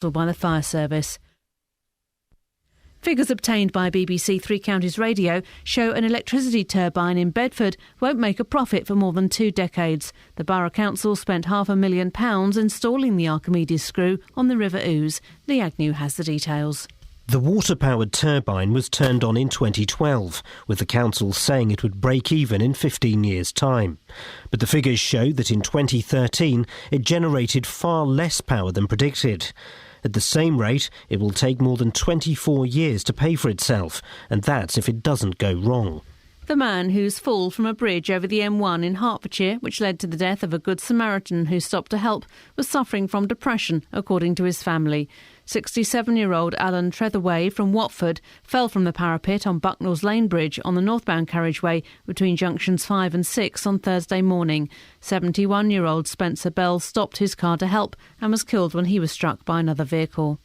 by the fire service. Figures obtained by BBC Three Counties Radio show an electricity turbine in Bedford won't make a profit for more than 2 decades. The Borough Council spent £500,000 installing the Archimedes screw on the River Ouse. Lee Agnew has the details. The water-powered turbine was turned on in 2012, with the council saying it would break even in 15 years' time. But the figures show that in 2013 it generated far less power than predicted. At the same rate, it will take more than 24 years to pay for itself, and that's if it doesn't go wrong. The man whose fall from a bridge over the M1 in Hertfordshire, which led to the death of a Good Samaritan who stopped to help, was suffering from depression, according to his family. 67-year-old Alan Trethaway from Watford fell from the parapet on Bucknell's Lane Bridge on the northbound carriageway between junctions 5 and 6 on Thursday morning. 71-year-old Spencer Bell stopped his car to help and was killed when he was struck by another vehicle.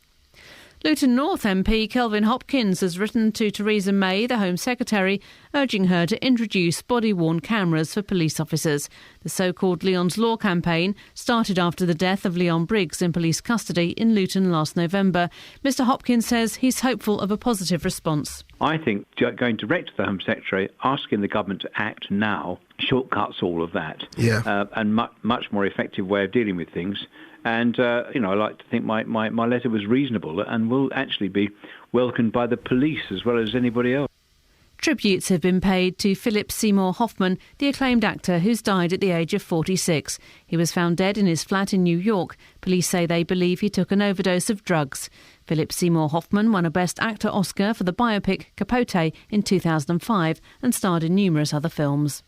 Luton North MP Kelvin Hopkins has written to Theresa May, the Home Secretary, urging her to introduce body-worn cameras for police officers. The so-called Leon's Law campaign started after the death of Leon Briggs in police custody in Luton last November. Mr Hopkins says he's hopeful of a positive response. I think going direct to the Home Secretary, asking the government to act now, shortcuts all of that. And much more effective way of dealing with things. And, I like to think my letter was reasonable and will actually be welcomed by the police as well as anybody else. Tributes have been paid to Philip Seymour Hoffman, the acclaimed actor who's died at the age of 46. He was found dead in his flat in New York. Police say they believe he took an overdose of drugs. Philip Seymour Hoffman won a Best Actor Oscar for the biopic Capote in 2005 and starred in numerous other films.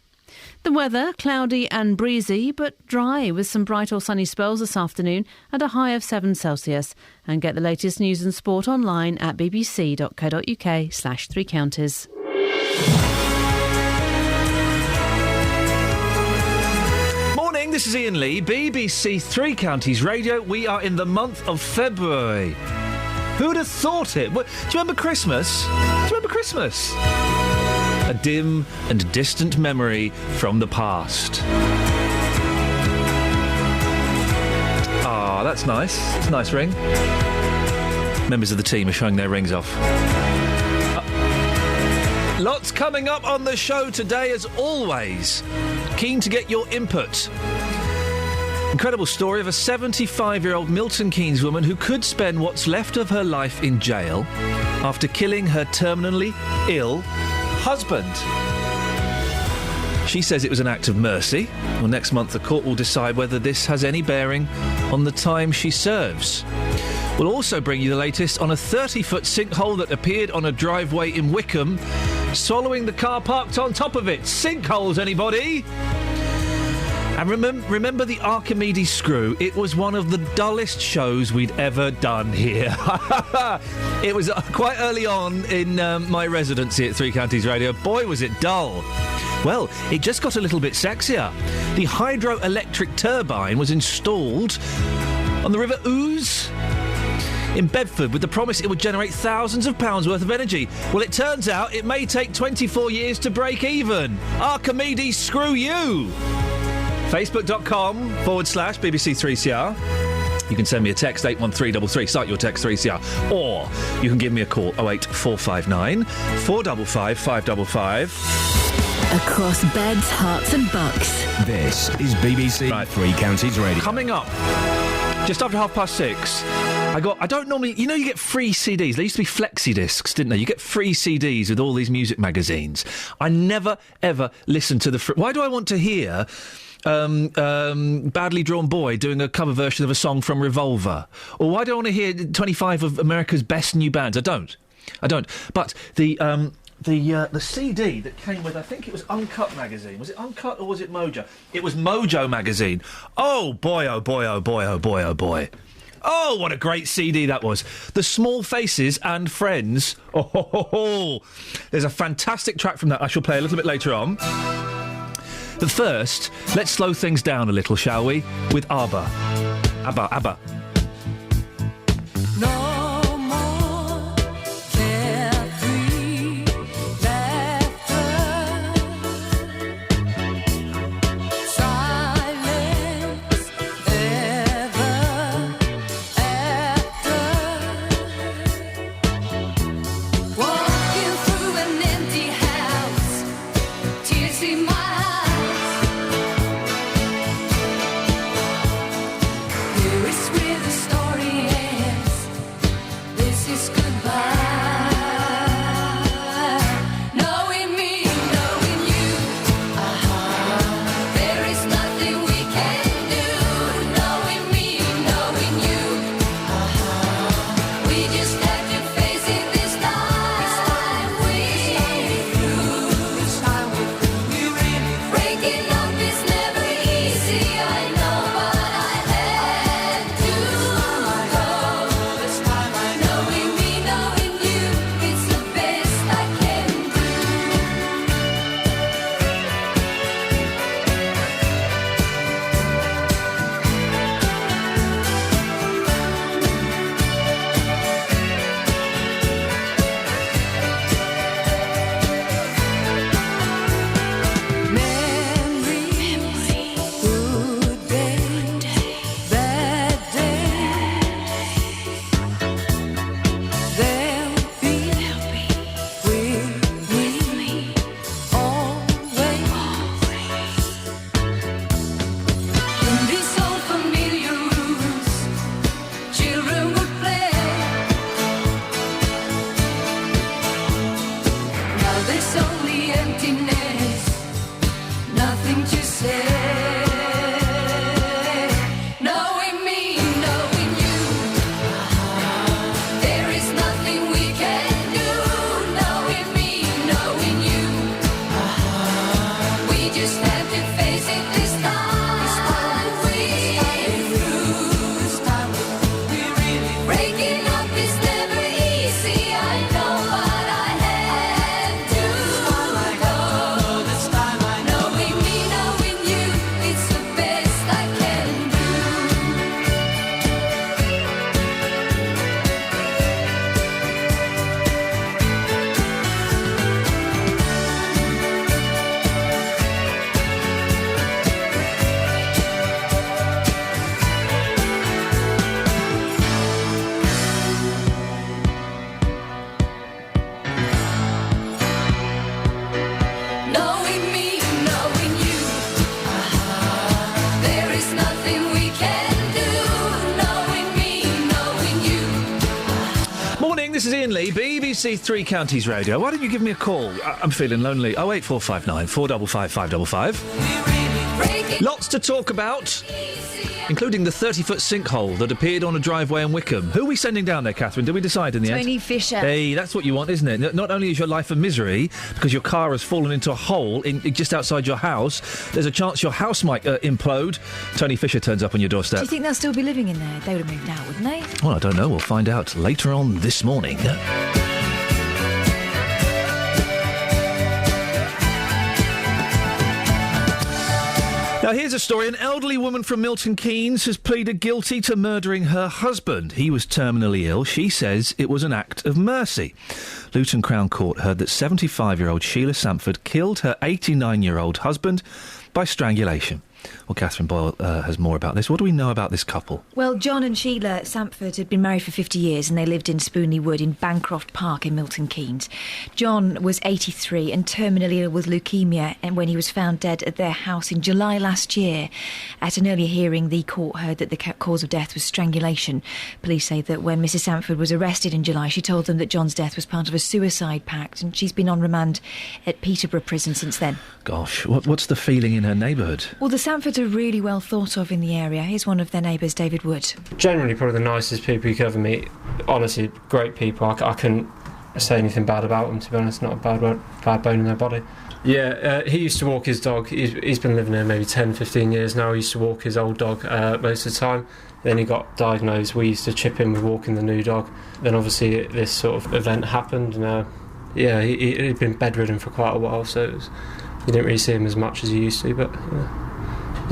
The weather, cloudy and breezy, but dry, with some bright or sunny spells this afternoon and a high of 7 Celsius. And get the latest news and sport online at bbc.co.uk/Three Counties. Morning, this is Iain Lee, BBC Three Counties Radio. We are in the month of February. Who'd have thought it? Do you remember Christmas? A dim and distant memory from the past. Ah, that's nice. It's a nice ring. Members of the team are showing their rings off. Lots coming up on the show today, as always. Keen to get your input. Incredible story of a 75-year-old Milton Keynes woman who could spend what's left of her life in jail after killing her terminally ill husband. She says it was an act of mercy. Well, next month the court will decide whether this has any bearing on the time she serves. We'll also bring you the latest on a 30-foot sinkhole that appeared on a driveway in Wickham, swallowing the car parked on top of it. Sinkholes, anybody? And remember the Archimedes screw? It was one of the dullest shows we'd ever done here. It was quite early on in my residency at Three Counties Radio. Boy, was it dull. Well, it just got a little bit sexier. The hydroelectric turbine was installed on the River Ouse in Bedford with the promise it would generate thousands of pounds worth of energy. Well, it turns out it may take 24 years to break even. Archimedes, screw you! Facebook.com/BBC3CR. You can send me a text, 81333, start your text 3CR. Or you can give me a call, 08459 455 555. Across beds, hearts and bucks. This is BBC Three Counties Radio. Coming up, just after 6:30, I don't normally... You know, you get free CDs. There used to be flexi discs, didn't there? You get free CDs with all these music magazines. I never, ever listen to the... Why do I want to hear... Badly Drawn Boy doing a cover version of a song from Revolver? Or why do I want to hear 25 of America's best new bands? I don't. But the CD that came with, I think it was Uncut magazine. Was it Uncut or was it Mojo? It was Mojo magazine. Oh boy, oh boy, oh boy, oh boy, oh boy. Oh, what a great CD that was. The Small Faces and Friends. Oh, there's a fantastic track from that I shall play a little bit later on. But first, let's slow things down a little, shall we? With ABBA. ABBA. No more carefree laughter, silence ever after. this is Iain Lee, BBC Three Counties Radio. Why don't you give me a call? I'm feeling lonely. 08459 455 555. Lots to talk about, including the 30-foot sinkhole that appeared on a driveway in Wickham. Who are we sending down there, Catherine? Did we decide in the end? Tony Fisher. Hey, that's what you want, isn't it? Not only is your life a misery because your car has fallen into a hole just outside your house, there's a chance your house might implode. Tony Fisher turns up on your doorstep. Do you think they'll still be living in there? They would have moved out, wouldn't they? Well, I don't know. We'll find out later on this morning. Now, here's a story. An elderly woman from Milton Keynes has pleaded guilty to murdering her husband. He was terminally ill. She says it was an act of mercy. Luton Crown Court heard that 75-year-old Sheila Samford killed her 89-year-old husband by strangulation. Well, Catherine Boyle has more about this. What do we know about this couple? Well, John and Sheila Samford had been married for 50 years and they lived in Spoonley Wood in Bancroft Park in Milton Keynes. John was 83 and terminally ill with leukaemia, and when he was found dead at their house in July last year. At an earlier hearing, the court heard that the cause of death was strangulation. Police say that when Mrs Samford was arrested in July, she told them that John's death was part of a suicide pact, and she's been on remand at Peterborough Prison since then. Gosh, what's the feeling in her neighbourhood? Well, the Samfords are really well thought of in the area. Here's one of their neighbours, David Wood. Generally probably the nicest people you could ever meet. Honestly, great people. I couldn't say anything bad about them, to be honest. Not a bad bone in their body. Yeah, he used to walk his dog. He's been living here maybe 10, 15 years now. He used to walk his old dog most of the time. Then he got diagnosed. We used to chip in with walking the new dog. Then obviously this sort of event happened, and he'd been bedridden for quite a while, so you didn't really see him as much as you used to, but you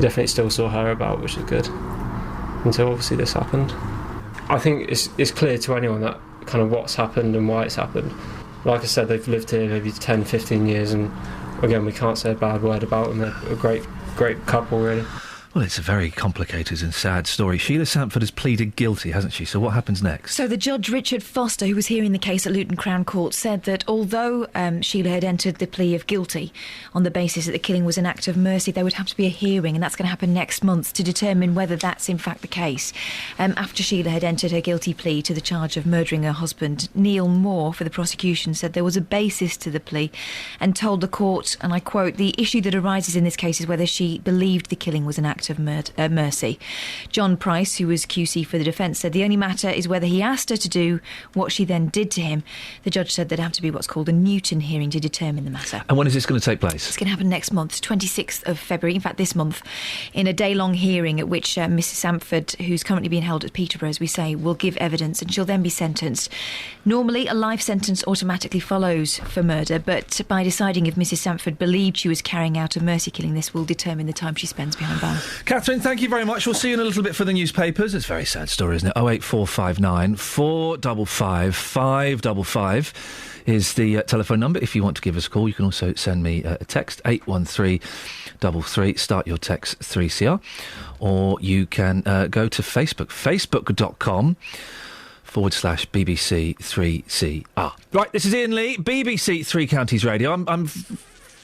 definitely still saw her about, which is good, until obviously this happened. I think it's clear to anyone that kind of what's happened and why it's happened. Like I said, they've lived here maybe 10, 15 years, and again, we can't say a bad word about them. They're a great couple, really. Well, it's a very complicated and sad story. Sheila Samford has pleaded guilty, hasn't she? So what happens next? So the judge, Richard Foster, who was hearing the case at Luton Crown Court, said that although Sheila had entered the plea of guilty on the basis that the killing was an act of mercy, there would have to be a hearing, and that's going to happen next month, to determine whether that's in fact the case. After Sheila had entered her guilty plea to the charge of murdering her husband, Neil Moore, for the prosecution, said there was a basis to the plea and told the court, and I quote, "The issue that arises in this case is whether she believed the killing was an act of mercy." John Price, who was QC for the defence, said the only matter is whether he asked her to do what she then did to him. The judge said there'd have to be what's called a Newton hearing to determine the matter. And when is this going to take place? It's going to happen next month, 26th of February, in fact this month, in a day-long hearing at which Mrs Samford, who's currently being held at Peterborough, as we say, will give evidence, and she'll then be sentenced. Normally, a life sentence automatically follows for murder, but by deciding if Mrs Samford believed she was carrying out a mercy killing, this will determine the time she spends behind bars. Catherine, thank you very much. We'll see you in a little bit for the newspapers. It's a very sad story, isn't it? 08459 455 555 is the telephone number. If you want to give us a call, you can also send me a text, 81333. Start your text 3CR. Or you can go to Facebook, facebook.com/BBC 3CR. Right, this is Iain Lee, BBC Three Counties Radio. I'm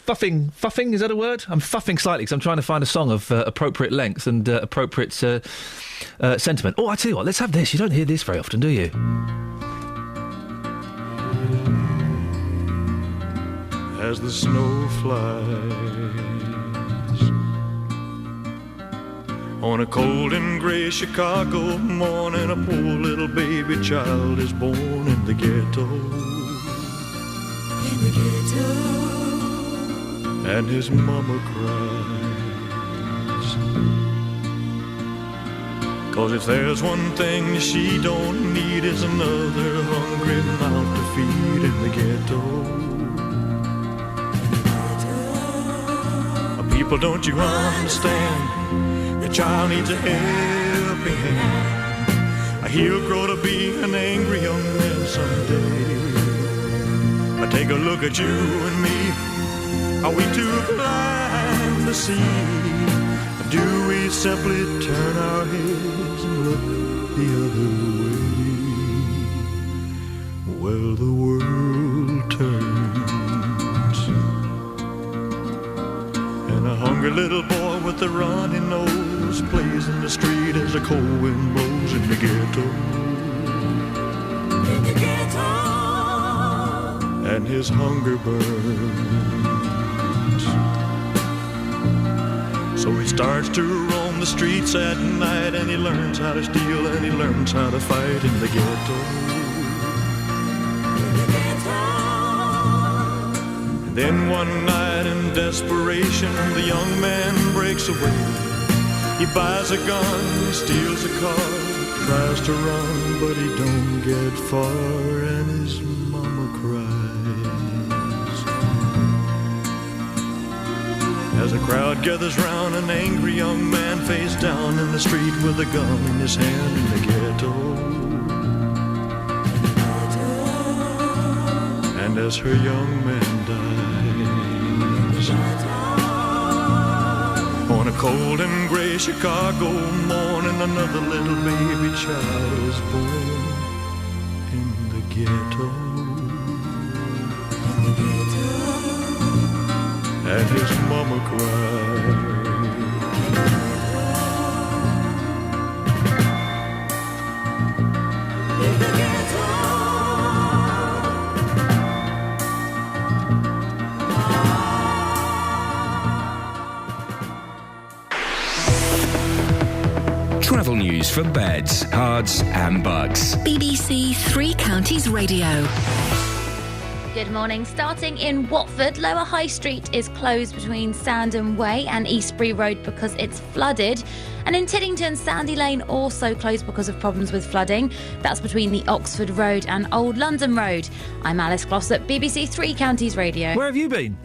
Fuffing, is that a word? I'm fuffing slightly because I'm trying to find a song of appropriate length and appropriate sentiment. Oh, I tell you what, let's have this. You don't hear this very often, do you? As the snow flies on a cold and grey Chicago morning, a poor little baby child is born in the ghetto. In the ghetto. And his mama cries, 'cause if there's one thing she don't need is another hungry mouth to feed in the ghetto. People, don't you understand? Your child needs a helping hand. He'll grow to be an angry young man someday. Take a look at you and me. Are we too blind to see? Or do we simply turn our heads and look the other way? Well, the world turns, and a hungry little boy with a runny nose plays in the street as a cold wind blows in the ghetto. In the ghetto. and his hunger burns. So he starts to roam the streets at night, and he learns how to steal, and he learns how to fight in the ghetto. And then one night in desperation, the young man breaks away. He buys a gun, he steals a car, tries to run, but he don't get far, and his mama cries. As a crowd gathers round, an angry young man face down in the street with a gun in his hand in the ghetto. And as her young man dies, on a cold and gray Chicago morning, another little baby child is born in the ghetto. And his mama cried. In the ghetto. Travel news for beds, cards and bugs. BBC Three Counties Radio. Good morning. Starting in Watford, Lower High Street is closed between Sandham Way and Eastbury Road because it's flooded. And in Tiddington, Sandy Lane also closed because of problems with flooding. That's between the Oxford Road and Old London Road. I'm Alice Glossop, BBC Three Counties Radio. Where have you been?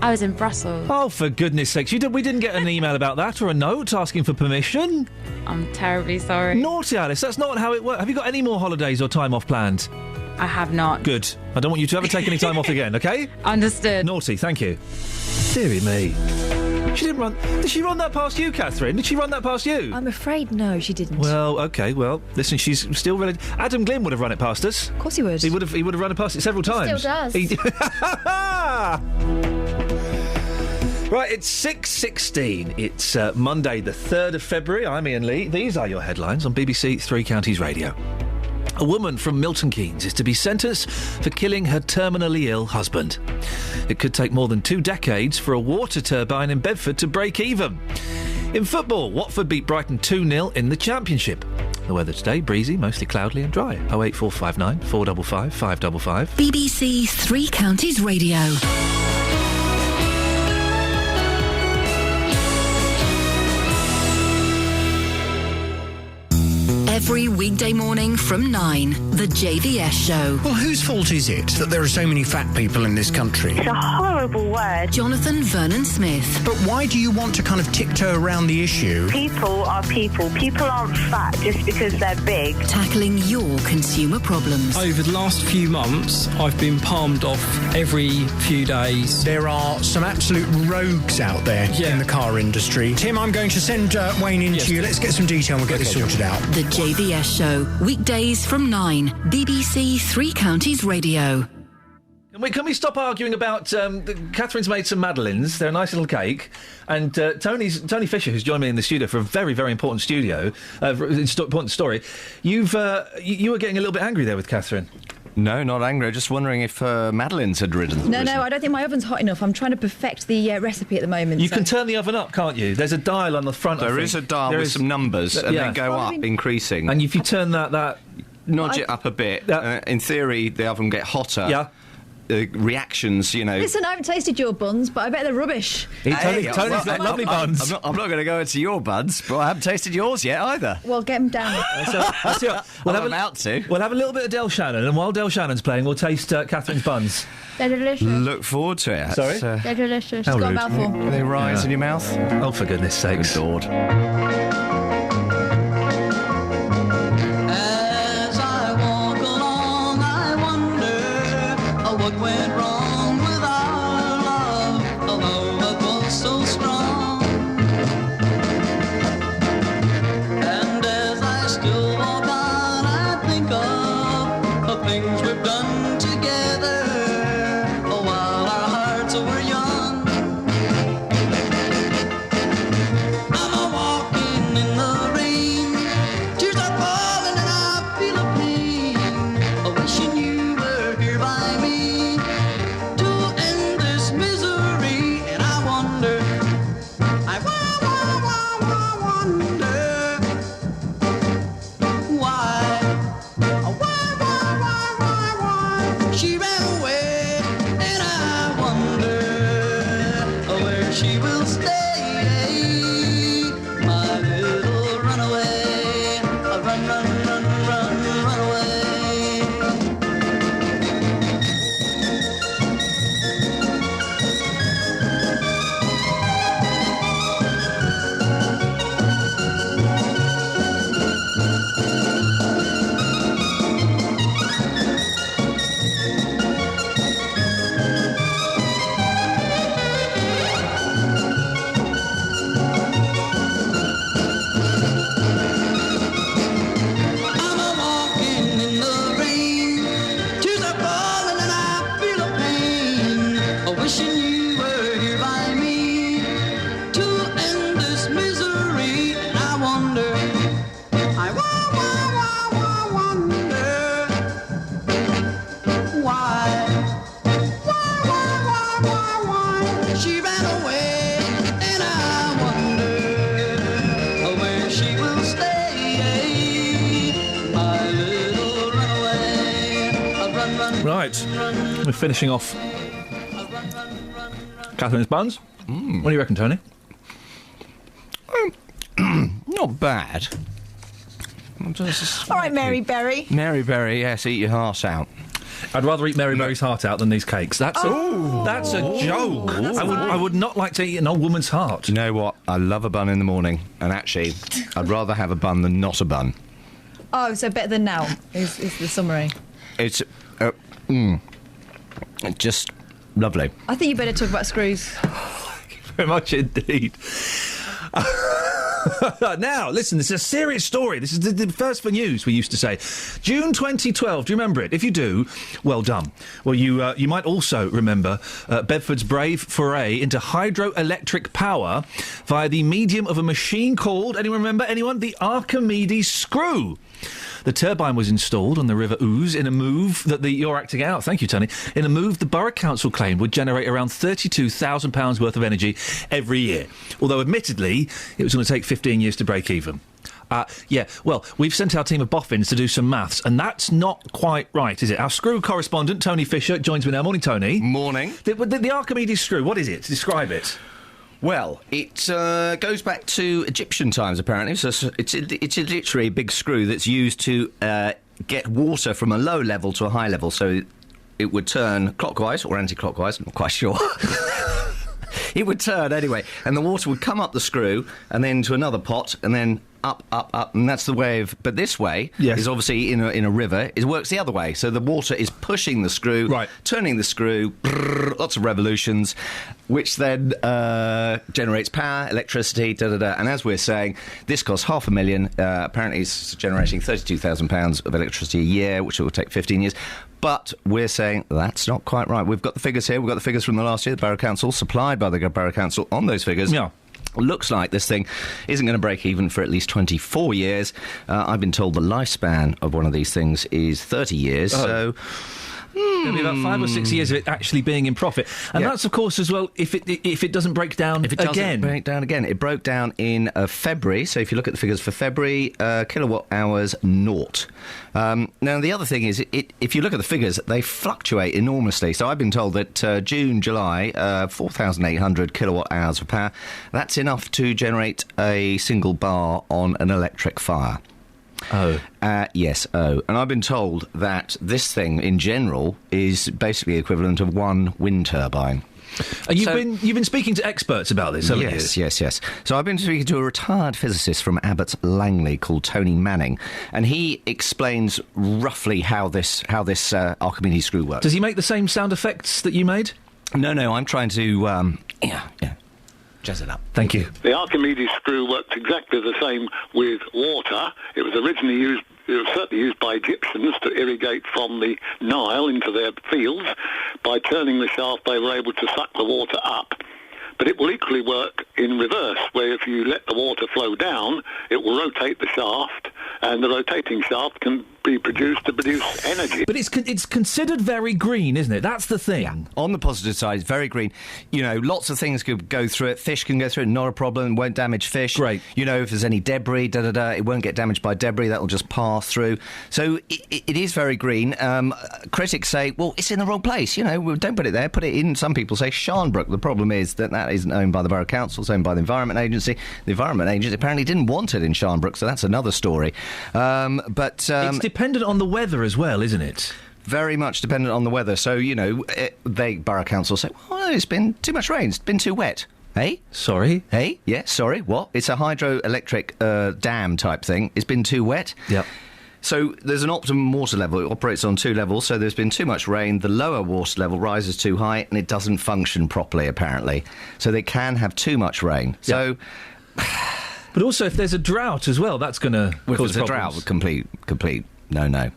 I was in Brussels. Oh, for goodness sakes. We didn't get an email about that or a note asking for permission. I'm terribly sorry. Naughty, Alice. That's not how it works. Have you got any more holidays or time off planned? I have not. Good. I don't want you to ever take any time off again, OK? Understood. Naughty, thank you. Deary me. She didn't run... Did she run that past you, Catherine? Did she run that past you? I'm afraid no, she didn't. Well, OK, well, listen, she's still really... Adam Glynn would have run it past us. Of course he would. He would have run it past it several times. He still does. Right, it's 6:16. It's Monday, the 3rd of February. I'm Iain Lee. These are your headlines on BBC Three Counties Radio. A woman from Milton Keynes is to be sentenced for killing her terminally ill husband. It could take more than 2 decades for a water turbine in Bedford to break even. In football, Watford beat Brighton 2-0 in the Championship. The weather today, breezy, mostly cloudy and dry. 08459 455 555. BBC Three Counties Radio. Every weekday morning from 9, the JVS Show. Well, whose fault is it that there are so many fat people in this country? It's a horrible word. Jonathan Vernon Smith. But why do you want to kind of tiptoe around the issue? People are people. People aren't fat just because they're big. Tackling your consumer problems. Over the last few months, I've been palmed off every few days. There are some absolute rogues out there in the car industry. Tim, I'm going to send Wayne in to you. Let's get some detail and we'll get this sorted out. The JVS Show, weekdays from 9, BBC Three Counties Radio. Can we stop arguing about... Catherine's made some madeleines. They're a nice little cake. And Tony Fisher, who's joined me in the studio for a very, very important important story, you were getting a little bit angry there with Catherine. No, not angry. Just wondering if madeleines had risen. No, I don't think my oven's hot enough. I'm trying to perfect the recipe at the moment. You can turn the oven up, can't you? There's a dial on the front. There is a dial with some numbers, and they go up, increasing. And if you turn that nudge it up a bit. In theory, the oven will get hotter. Yeah. Reactions, you know. Listen, I haven't tasted your buns, but I bet they're rubbish. Tony's got lovely buns. I'm not going to go into your buns, but I haven't tasted yours yet either. Well, get them down. I'm out to. We'll have a little bit of Del Shannon, and while Del Shannon's playing, we'll taste Catherine's buns. They're delicious. Look forward to it. Sorry? They're delicious. How Got rude. a mouthful. They rise in your mouth? Oh, for goodness sakes. Adored. As I walk along, I wonder what went wrong with our love, although it was so strong. And as I still walk on, I think of the things we've done together while our hearts were young. I'm a walking Right. We're finishing off Catherine's buns. What do you reckon, Tony? Not bad. All right, Mary Berry. Mary Berry, yes, eat your heart out. I'd rather eat Mary Berry's heart out than these cakes. That's a joke. I would not like to eat an old woman's heart. Do you know what? I love a bun in the morning, and actually, I'd rather have a bun than not a bun. Oh, so better than now is the summary. It's just lovely. I think you better talk about screws. Very much indeed. Now, listen, this is a serious story. This is the first for news, we used to say. June 2012, do you remember it? If you do, well done. Well, you might also remember Bedford's brave foray into hydroelectric power via the medium of a machine called, anyone remember, anyone? The Archimedes screw. The turbine was installed on the River Ouse in a move that you're acting out, thank you, Tony, in a move the Borough Council claimed would generate around £32,000 worth of energy every year. Although, admittedly, it was going to take 15 years to break even. Well, we've sent our team of boffins to do some maths, and that's not quite right, is it? Our screw correspondent, Tony Fisher, joins me now. Morning, Tony. Morning. The Archimedes screw, what is it? Describe it. Well, it goes back to Egyptian times, apparently. So it's literally a big screw that's used to get water from a low level to a high level. So it would turn clockwise or anti-clockwise, not quite sure. It would turn anyway, and the water would come up the screw and then to another pot and then up, and that's the way of... But this way is obviously in a river. It works the other way, so the water is pushing the screw, turning the screw, lots of revolutions, which then generates power, electricity, and as we're saying, this costs £500,000. Apparently it's generating £32,000 of electricity a year, which will take 15 years. But we're saying that's not quite right. We've got the figures here. We've got the figures from the last year, the Borough Council, supplied by the Borough Council on those figures. Yeah. Looks like this thing isn't going to break even for at least 24 years. I've been told the lifespan of one of these things is 30 years, so... It'll be about 5 or 6 years of it actually being in profit. And that's, of course, as well, if it doesn't break down again. If it doesn't break down again. It broke down in February, so if you look at the figures for February, kilowatt hours, 0. Now, the other thing is, if you look at the figures, they fluctuate enormously. So I've been told that June, July, 4,800 kilowatt hours of power. That's enough to generate a single bar on an electric fire. Yes. And I've been told that this thing, in general, is basically equivalent of one wind turbine. You've been speaking to experts about this, haven't you? Yes. So I've been speaking to a retired physicist from Abbots Langley called Tony Manning, and he explains roughly how this Archimedes screw works. Does he make the same sound effects that you made? No, I'm trying to... jazz it up. Thank you. The Archimedes screw worked exactly the same with water. It was certainly used by Egyptians to irrigate from the Nile into their fields. By turning the shaft, they were able to suck the water up. But it will equally work in reverse, where if you let the water flow down, it will rotate the shaft, and the rotating shaft can be produced to produce energy. But it's considered very green, isn't it? That's the thing. Yeah. On the positive side, it's very green. You know, lots of things could go through it. Fish can go through it, not a problem. Won't damage fish. Great. You know, if there's any debris, it won't get damaged by debris. That will just pass through. So it is very green. Critics say, well, it's in the wrong place. You know, don't put it there. Put it in. Some people say Sharnbrook. The problem is that isn't owned by the Borough Council. It's owned by the Environment Agency. The Environment Agency apparently didn't want it in Sharnbrook, so that's another story. It's dependent on the weather as well, isn't it? Very much dependent on the weather. So, you know, Borough Council say, well, it's been too much rain, it's been too wet. Hey? Sorry? Hey? Yeah, sorry, what? It's a hydroelectric dam type thing. It's been too wet. Yep. So there's an optimum water level. It operates on 2 levels, so there's been too much rain, the lower water level rises too high, and it doesn't function properly, apparently. So they can have too much rain. Yep. So... But also, if there's a drought as well, that's going to cause problems. If there's a drought, complete no.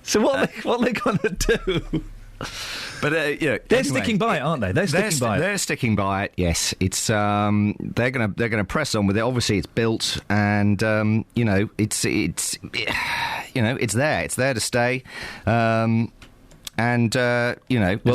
So what are they going to do? But you know, they're sticking by it, aren't they? They're sticking by it. Yes, it's they're gonna press on with it. Obviously, it's built, and you know, it's there. It's there to stay. And, as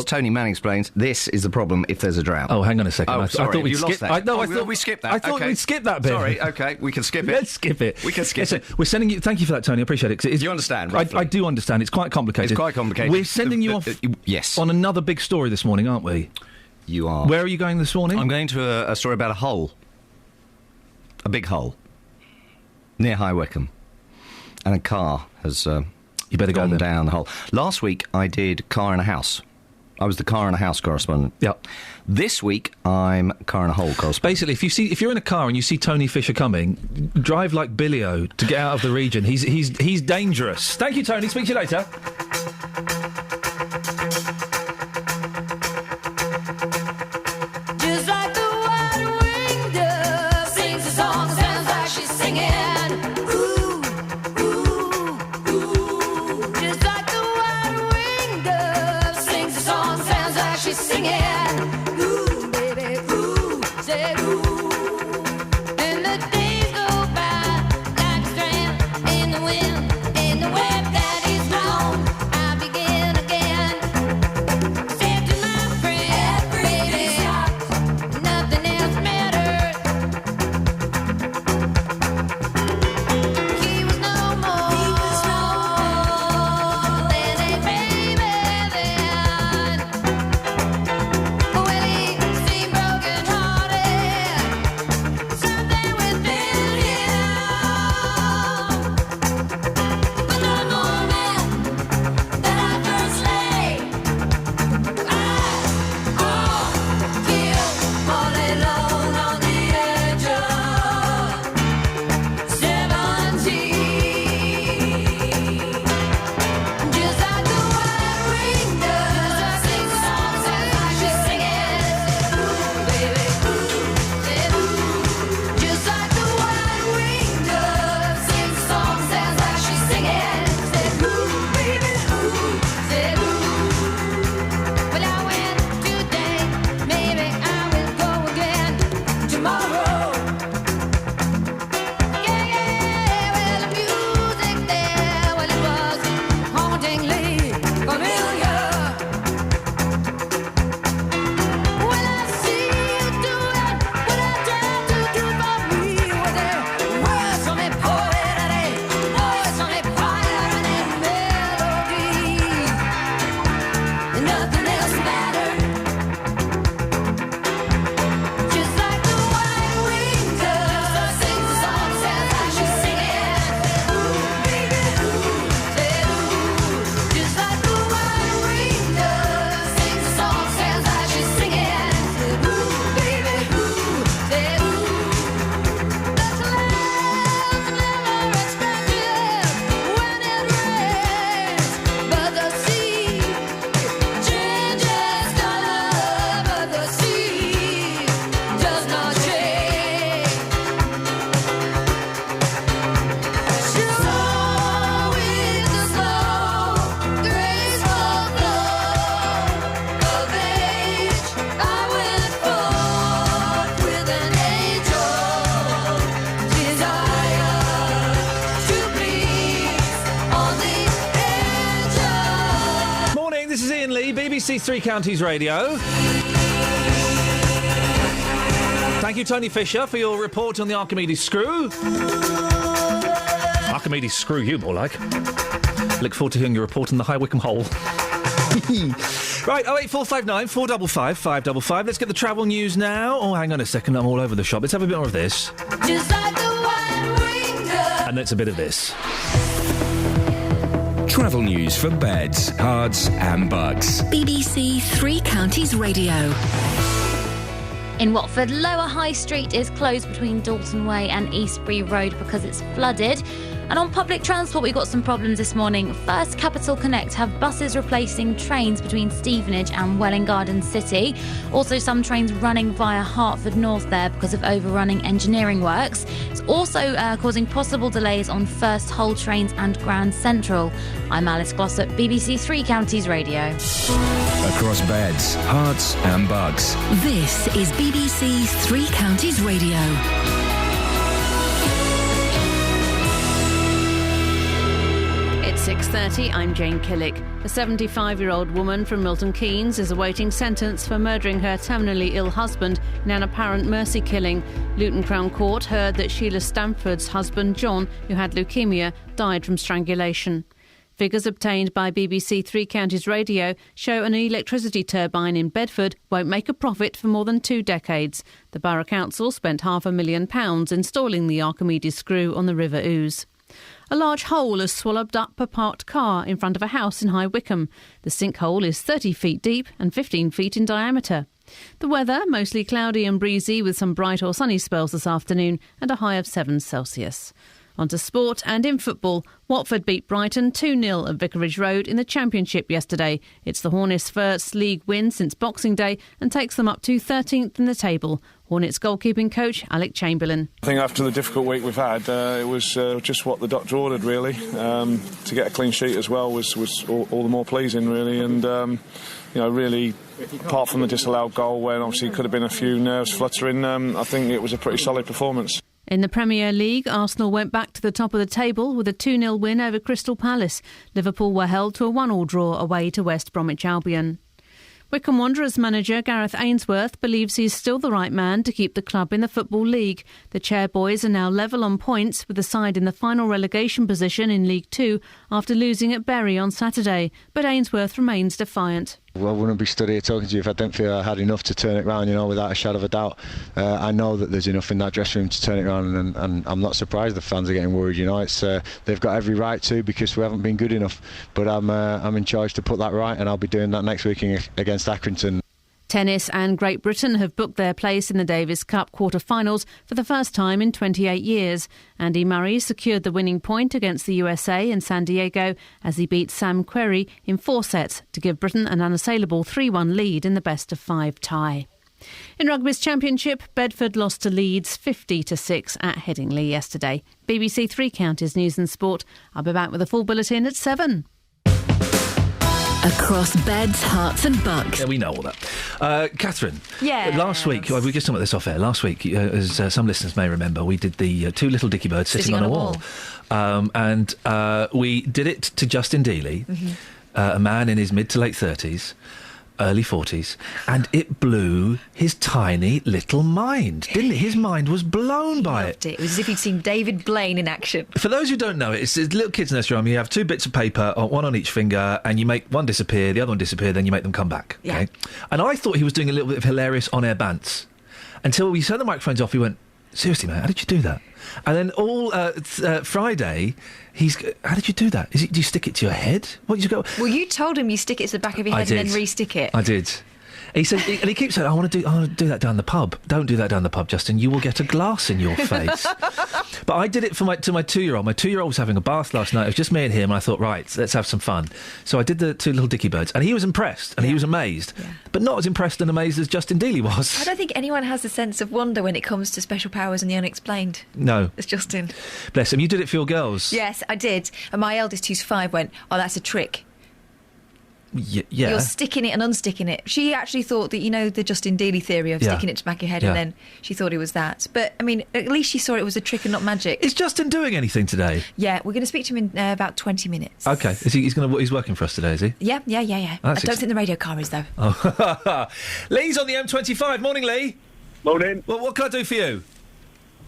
Tony Mann explains, this is the problem if there's a drought. Oh, hang on a second. Oh, sorry, I thought we'd skip that. I thought we skipped that. I thought we'd skip that bit. Sorry, OK, we can skip it. Let's skip it. We can skip it. We're sending you... Thank you for that, Tony. I appreciate it. Do you understand, roughly? I do understand. It's quite complicated. It's quite complicated. We're sending you off yes. on another big story this morning, aren't we? You are. Where are you going this morning? I'm going to a story about a hole. A big hole. Near High Wycombe. And a car has... you better gone go down the hole. Last week, I did Car in a House. I was the Car in a House correspondent. Yep. This week, I'm Car in a Hole correspondent. Basically, if you're in a car and you see Tony Fisher coming, drive like Billy-O to get out of the region. He's dangerous. Thank you, Tony. Speak to you later. Just like the white-winged dove sings a song, sounds like she's singing. She's singing, ooh, baby, ooh, say ooh. And the days go by like a strand in the wind, in the web that is blown. I begin again. Say to my friend, baby, nothing else matters. He was no more than a baby then. BBC Three Counties Radio. Thank you, Tony Fisher, for your report on the Archimedes screw. Archimedes screw you, more like. Look forward to hearing your report on the High Wycombe hole. Right, 08459 455 555. Let's get the travel news now. Oh, hang on a second, I'm all over the shop. Let's have a bit more of this. Just like the white-winged dove. And let's a bit of this. Travel news for beds, cards and bugs. BBC Three Counties Radio. In Watford, Lower High Street is closed between Dalton Way and Eastbury Road because it's flooded. And on public transport, we've got some problems this morning. First Capital Connect have buses replacing trains between Stevenage and Welwyn Garden City. Also, some trains running via Hertford North there because of overrunning engineering works. It's also causing possible delays on First Hull trains and Grand Central. I'm Alice Glossop, BBC Three Counties Radio. Across beds, hearts and bugs. This is BBC Three Counties Radio. It's 6:30, I'm Jane Killick. A 75-year-old woman from Milton Keynes is awaiting sentence for murdering her terminally ill husband in an apparent mercy killing. Luton Crown Court heard that Sheila Stamford's husband, John, who had leukemia, died from strangulation. Figures obtained by BBC Three Counties Radio show an electricity turbine in Bedford won't make a profit for more than 2 decades. The Borough Council spent £500,000 installing the Archimedes screw on the River Ouse. A large hole has swallowed up a parked car in front of a house in High Wycombe. The sinkhole is 30 feet deep and 15 feet in diameter. The weather, mostly cloudy and breezy with some bright or sunny spells this afternoon and a high of 7 Celsius. On to sport and in football, Watford beat Brighton 2-0 at Vicarage Road in the Championship yesterday. It's the Hornets' first league win since Boxing Day and takes them up to 13th in the table. Hornets goalkeeping coach Alec Chamberlain. I think after the difficult week we've had, it was just what the doctor ordered, really. To get a clean sheet as well was all the more pleasing, really. And, really, apart from the disallowed goal, where obviously could have been a few nerves fluttering, I think it was a pretty solid performance. In the Premier League, Arsenal went back to the top of the table with a 2-0 win over Crystal Palace. Liverpool were held to a 1-1 draw away to West Bromwich Albion. Wycombe Wanderers manager Gareth Ainsworth believes he's still the right man to keep the club in the Football League. The Chairboys are now level on points with the side in the final relegation position in League 2 after losing at Bury on Saturday. But Ainsworth remains defiant. Well, I wouldn't be stood here talking to you if I didn't feel I had enough to turn it round, without a shadow of a doubt. I know that there's enough in that dressing room to turn it round, and I'm not surprised the fans are getting worried, It's they've got every right to, because we haven't been good enough. But I'm in charge to put that right, and I'll be doing that next week against Accrington. Tennis and Great Britain have booked their place in the Davis Cup quarter-finals for the first time in 28 years. Andy Murray secured the winning point against the USA in San Diego as he beat Sam Querrey in 4 sets to give Britain an unassailable 3-1 lead in the best-of-5 tie. In Rugby's Championship, Bedford lost to Leeds 50-6 at Headingley yesterday. BBC Three Counties News and Sport. I'll be back with a full bulletin at 7. Across beds, hearts and bucks. Yeah, we know all that. Catherine. Yeah. Last week, we just talked about this off air. Last week, as some listeners may remember, we did the 2 little dicky birds sitting on a wall. And we did it to Justin Dealey, a man in his mid to late 30s, early 40s, and it blew his tiny little mind, didn't it? His mind was blown by it. It was as if he'd seen David Blaine in action. For those who don't know, it's little kids' nursery rhyme. You have 2 bits of paper, one on each finger, and you make one disappear, the other one disappear, then you make them come back. Yeah. Okay? And I thought he was doing a little bit of hilarious on-air bants until we turned the microphones off. He went, "Seriously, man, how did you do that?" And then all Friday, how did you do that? Do you stick it to your head? What did you go? Well, you told him you stick it to the back of your head and then re-stick it. I did. He said, and he keeps saying, I want to do that down the pub. Don't do that down the pub, Justin. You will get a glass in your face. But I did it to my 2-year-old. My 2-year-old was having a bath last night. It was just me and him, and I thought, right, let's have some fun. So I did the 2 little dicky birds, and he was impressed, and he was amazed. Yeah. But not as impressed and amazed as Justin Dealey was. I don't think anyone has a sense of wonder when it comes to special powers and the unexplained. No. It's Justin. Bless him. You did it for your girls. Yes, I did. And my eldest, who's 5, went, "Oh, that's a trick." Yeah. You're sticking it and unsticking it. She actually thought that, the Justin Dealey theory of sticking it to the back of your head, and then she thought it was that. But, I mean, at least she saw it was a trick and not magic. Is Justin doing anything today? Yeah, we're going to speak to him in about 20 minutes. OK. He's working for us today, is he? Yeah. I don't think the radio car is, though. Oh. Lee's on the M25. Morning, Lee. Morning. Well, what can I do for you?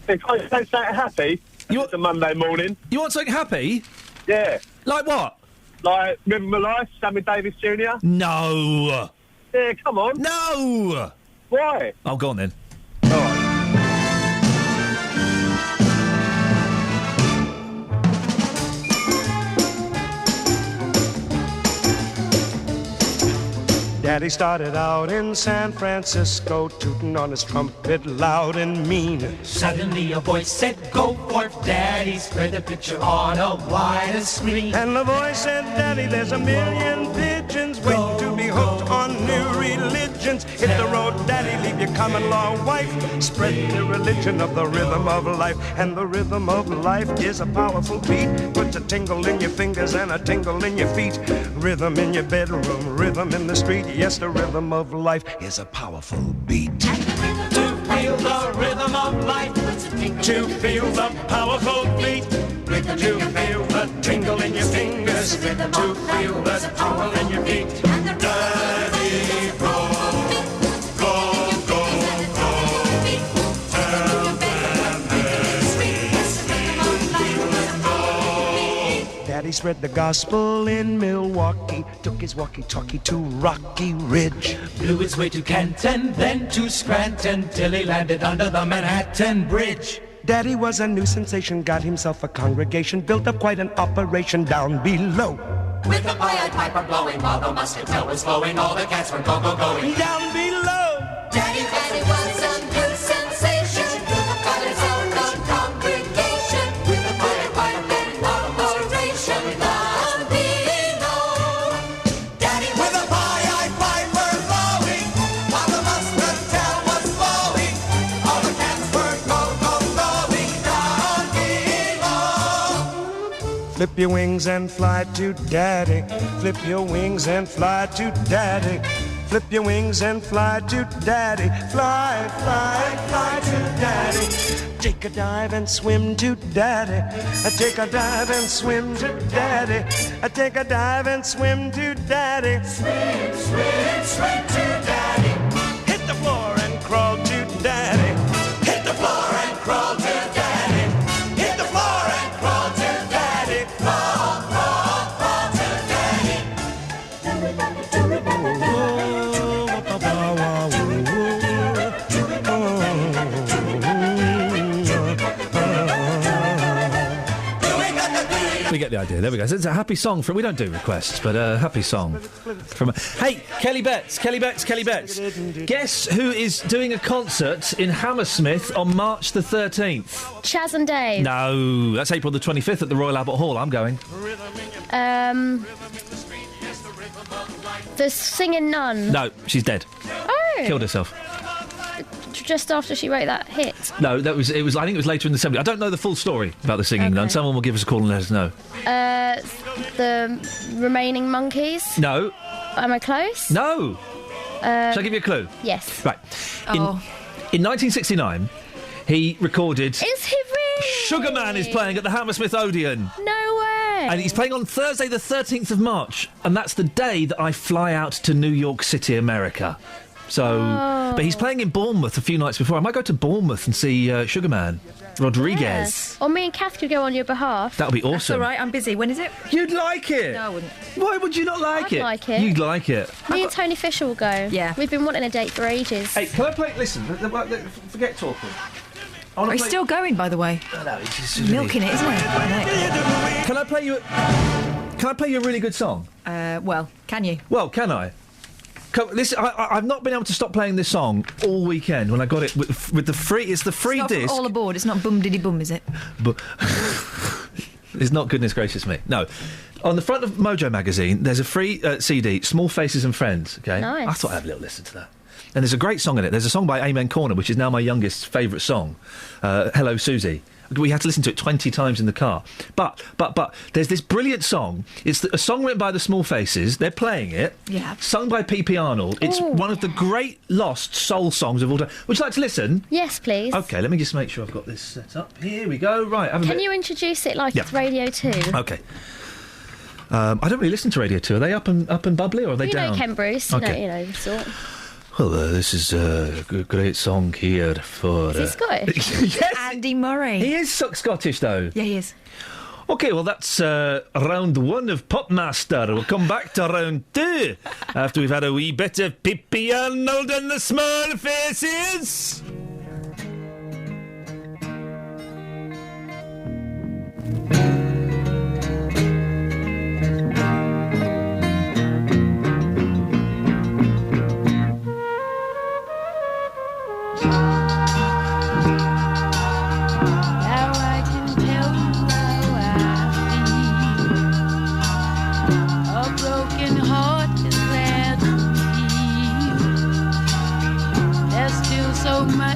If I say something happy, it's a Monday morning. You want something happy? Yeah. Like what? Like Remember My Life, Sammy Davis Jr.? No. Yeah, come on. No. Why? Oh, go on then. All right. Daddy started out in San Francisco, tooting on his trumpet loud and mean. Suddenly a voice said, "Go for it, Daddy, spread the picture on a wider screen." And the voice said, "Daddy, there's a million pigeons waiting to be hooked on new religions. Hit the road, Daddy, leave your common law wife. Spread the religion of the rhythm of life. And the rhythm of life is a powerful beat. Puts a tingle in your fingers and a tingle in your feet. Rhythm in your bedroom, rhythm in the street. Yes, the rhythm of life is a powerful beat. To feel the rhythm of life, to feel the powerful beat. to feel the tingle in your fingers, to feel the tumble in your feet. Daddy, go, go, go, go. Tell them Daddy spread the gospel in Milwaukee, took his walkie-talkie to Rocky Ridge. Blew his way to Canton, then to Scranton, till he landed under the Manhattan Bridge. Daddy was a new sensation, got himself a congregation, built up quite an operation down below. With the Pied Piper blowing while the muscatel was flowing, all the cats were go-go-going. Down below. Daddy was a new sensation, got his own congregation. With the Pied Piper operation down below. Daddy with a Pied Piper blowing while the muscatel was flowing, all the cats were go-go-going down below. Flip your wings and fly to Daddy. Flip your wings and fly to Daddy. Flip your wings and fly to Daddy. Fly, fly, fly to Daddy. Take a dive and swim to Daddy. Take a dive and swim to Daddy. Take a dive and swim to Daddy. Swim, swim, swim to Daddy. Hit the floor and crawl to Daddy. Hit the floor and crawl to Daddy. Hit the floor and crawl to Daddy. Crawl, crawl, crawl to Daddy. We get the idea. There we go. It's a happy song from. We don't do requests, but a happy song from. Hey, Kelly Betts. Guess who is doing a concert in Hammersmith on March the 13th? Chaz and Dave. No, that's April the 25th at the Royal Albert Hall. I'm going. The Singing Nun. No, she's dead. Oh. Killed herself. Just after she wrote that hit. No, it was. I think it was later in the 70s. I don't know the full story about the Singing Nun. Someone will give us a call and let us know. The Remaining Monkeys. No. Am I close? No. Shall I give you a clue? Yes. Right. In 1969, he recorded. Is he really? Sugar Man is playing at the Hammersmith Odeon. No way. And he's playing on Thursday, the 13th of March, and that's the day that I fly out to New York City, America. So, but he's playing in Bournemouth a few nights before. I might go to Bournemouth and see Sugar Man Rodriguez. Yes. Or me and Kath could go on your behalf. That would be awesome. That's all right. I'm busy. When is it? You'd like it. No, I wouldn't. Why would you not like I'd it? like it. You'd like it. Me and Tony Fisher will go. Yeah. We've been wanting a date for ages. Hey, can I play? Listen, forget talking. Are you still going, by the way? No, it's just Milking it, isn't it? Can I play you? Can I play you a really good song? Well, can you? Well, can I? Listen, I've not been able to stop playing this song all weekend when I got it with the free. It's the free It's not disc. from All Aboard. It's not Bum Diddy Bum, is it? But it's not. Goodness gracious me. No. On the front of Mojo magazine, there's a free CD, Small Faces and Friends. Okay. Nice. I thought I'd have a little listen to that. And there's a great song in it. There's a song by Amen Corner, which is now my youngest favourite song. Hello, Susie. We had to listen to it 20 times in the car. But there's this brilliant song. It's a song written by the Small Faces. They're playing it. Yeah. Sung by P.P. Arnold. It's one of the great lost soul songs of all time. Would you like to listen? Yes, please. OK, let me just make sure I've got this set up. Here we go. Right. Can you introduce it like it's Radio 2? OK. I don't really listen to Radio 2. Are they up and bubbly or are they down? You know Ken Bruce. Okay. You know the sort. Well, this is a great song here for... Is he Scottish? Yes! Andy Murray. He is Scottish, though. Yeah, he is. OK, well, that's round one of Popmaster. We'll come back to round two after we've had a wee bit of Pippi Arnold and the Small Faces. Now I can tell you how I feel. A broken heart is there to heal. There's still so much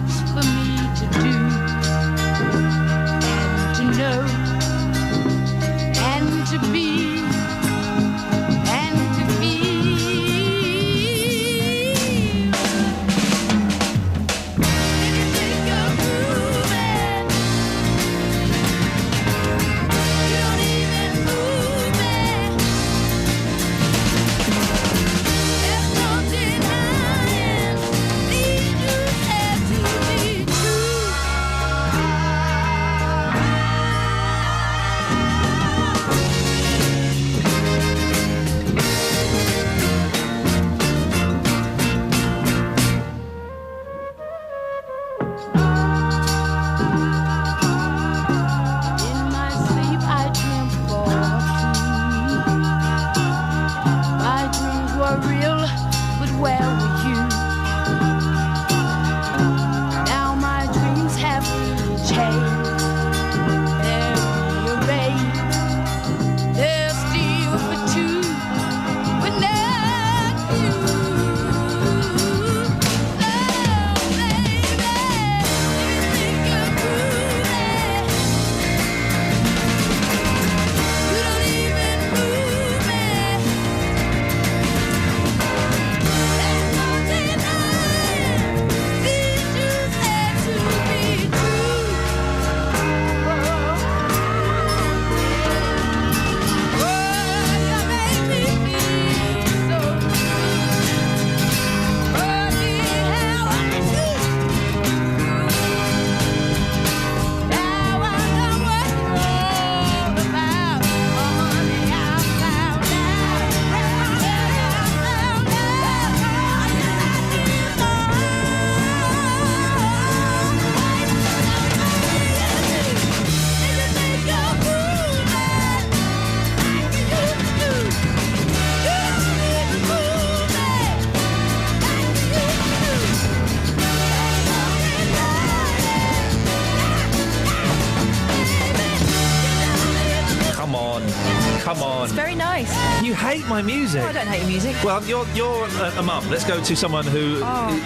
hate my music. Oh, I don't hate your music. Well, you're a mum. Let's go to someone who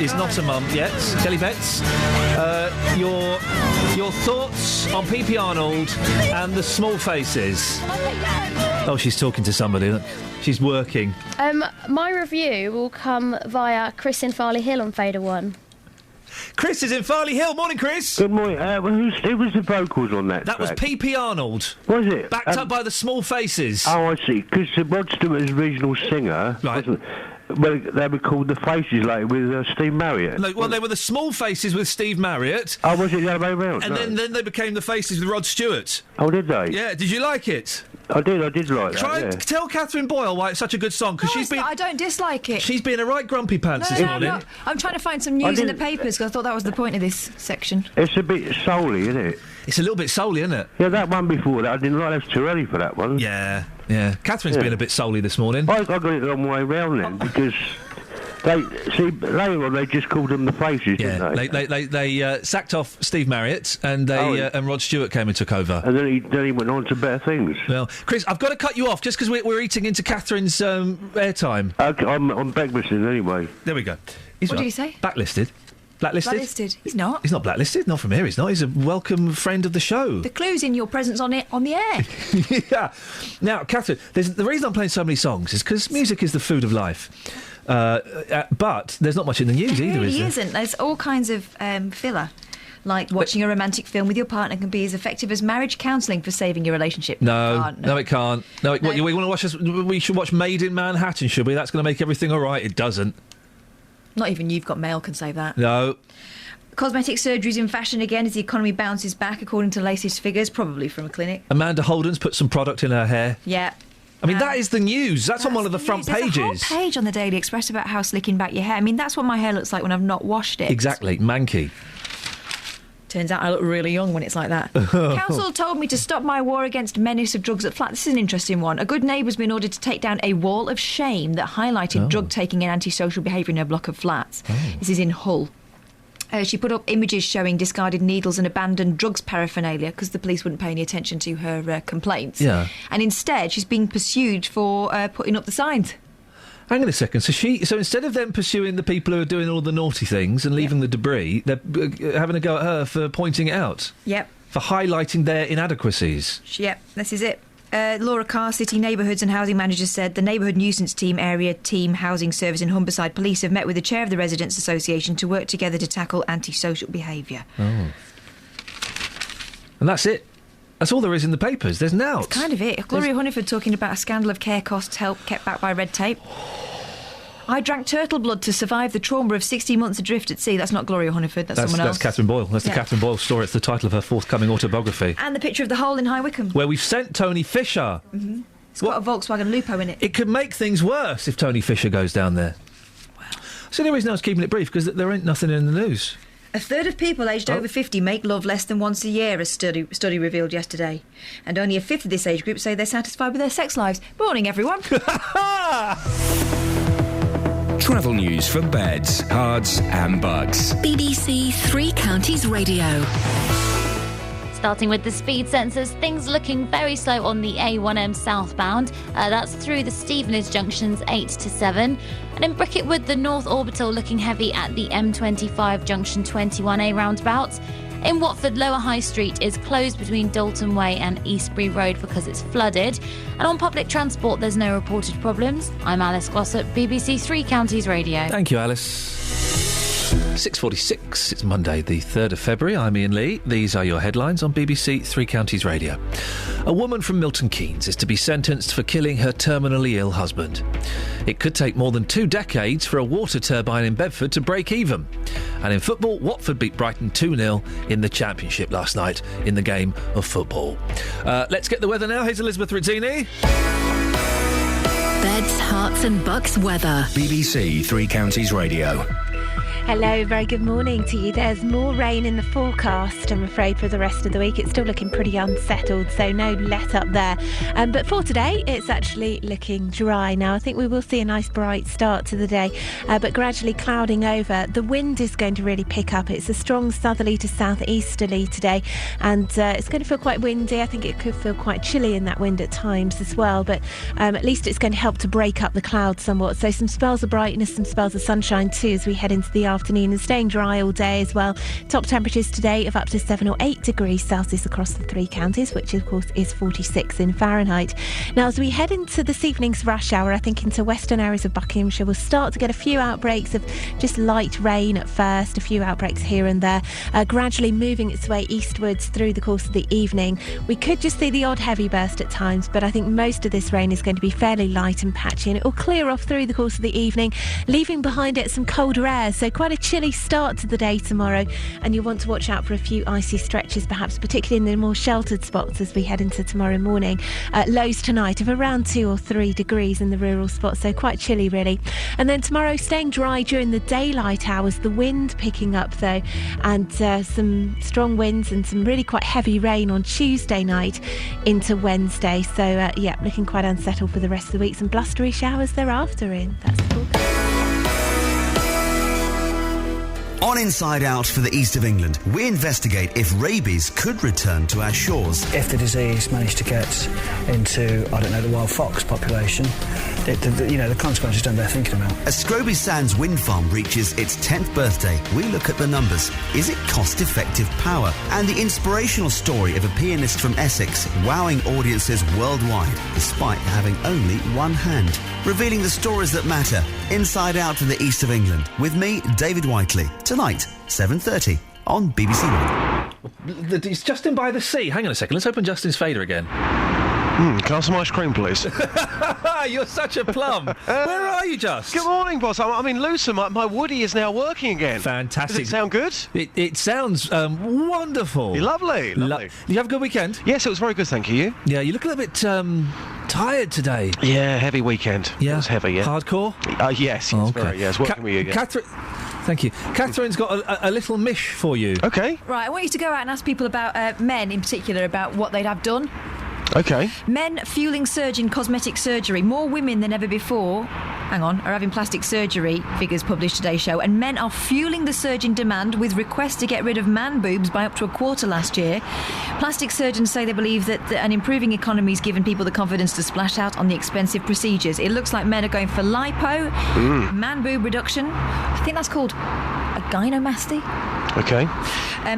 is not a mum yet. Kelly Betts, your thoughts on P.P. Arnold and the Small Faces. Oh, she's talking to somebody. Look. She's working. My review will come via Chris in Farley Hill on Fader 1. Chris is in Farley Hill. Morning, Chris. Good morning. Who was the vocals on that That was track? P.P. Arnold. Was it? Backed up by the Small Faces. Oh, I see. Because Rod Stewart's original singer... Right. Well, they were called the Faces later with Steve Marriott. No, well, they were the Small Faces with Steve Marriott. Oh, was it the other way around? And then they became the Faces with Rod Stewart. Oh, did they? Yeah, did you like it? I did like that, Try yeah. and tell Catherine Boyle why it's such a good song, because she's been... I don't dislike it. She's been a right grumpy pants this morning. No. I'm trying to find some news in the papers, because I thought that was the point of this section. It's a bit soul-y, isn't it? It's a little bit soul-y, isn't it? Yeah, that one before that, I didn't like. That was too early for that one. Yeah. Catherine's been a bit soul-y this morning. I got it the wrong way round then, because... later on they just called them the Faces, didn't they? They sacked off Steve Marriott and and Rod Stewart came and took over. And then he went on to better things. Well, Chris, I've got to cut you off just because we're eating into Catherine's airtime. Okay, I'm blacklisted anyway. There we go. What did he say? Blacklisted. Blacklisted. He's not. He's not blacklisted. Not from here. He's not. He's a welcome friend of the show. The clue's in your presence on the air. Yeah. Now, Catherine, the reason I'm playing so many songs is because music is the food of life. But there's not much in the news either, Really is there? isn't. There's all kinds of filler. Like watching a romantic film with your partner can be as effective as marriage counselling for saving your relationship. No, it can't. What, we want to watch. We should watch Made in Manhattan, should we? That's going to make everything all right. It doesn't. Not even You've Got Mail can save that. No. Cosmetic surgery is in fashion again as the economy bounces back, according to latest figures, probably from a clinic. Amanda Holden's put some product in her hair. Yeah. I mean, that is the news. That's on one of the front There's pages. a whole page on the Daily Express about how slicking back your hair. I mean, that's what my hair looks like when I've not washed it. Exactly, manky. Turns out I look really young when it's like that. Council told me to stop my war against menace of drugs at flat. This is an interesting one. A good neighbour's been ordered to take down a wall of shame that highlighted drug-taking and antisocial behaviour in her block of flats. This is in Hull. She put up images showing discarded needles and abandoned drugs paraphernalia because the police wouldn't pay any attention to her complaints. Yeah. And instead, she's being pursued for putting up the signs. Hang on a second. So instead of them pursuing the people who are doing all the naughty things and leaving the debris, they're having a go at her for pointing it out. Yep. For highlighting their inadequacies. Yep, this is it. Laura Carr, City Neighbourhoods and Housing Manager, said the Neighbourhood Nuisance Team Area Team Housing Service in Humberside Police have met with the chair of the Residents Association to work together to tackle antisocial behaviour. Oh. And that's it. That's all there is in the papers. There's now. That's kind of it. Gloria Hunniford talking about a scandal of care costs help kept back by red tape. I drank turtle blood to survive the trauma of 60 months adrift at sea. That's not Gloria Hunniford, that's someone else. That's Catherine Boyle. That's the Catherine Boyle story. It's the title of her forthcoming autobiography. And the picture of the hole in High Wycombe. Where we've sent Tony Fisher. Mm-hmm. It's got a Volkswagen Lupo in it. It could make things worse if Tony Fisher goes down there. Wow. So the only reason I was keeping it brief, because there ain't nothing in the news. A third of people aged over 50 make love less than once a year, a study revealed yesterday. And only a fifth of this age group say they're satisfied with their sex lives. Morning, everyone. Travel news for beds, cards and bugs. BBC Three Counties Radio. Starting with the speed sensors, things looking very slow on the A1M southbound. That's through the Stevenage junctions 8 to 7. And in Bricketwood, the North Orbital looking heavy at the M25 junction 21A roundabout. In Watford, Lower High Street is closed between Dalton Way and Eastbury Road because it's flooded. And on public transport, there's no reported problems. I'm Alice Glossop, BBC Three Counties Radio. Thank you, Alice. 6:46. It's Monday, the 3rd of February. I'm Iain Lee. These are your headlines on BBC Three Counties Radio. A woman from Milton Keynes is to be sentenced for killing her terminally ill husband. It could take more than 2 decades for a water turbine in Bedford to break even. And in football, Watford beat Brighton 2-0 in the Championship last night in the game of football. Let's get the weather now. Here's Elizabeth Rizzini. Beds, Herts and Bucks weather. BBC Three Counties Radio. Hello, very good morning to you. There's more rain in the forecast, I'm afraid, for the rest of the week. It's still looking pretty unsettled, so no let up there. But for today, it's actually looking dry. Now, I think we will see a nice bright start to the day, but gradually clouding over. The wind is going to really pick up. It's a strong southerly to southeasterly today, and it's going to feel quite windy. I think it could feel quite chilly in that wind at times as well, but at least it's going to help to break up the clouds somewhat. So some spells of brightness, some spells of sunshine too as we head into the afternoon, and staying dry all day as well. Top temperatures today of up to 7 or 8 degrees Celsius across the 3 counties, which of course is 46 in Fahrenheit. Now, as we head into this evening's rush hour, I think into western areas of Buckinghamshire, we'll start to get a few outbreaks of just light rain at first, a few outbreaks here and there, gradually moving its way eastwards through the course of the evening. We could just see the odd heavy burst at times, but I think most of this rain is going to be fairly light and patchy, and it will clear off through the course of the evening, leaving behind it some colder air, so quite a chilly start to the day tomorrow, and you'll want to watch out for a few icy stretches, perhaps particularly in the more sheltered spots as we head into tomorrow morning. Lows tonight of around 2 or 3 degrees in the rural spots, so quite chilly really. And then tomorrow, staying dry during the daylight hours, the wind picking up though, and some strong winds and some really quite heavy rain on Tuesday night into Wednesday, so yeah, looking quite unsettled for the rest of the week. Some blustery showers thereafter. In that's the forecast. On Inside Out for the East of England, we investigate if rabies could return to our shores. If the disease managed to get into, I don't know, the wild fox population, the consequences don't bear thinking about. As Scroby Sands wind farm reaches its 10th birthday, we look at the numbers. Is it cost-effective power? And the inspirational story of a pianist from Essex wowing audiences worldwide, despite having only one hand. Revealing the stories that matter. Inside Out for the East of England. With me, David Whiteley. Tonight, 7:30 on BBC One. It's Justin by the sea. Hang on a second. Let's open Justin's fader again. Can I have some ice cream, please? You're such a plum. Where are you, Just? Good morning, boss. I'm in Luton. My Woody is now working again. Fantastic. Does it sound good? It sounds wonderful. Lovely. Did you have a good weekend? Yes, it was very good, thank you. Yeah, you look a little bit tired today. Yeah, heavy weekend. Yeah. It was heavy, yeah. Hardcore? Yes, very, yes. Working with you again. Catherine... Thank you. Catherine's got a little mish for you. Okay. Right, I want you to go out and ask people about men in particular about what they'd have done. Okay. Men fueling surge in cosmetic surgery. More women than ever before, are having plastic surgery, figures published today show, and men are fueling the surge in demand with requests to get rid of man boobs by up to a quarter last year. Plastic surgeons say they believe that an improving economy has given people the confidence to splash out on the expensive procedures. It looks like men are going for lipo, man boob reduction. I think that's called a gynomasty. Okay.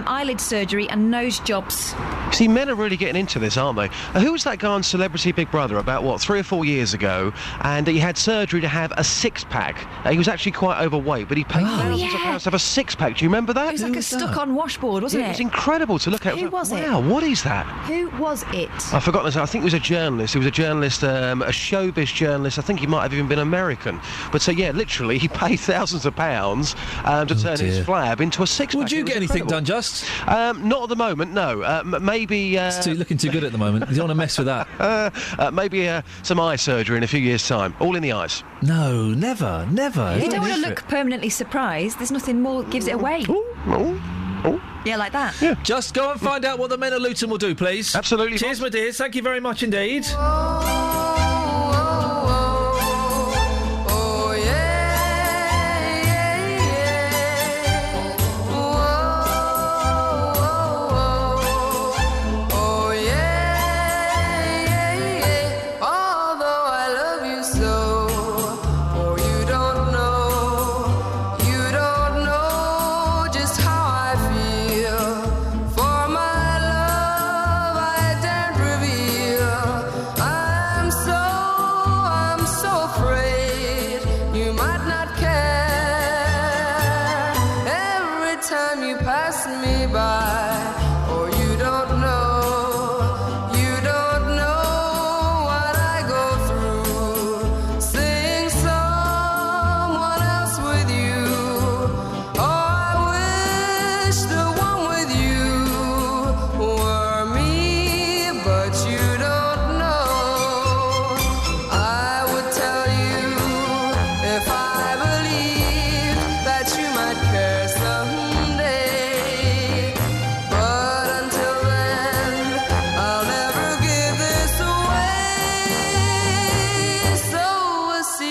Eyelid surgery and nose jobs. See, men are really getting into this, aren't they? Who was that guy on Celebrity Big Brother about, 3 or 4 years ago? And he had surgery to have a six-pack. He was actually quite overweight, but he paid thousands of pounds to have a six-pack. Do you remember that? It was like a stuck-on washboard, wasn't it? It was incredible to look at. Who was it? Wow, what is that? Who was it? I've forgotten. I think he was a journalist. He was a journalist, a showbiz journalist. I think he might have even been American. But so, yeah, literally, he paid thousands of pounds to turn his flab into a six-pack. Would you get anything done, Just? Not at the moment, no. Maybe... It's looking too good at the moment. You don't want to mess with that. Maybe some eye surgery in a few years' time. All in the eyes. No, never. You don't want to look permanently surprised. There's nothing more that gives it away. Yeah, like that. Yeah. Just go and find out what the men of Luton will do, please. Absolutely. Cheers, my dears. Thank you very much indeed. I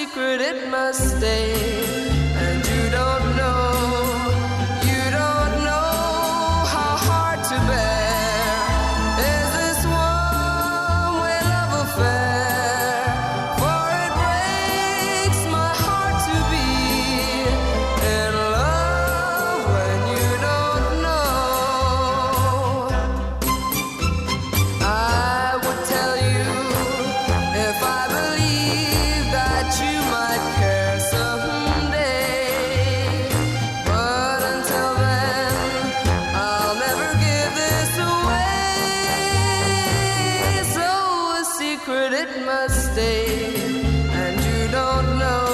secret it must stay, and you don't know how hard to bear is this one-way love affair. For it breaks my heart to be in love when you don't know. I would tell you if I believed that you might care someday, but until then I'll never give this away. So a secret it must stay, and you don't know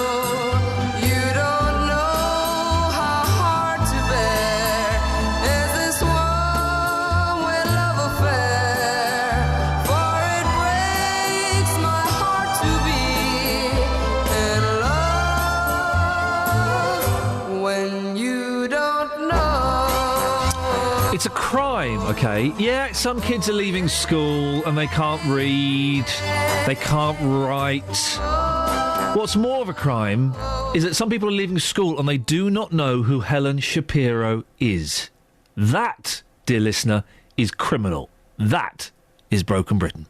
how hard to bear is this one-way love affair. For it breaks my heart to be in love when you don't know. It's a crime, okay? Yeah, some kids are leaving school and they can't read, they can't write. What's more of a crime is that some people are leaving school and they do not know who Helen Shapiro is. That, dear listener, is criminal. That is Broken Britain.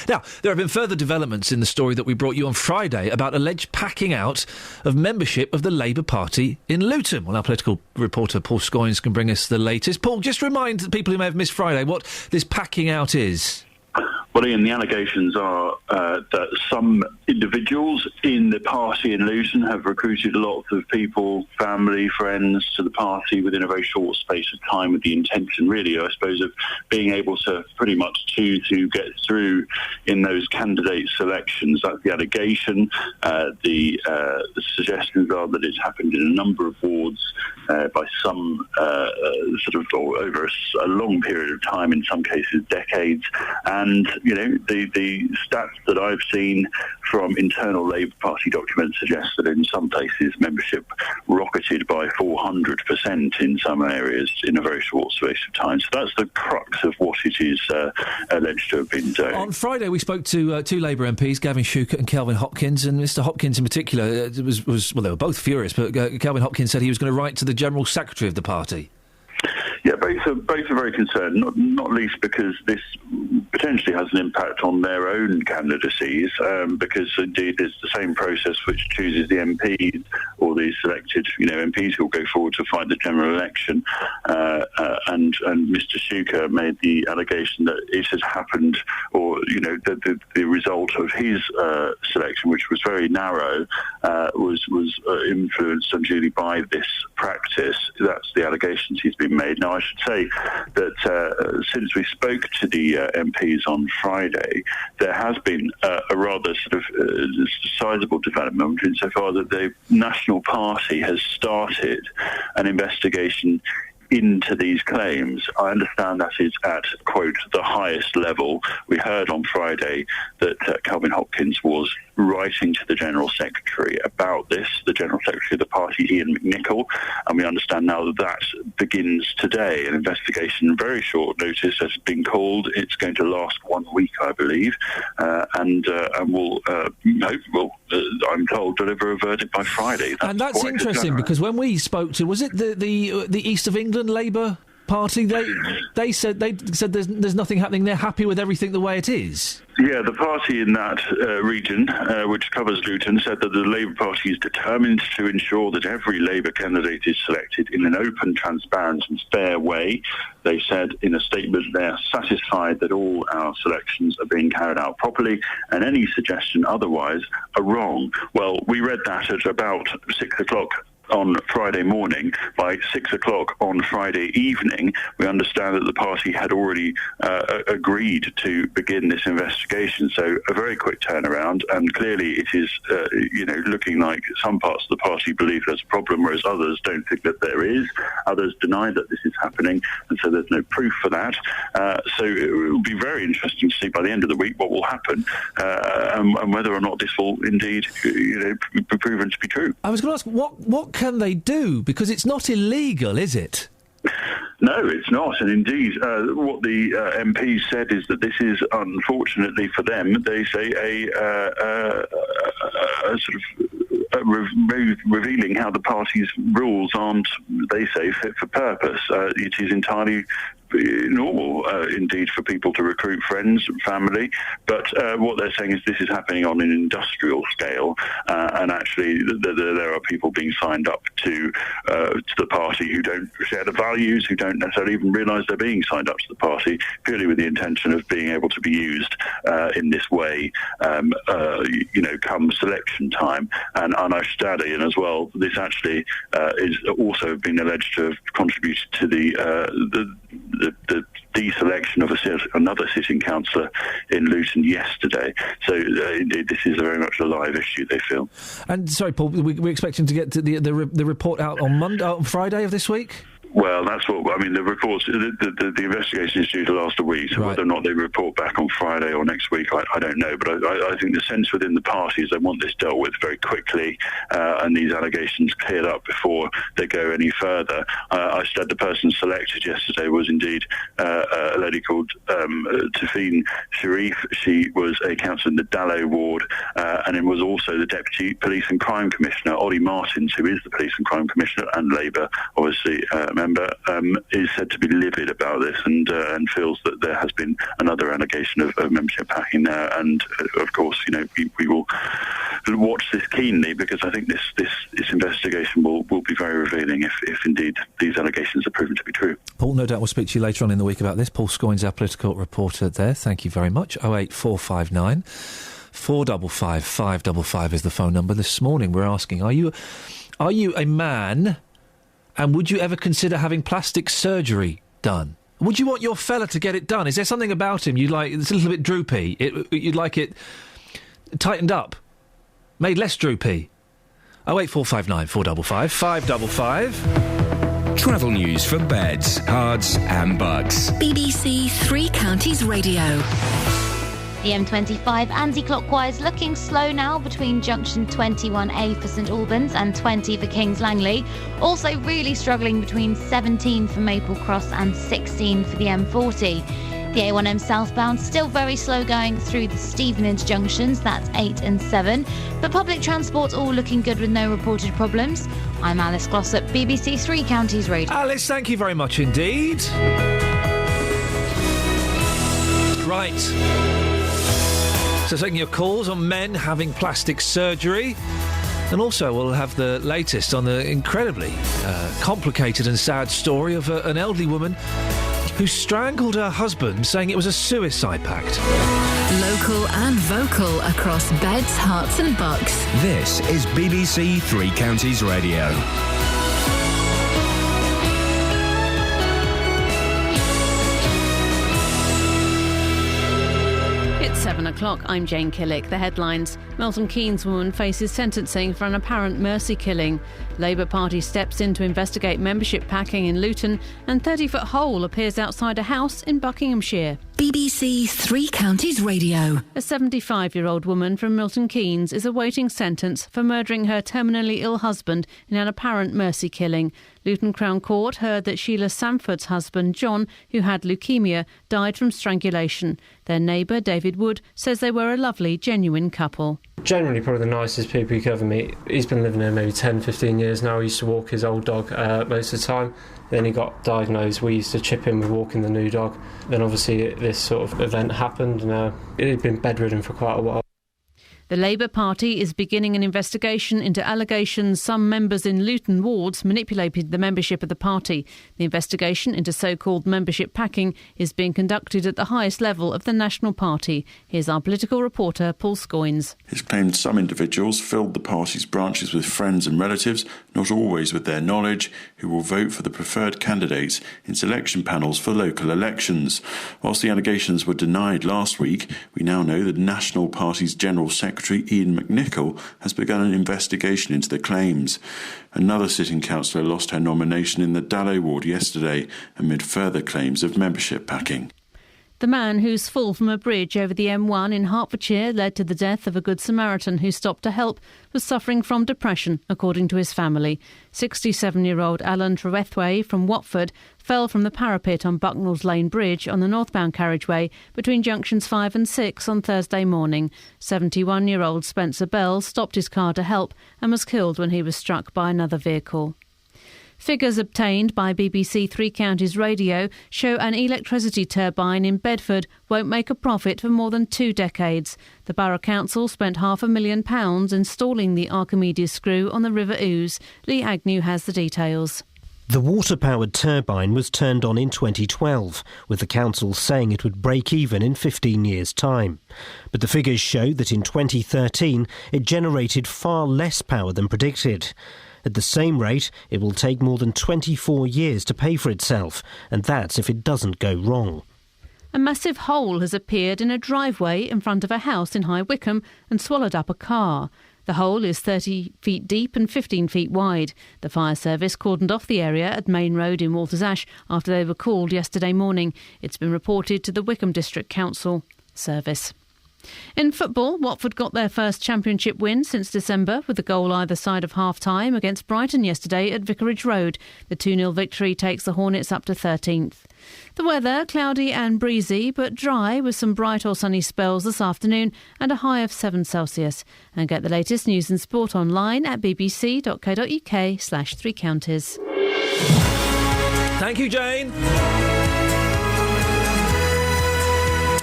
Now, there have been further developments in the story that we brought you on Friday about alleged packing out of membership of the Labour Party in Luton. Well, our political reporter Paul Scoynes can bring us the latest. Paul, just remind the people who may have missed Friday what this packing out is. Well, Ian, the allegations are that some individuals in the party in Luton have recruited lots of people, family, friends to the party within a very short space of time with the intention, really, I suppose, of being able to pretty much choose who gets through in those candidate selections. That's the allegation. The suggestions are that it's happened in a number of wards by some over a long period of time, in some cases decades. And, you know, the stats that I've seen from internal Labour Party documents suggest that in some places membership rocketed by 400% in some areas in a very short space of time. So that's the crux of what it is alleged to have been doing. On Friday, we spoke to two Labour MPs, Gavin Shuker and Kelvin Hopkins, and Mr Hopkins in particular was they were both furious, but Kelvin Hopkins said he was going to write to the General Secretary of the party. Yeah, both are very concerned, not least because this potentially has an impact on their own candidacies, because indeed it's the same process which chooses the MPs or the selected, MPs who will go forward to fight the general election. And Mr. Shuker made the allegation that it has happened, or the result of his selection, which was very narrow, was influenced unduly by this practice. That's the allegations he's been made. Now, I should say that since we spoke to the MPs on Friday, there has been a rather sizable development insofar that the National Party has started an investigation into these claims. I understand that is at, quote, the highest level. We heard on Friday that Kelvin Hopkins was writing to the General Secretary about this, the General Secretary of the party, Iain McNicol, and we understand now that that begins today. An investigation, very short notice, has been called. It's going to last 1 week, I believe, and will, I'm told, deliver a verdict by Friday. That's interesting, because when we spoke to, was it the East of England Labour Party, they said there's nothing happening. They're happy with everything the way it is. Yeah, the party in that region, which covers Luton, said that the Labour Party is determined to ensure that every Labour candidate is selected in an open, transparent and fair way. They said in a statement they are satisfied that all our selections are being carried out properly, and any suggestion otherwise are wrong. Well, we read that at about 6 o'clock on Friday morning. By 6 o'clock on Friday evening, we understand that the party had already agreed to begin this investigation. So a very quick turnaround, and clearly it is, looking like some parts of the party believe there's a problem, whereas others don't think that there is. Others deny that this is happening, and so there's no proof for that. So it will be very interesting to see by the end of the week what will happen, and whether or not this will indeed, be proven to be true. I was going to ask, what can they do? Because it's not illegal, is it? No, it's not. And indeed, what the MPs said is that this is, unfortunately for them, they say, a sort of revealing how the party's rules aren't, they say, fit for purpose. It is entirely normal, indeed, for people to recruit friends and family, but what they're saying is this is happening on an industrial scale, and actually there are people being signed up to the party who don't share the values, who don't necessarily even realise they're being signed up to the party, purely with the intention of being able to be used in this way, come selection time. And I should add, Iain, as well, this actually is also been alleged to have contributed to the deselection of another sitting councillor in Luton yesterday. So indeed, this is very much a live issue, they feel. And sorry, Paul, we're expecting to get the report out on Friday of this week? Well, that's what, I mean, the reports, the investigation is due to last a week, so whether or not they report back on Friday or next week, I don't know. But I think the sense within the party is they want this dealt with very quickly and these allegations cleared up before they go any further. I said the person selected yesterday was indeed a lady called Tafine Sharif. She was a councillor in the Dallow ward, and it was also the Deputy Police and Crime Commissioner, Ollie Martins, who is the Police and Crime Commissioner and Labour, obviously, member, is said to be livid about this and feels that there has been another allegation of membership hacking there. And of course, we will watch this keenly, because I think this investigation will be very revealing if indeed these allegations are proven to be true. Paul, no doubt we'll speak to you later on in the week about this. Paul Scoynes, our political reporter there. Thank you very much. 08459 455 555 is the phone number. This morning we're asking, are you a man, and would you ever consider having plastic surgery done? Would you want your fella to get it done? Is there something about him you'd like? It's a little bit droopy. You'd like it tightened up, made less droopy. 08459 455 555. Travel news for beds, cards and bugs. BBC Three Counties Radio. The M25 anti-clockwise looking slow now between junction 21A for St Albans and 20 for Kings Langley. Also really struggling between 17 for Maple Cross and 16 for the M40. The A1M southbound still very slow going through the Stevenage junctions, that's 8 and 7. But public transport all looking good with no reported problems. I'm Alice Glossop, BBC Three Counties Radio. Alice, thank you very much indeed. Right. So taking your calls on men having plastic surgery. And also we'll have the latest on the incredibly complicated and sad story of an elderly woman who strangled her husband, saying it was a suicide pact. Local and vocal across beds, hearts and bucks. This is BBC Three Counties Radio. It's 7 o'clock. I'm Jane Killick. The headlines. Milton Keynes woman faces sentencing for an apparent mercy killing. Labour Party steps in to investigate membership packing in Luton, and 30-foot hole appears outside a house in Buckinghamshire. BBC Three Counties Radio. A 75-year-old woman from Milton Keynes is awaiting sentence for murdering her terminally ill husband in an apparent mercy killing. Luton Crown Court heard that Sheila Sanford's husband, John, who had leukemia, died from strangulation. Their neighbour, David Wood, says they were a lovely, genuine couple. Generally probably the nicest people you could ever meet. He's been living here maybe 10, 15 years now. He used to walk his old dog most of the time. Then he got diagnosed. We used to chip in with walking the new dog. Then obviously this sort of event happened, and he'd been bedridden for quite a while. The Labour Party is beginning an investigation into allegations some members in Luton wards manipulated the membership of the party. The investigation into so-called membership packing is being conducted at the highest level of the National Party. Here's our political reporter, Paul Scoynes. It's claimed some individuals filled the party's branches with friends and relatives, not always with their knowledge, who will vote for the preferred candidates in selection panels for local elections. Whilst the allegations were denied last week, we now know the National Party's General Secretary Iain McNicol has begun an investigation into the claims. Another sitting councillor lost her nomination in the Dallow ward yesterday amid further claims of membership packing. The man whose fall from a bridge over the M1 in Hertfordshire led to the death of a Good Samaritan who stopped to help was suffering from depression, according to his family. 67-year-old Alan Trewethway from Watford fell from the parapet on Bucknell's Lane Bridge on the northbound carriageway between junctions 5 and 6 on Thursday morning. 71-year-old Spencer Bell stopped his car to help and was killed when he was struck by another vehicle. Figures obtained by BBC Three Counties Radio show an electricity turbine in Bedford won't make a profit for more than 2 decades. The Borough Council spent £500,000 installing the Archimedes screw on the River Ouse. Lee Agnew has the details. The water-powered turbine was turned on in 2012, with the council saying it would break even in 15 years' time. But the figures show that in 2013 it generated far less power than predicted. At the same rate, it will take more than 24 years to pay for itself, and that's if it doesn't go wrong. A massive hole has appeared in a driveway in front of a house in High Wycombe and swallowed up a car. The hole is 30 feet deep and 15 feet wide. The fire service cordoned off the area at Main Road in Walters Ash after they were called yesterday morning. It's been reported to the Wycombe District Council Service. In football, Watford got their first championship win since December with a goal either side of half-time against Brighton yesterday at Vicarage Road. The 2-0 victory takes the Hornets up to 13th. The weather, cloudy and breezy, but dry with some bright or sunny spells this afternoon and a high of 7 Celsius. And get the latest news and sport online at bbc.co.uk/3 counties. Thank you, Jane.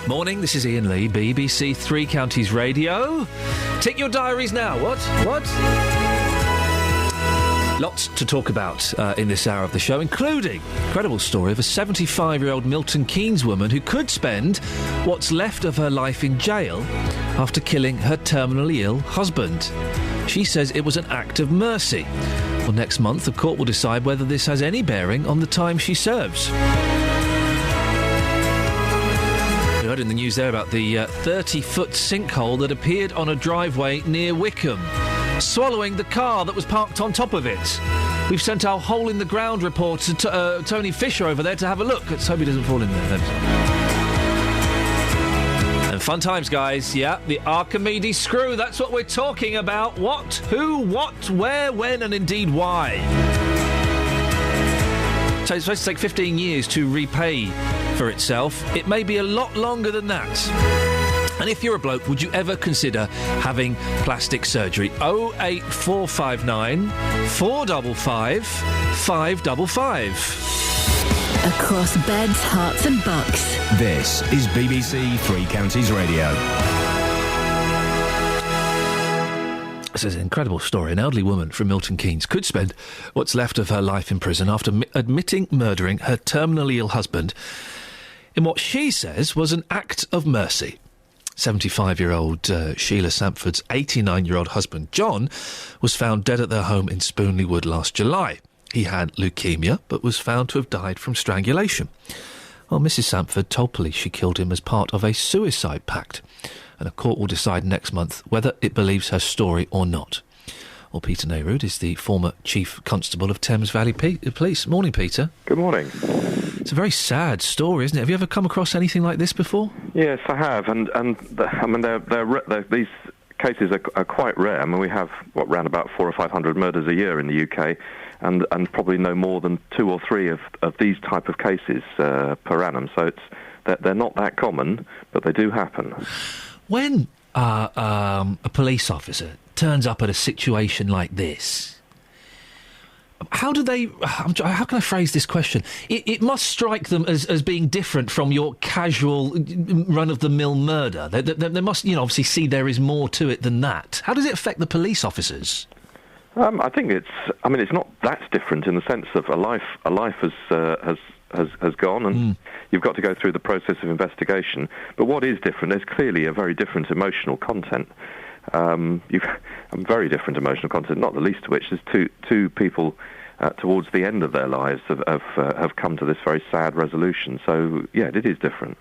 Morning, this is Iain Lee, BBC Three Counties Radio. Tick your diaries now. What? Lots to talk about in this hour of the show, including an incredible story of a 75-year-old Milton Keynes woman who could spend what's left of her life in jail after killing her terminally ill husband. She says it was an act of mercy. Well, next month, the court will decide whether this has any bearing on the time she serves. We heard in the news there about the 30-foot sinkhole that appeared on a driveway near Wycombe, swallowing the car that was parked on top of it. We've sent our hole-in-the-ground reporter, Tony Fisher, over there to have a look. Let's hope he doesn't fall in there. And fun times, guys. Yeah, the Archimedes screw. That's what we're talking about. What, who, what, where, when, and indeed why. So it's supposed to take 15 years to repay for itself. It may be a lot longer than that. And if you're a bloke, would you ever consider having plastic surgery? 08459 455 555. Across beds, hearts and bucks. This is BBC Three Counties Radio. This is an incredible story. An elderly woman from Milton Keynes could spend what's left of her life in prison after admitting murdering her terminally ill husband in what she says was an act of mercy. 75-year-old Sheila Sampford's 89-year-old husband, John, was found dead at their home in Spoonley Wood last July. He had leukemia, but was found to have died from strangulation. Well, Mrs Sampford told police she killed him as part of a suicide pact, and a court will decide next month whether it believes her story or not. Well, Peter Nehrude is the former Chief Constable of Thames Valley Police. Morning, Peter. Good morning. It's a very sad story, isn't it? Have you ever come across anything like this before? Yes, I have, and I mean, these cases are quite rare. I mean, we have, around about 400 or 500 murders a year in the UK, and probably no more than 2 or 3 of these type of cases per annum. So they're not that common, but they do happen. When a police officer turns up at a situation like this, how can I phrase this question? It must strike them as being different from your casual run-of-the-mill murder. They must, obviously see there is more to it than that. How does it affect the police officers? I think it's not that different in the sense of a life has gone, and you've got to go through the process of investigation. But what is different, there's clearly a very different emotional content. Very different emotional content, not the least of which is two people towards the end of their lives have come to this very sad resolution. So, yeah, it is different.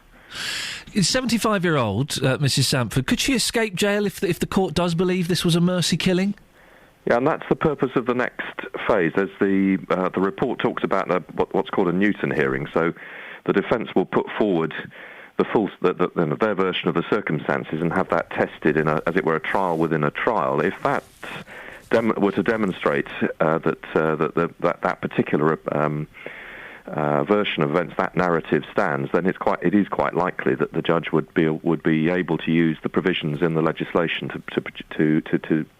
75-year-old Mrs Sampford, could she escape jail if the court does believe this was a mercy killing? Yeah, and that's the purpose of the next phase. As the report talks about what's called a Newton hearing. So the defence will put forward their version of the circumstances and have that tested in as it were, a trial within a trial. If that were to demonstrate that particular version of events, that narrative stands, then it is quite likely that the judge would be able to use the provisions in the legislation to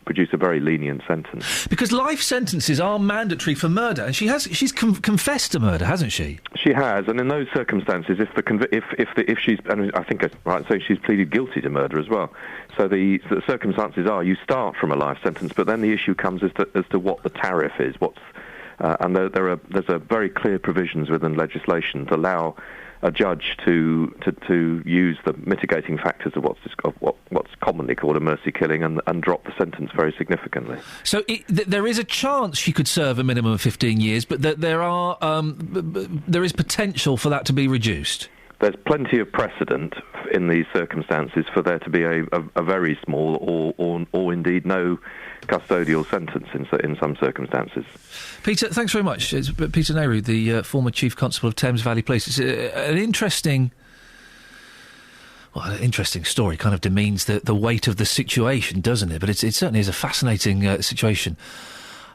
produce a very lenient sentence. Because life sentences are mandatory for murder, and she's confessed to murder, hasn't she? She has, and in those circumstances, if she's, and I think it's right, so she's pleaded guilty to murder as well. So the circumstances are you start from a life sentence, but then the issue comes as to what the tariff is, and there's a very clear provisions within legislation to allow a judge to use the mitigating factors of what's commonly called a mercy killing and drop the sentence very significantly. So there is a chance she could serve a minimum of 15 years, but there is potential for that to be reduced. There's plenty of precedent in these circumstances for there to be a very small or indeed no custodial sentence in some circumstances. Peter, thanks very much. It's Peter Nehru, the former Chief Constable of Thames Valley Police. It's an interesting story. Kind of demeans the weight of the situation, doesn't it? But it certainly is a fascinating situation.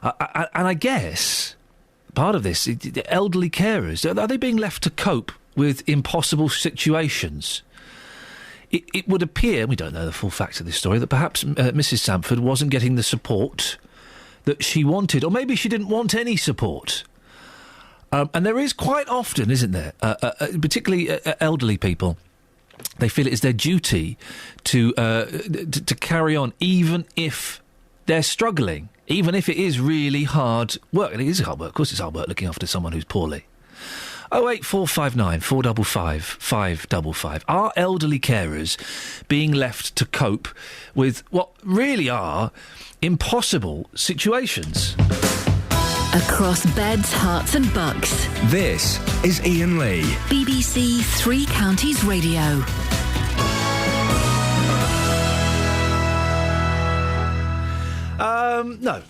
And I guess part of this, the elderly carers, are they being left to cope with impossible situations? It would appear, we don't know the full facts of this story, that perhaps Mrs. Sanford wasn't getting the support that she wanted, or maybe she didn't want any support. And there is quite often, isn't there, particularly elderly people, they feel it is their duty to carry on, even if they're struggling, even if it is really hard work. And it is hard work, of course it's hard work looking after someone who's poorly. 08459 455 555. Are elderly carers being left to cope with what really are impossible situations? Across beds, hearts and bucks. This is Iain Lee. BBC Three Counties Radio. No.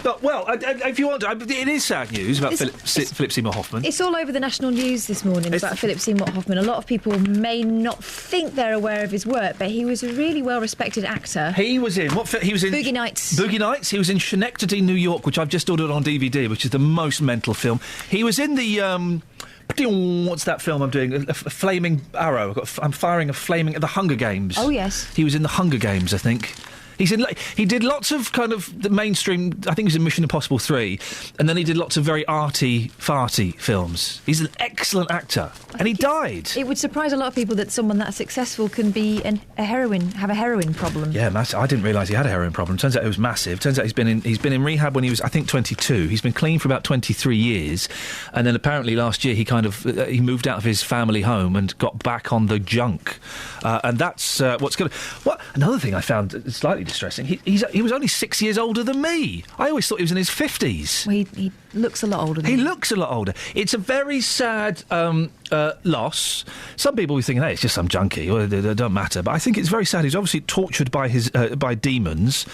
But, well, if you want, it is sad news about Philip Seymour Hoffman. It's all over the national news this morning about Philip Seymour Hoffman. A lot of people may not think they're aware of his work, but he was a really well-respected actor. He was in he was in Boogie Nights. Boogie Nights. He was in Schenectady, New York, which I've just ordered on DVD, which is the most mental film. He was in the what's that film I'm doing? A flaming arrow. I'm firing a flaming. The Hunger Games. Oh yes. He was in the Hunger Games, I think. He did lots of kind of the mainstream. I think he was in Mission Impossible 3, and then he did lots of very arty, farty films. He's an excellent actor, and he died. It would surprise a lot of people that someone that successful can be have a heroin problem. Yeah, massive. I didn't realise he had a heroin problem. Turns out it was massive. Turns out he's been in rehab when he was, I think, 22. He's been clean for about 23 years, and then apparently last year he moved out of his family home and got back on the junk, and that's what's going. Another thing I found slightly distressing. He was only 6 years older than me. I always thought he was in his 50s. Well, he looks a lot older than He looks a lot older. It's a very sad loss. Some people will be thinking, hey, it's just some junkie. Well, it don't matter. But I think it's very sad. He's obviously tortured by by demons.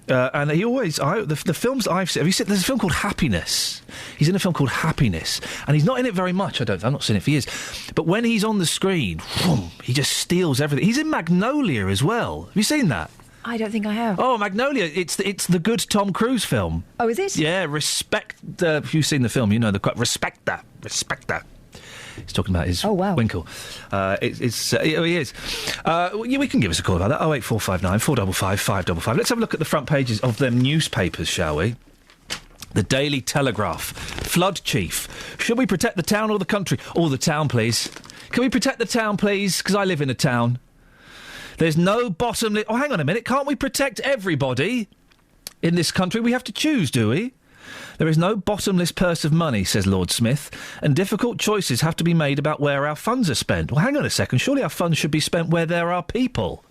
And he always... the films that I've seen... Have you seen... There's a film called Happiness. He's in a film called Happiness. And he's not in it very much, I've not seen it for years. But when he's on the screen, he just steals everything. He's in Magnolia as well. Have you seen that? I don't think I have. Oh, Magnolia! It's the good Tom Cruise film. Oh, is it? Yeah, respect. If you've seen the film, you know the quote. Respect that. He's talking about his Winkle. He is. We can give us a call about that. 08459 455 555. Let's have a look at the front pages of them newspapers, shall we? The Daily Telegraph. Flood chief. Should we protect the town or the country? Oh, the town, please. Can we protect the town, please? Because I live in a town. There's no bottomless... Oh, hang on a minute. Can't we protect everybody in this country? We have to choose, do we? There is no bottomless purse of money, says Lord Smith, and difficult choices have to be made about where our funds are spent. Well, hang on a second. Surely our funds should be spent where there are people.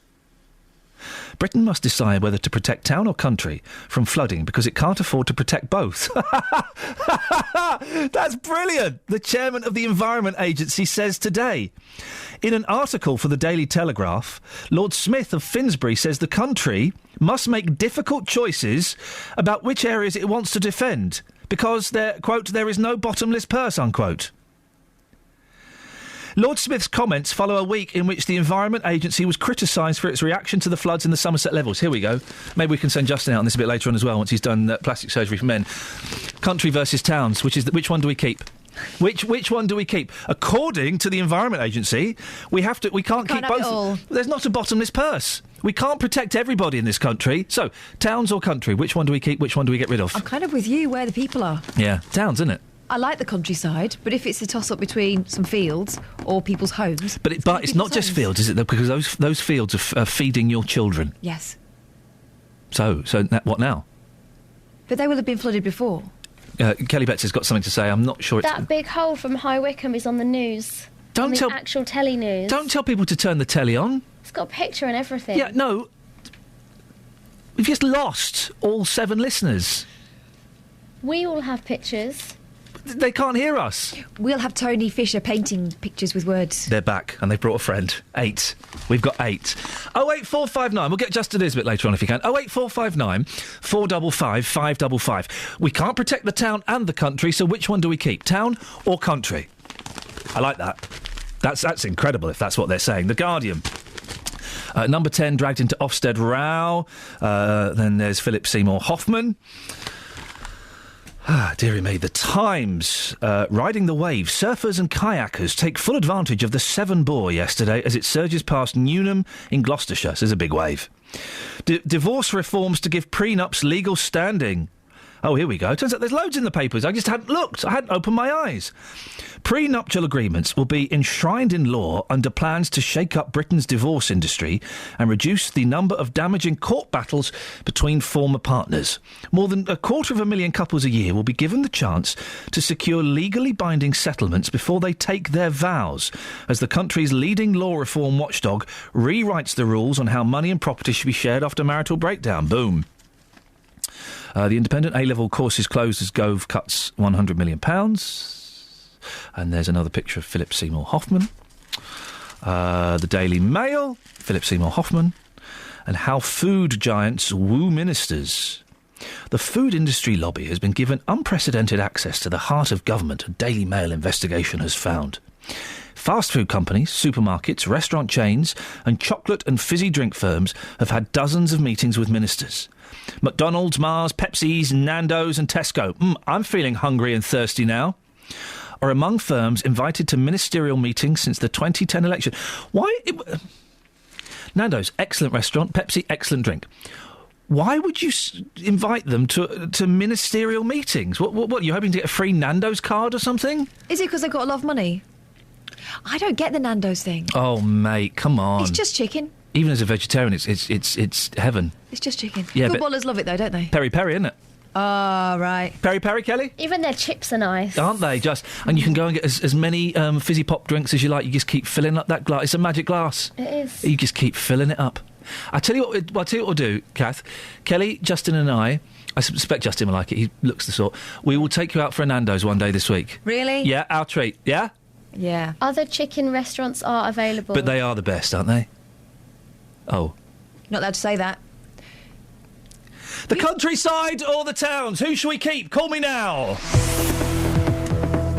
Britain must decide whether to protect town or country from flooding because it can't afford to protect both. That's brilliant! The chairman of the Environment Agency says today. In an article for the Daily Telegraph, Lord Smith of Finsbury says the country must make difficult choices about which areas it wants to defend because, quote, there is no bottomless purse, unquote. Lord Smith's comments follow a week in which the Environment Agency was criticised for its reaction to the floods in the Somerset levels. Here we go. Maybe we can send Justin out on this a bit later on as well, once he's done plastic surgery for men. Country versus towns, which one do we keep? Which one do we keep? According to the Environment Agency, we can't keep have both. it all. There's not a bottomless purse. We can't protect everybody in this country. So, towns or country, which one do we keep, which one do we get rid of? I'm kind of with you where the people are. Yeah, towns, isn't it? I like the countryside, but if it's a toss-up between some fields or people's homes... But it's not just fields, is it, though? Because those fields are feeding your children. Yes. So what now? But they will have been flooded before. Kelly Betts has got something to say. I'm not sure That big hole from High Wycombe is on the news. On the actual telly news. Don't tell people to turn the telly on. It's got a picture and everything. Yeah, no. We've just lost all 7 listeners. We all have pictures. They can't hear us. We'll have Tony Fisher painting pictures with words. They're back, and they've brought a friend. 8. We've got 8. 08459. We'll get Justin Is a bit later on if you can. 08459 455 555. We can't protect the town and the country, so which one do we keep? Town or country? I like that. That's incredible if that's what they're saying. The Guardian. Number 10 dragged into Ofsted row. Then there's Philip Seymour Hoffman. Dearie me. The Times. Riding the wave. Surfers and kayakers take full advantage of the Severn Bore yesterday as it surges past Newnham in Gloucestershire. So there's a big wave. Divorce reforms to give prenups legal standing. Oh, here we go. Turns out there's loads in the papers. I just hadn't looked. I hadn't opened my eyes. Prenuptial agreements will be enshrined in law under plans to shake up Britain's divorce industry and reduce the number of damaging court battles between former partners. More than 250,000 couples a year will be given the chance to secure legally binding settlements before they take their vows, as the country's leading law reform watchdog rewrites the rules on how money and property should be shared after marital breakdown. Boom. The Independent A-level course is closed as Gove cuts £100 million. And there's another picture of Philip Seymour Hoffman. The Daily Mail, Philip Seymour Hoffman. And how food giants woo ministers. The food industry lobby has been given unprecedented access to the heart of government, a Daily Mail investigation has found. Fast food companies, supermarkets, restaurant chains and chocolate and fizzy drink firms have had dozens of meetings with ministers. McDonald's, Mars, Pepsi's, Nando's and Tesco, I'm feeling hungry and thirsty now, are among firms invited to ministerial meetings since the 2010 election. Nando's, excellent restaurant. Pepsi, excellent drink. Why would you invite them to ministerial meetings? What, you're hoping to get a free Nando's card or something? Is it because they've got a lot of money? I don't get the Nando's thing. Oh, mate, come on. It's just chicken. Even as a vegetarian, it's heaven. It's just chicken. Yeah, footballers love it, though, don't they? Peri-peri, isn't it? Oh, right. Peri-peri, Kelly? Even their chips are nice. Aren't they? And you can go and get as many fizzy pop drinks as you like. You just keep filling up that glass. It's a magic glass. It is. You just keep filling it up. I'll tell you what we'll do, Kath. Kelly, Justin and I suspect Justin will like it. He looks the sort. We will take you out for a Nando's one day this week. Really? Yeah, our treat. Yeah? Yeah. Other chicken restaurants are available. But they are the best, aren't they? Oh. Not allowed to say that. The countryside or the towns? Who shall we keep? Call me now.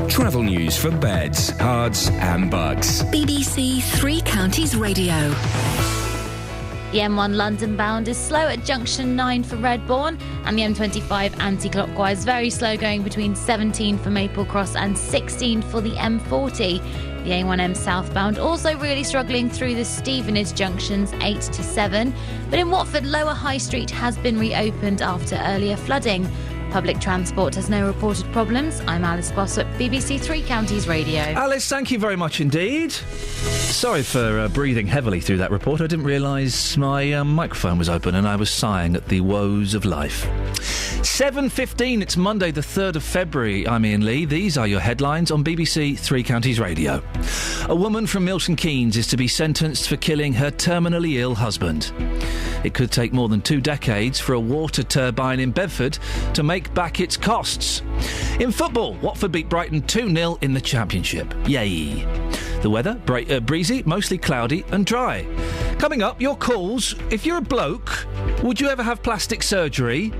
Travel news for beds, cards and bugs. BBC Three Counties Radio. The M1 London bound is slow at junction 9 for Redbourne, and the M25 anti-clockwise very slow going between 17 for Maple Cross and 16 for the M40. The A1M southbound also really struggling through the Stevenage junctions 8 to 7. But in Watford, Lower High Street has been reopened after earlier flooding. Public transport has no reported problems. I'm Alice Bossop, BBC Three Counties Radio. Alice, thank you very much indeed. Sorry for breathing heavily through that report. I didn't realise my microphone was open and I was sighing at the woes of life. 7:15, it's Monday the 3rd of February. I'm Iain Lee. These are your headlines on BBC Three Counties Radio. A woman from Milton Keynes is to be sentenced for killing her terminally ill husband. It could take more than 2 decades for a water turbine in Bedford to make back its costs. In football, Watford beat Brighton 2-0 in the Championship. Yay! The weather, breezy, mostly cloudy and dry. Coming up, your calls. If you're a bloke, would you ever have plastic surgery?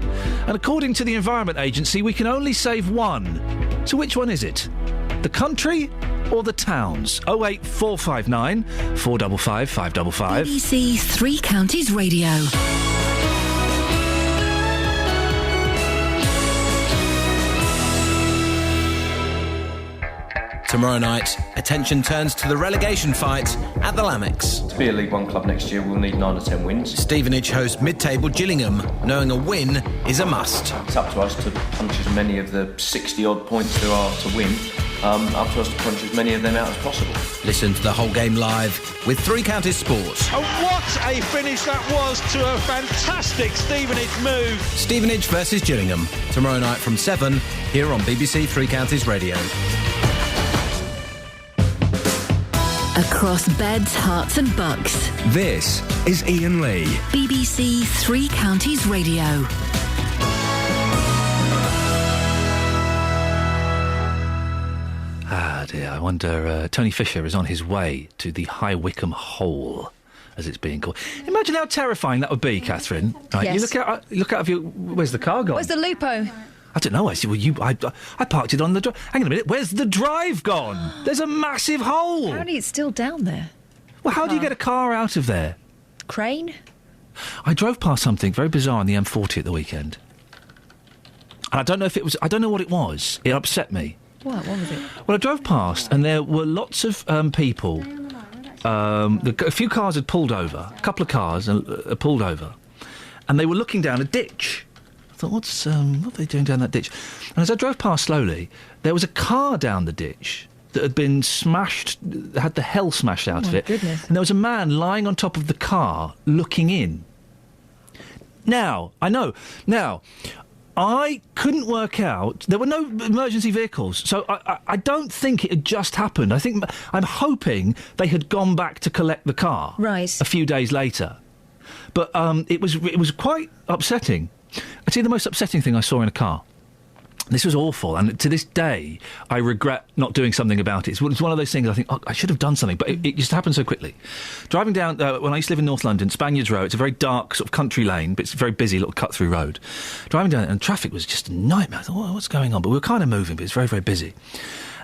And according to the Environment Agency, we can only save one. So which one is it? The country or the towns? 08459 455 555. BBC Three Counties Radio. Tomorrow night, attention turns to the relegation fight at the Lamex. To be a League One club next year, we'll need 9 or 10 wins. Stevenage host mid-table Gillingham, knowing a win is a must. It's up to us to punch as many of the 60-odd points there are to win. Up to us to punch as many of them out as possible. Listen to the whole game live with Three Counties Sport. And what a finish that was to a fantastic Stevenage move. Stevenage versus Gillingham, tomorrow night from 7, here on BBC Three Counties Radio. Across beds, hearts and bucks. This is Iain Lee. BBC Three Counties Radio. Ah dear, I wonder, Tony Fisher is on his way to the High Wycombe Hole, as it's being called. Imagine how terrifying that would be, Catherine. Right, Yes. You look out of your... Where's the car gone? Where's the Lupo? I don't know. I said, I parked it on the drive. Hang on a minute. Where's the drive gone? There's a massive hole. Apparently it's still down there. Well, how do you get a car out of there? Crane? I drove past something very bizarre on the M40 at the weekend. And I don't know if it was... I don't know what it was. It upset me. What was it? Well, I drove past and there were lots of people... a few cars had pulled over. A couple of cars pulled over. And they were looking down a ditch. I thought, what are they doing down that ditch? And as I drove past slowly, there was a car down the ditch that had been smashed, had the hell smashed out of it. Goodness. And there was a man lying on top of the car looking in. Now, I couldn't work out. There were no emergency vehicles, so I don't think it had just happened. I'm hoping they had gone back to collect the car right a few days later. But it was quite upsetting. I'd say the most upsetting thing I saw in a car. This was awful, and to this day, I regret not doing something about it. It's one of those things I think, I should have done something, but it just happened so quickly. Driving down, when I used to live in North London, Spaniards Row, it's a very dark sort of country lane, but it's a very busy little cut-through road. Driving down it, and traffic was just a nightmare. I thought, what's going on? But we were kind of moving, but it's very, very busy.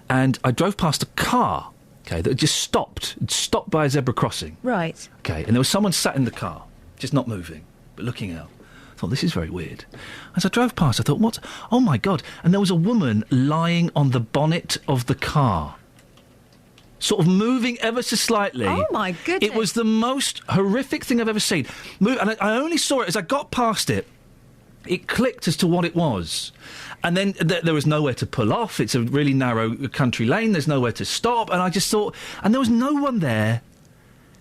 And I drove past a car, that had just stopped. It stopped by a zebra crossing. Right. Okay, and there was someone sat in the car, just not moving, but looking out. I thought, this is very weird. As I drove past, I thought, what? Oh, my God. And there was a woman lying on the bonnet of the car, sort of moving ever so slightly. Oh, my goodness. It was the most horrific thing I've ever seen. And I only saw it as I got past it. It clicked as to what it was. And then there was nowhere to pull off. It's a really narrow country lane. There's nowhere to stop. And I just thought... And there was no one there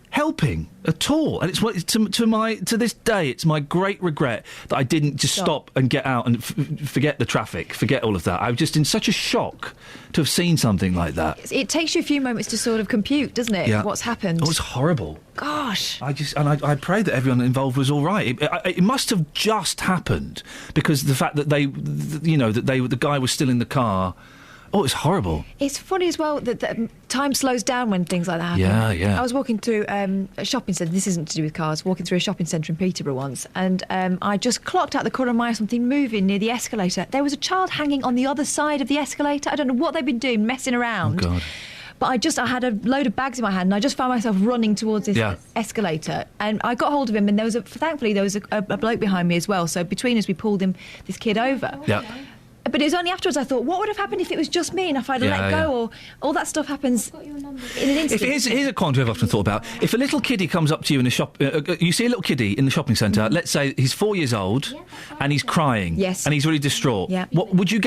helping at all, and it's to this day it's my great regret that I didn't just stop and get out and forget the traffic, forget all of that. I was just in such a shock to have seen something like that. It takes you a few moments to sort of compute, doesn't it? Yeah. What's happened? It was horrible. Gosh. I pray that everyone involved was all right. It must have just happened because the fact that the guy was still in the car. Oh, it's horrible. It's funny as well that time slows down when things like that happen. Yeah, yeah. I was walking through a shopping centre. This isn't to do with cars. Walking through a shopping centre in Peterborough once, and I just clocked out the corner of my eye something moving near the escalator. There was a child hanging on the other side of the escalator. I don't know what they've been doing, messing around. Oh, God. But I had a load of bags in my hand, and I just found myself running towards this escalator. And I got hold of him, and thankfully there was a bloke behind me as well. So between us, we pulled this kid over. Yeah. But it was only afterwards I thought, what would have happened if it was just me and if I'd let go, or all that stuff happens in an instant. Here's a quandary I've often thought about. If a little kiddie comes up to you in a shop, you see a little kiddie in the shopping centre. Let's say he's 4 years old, and he's crying, and he's really distraught. Yeah. What would you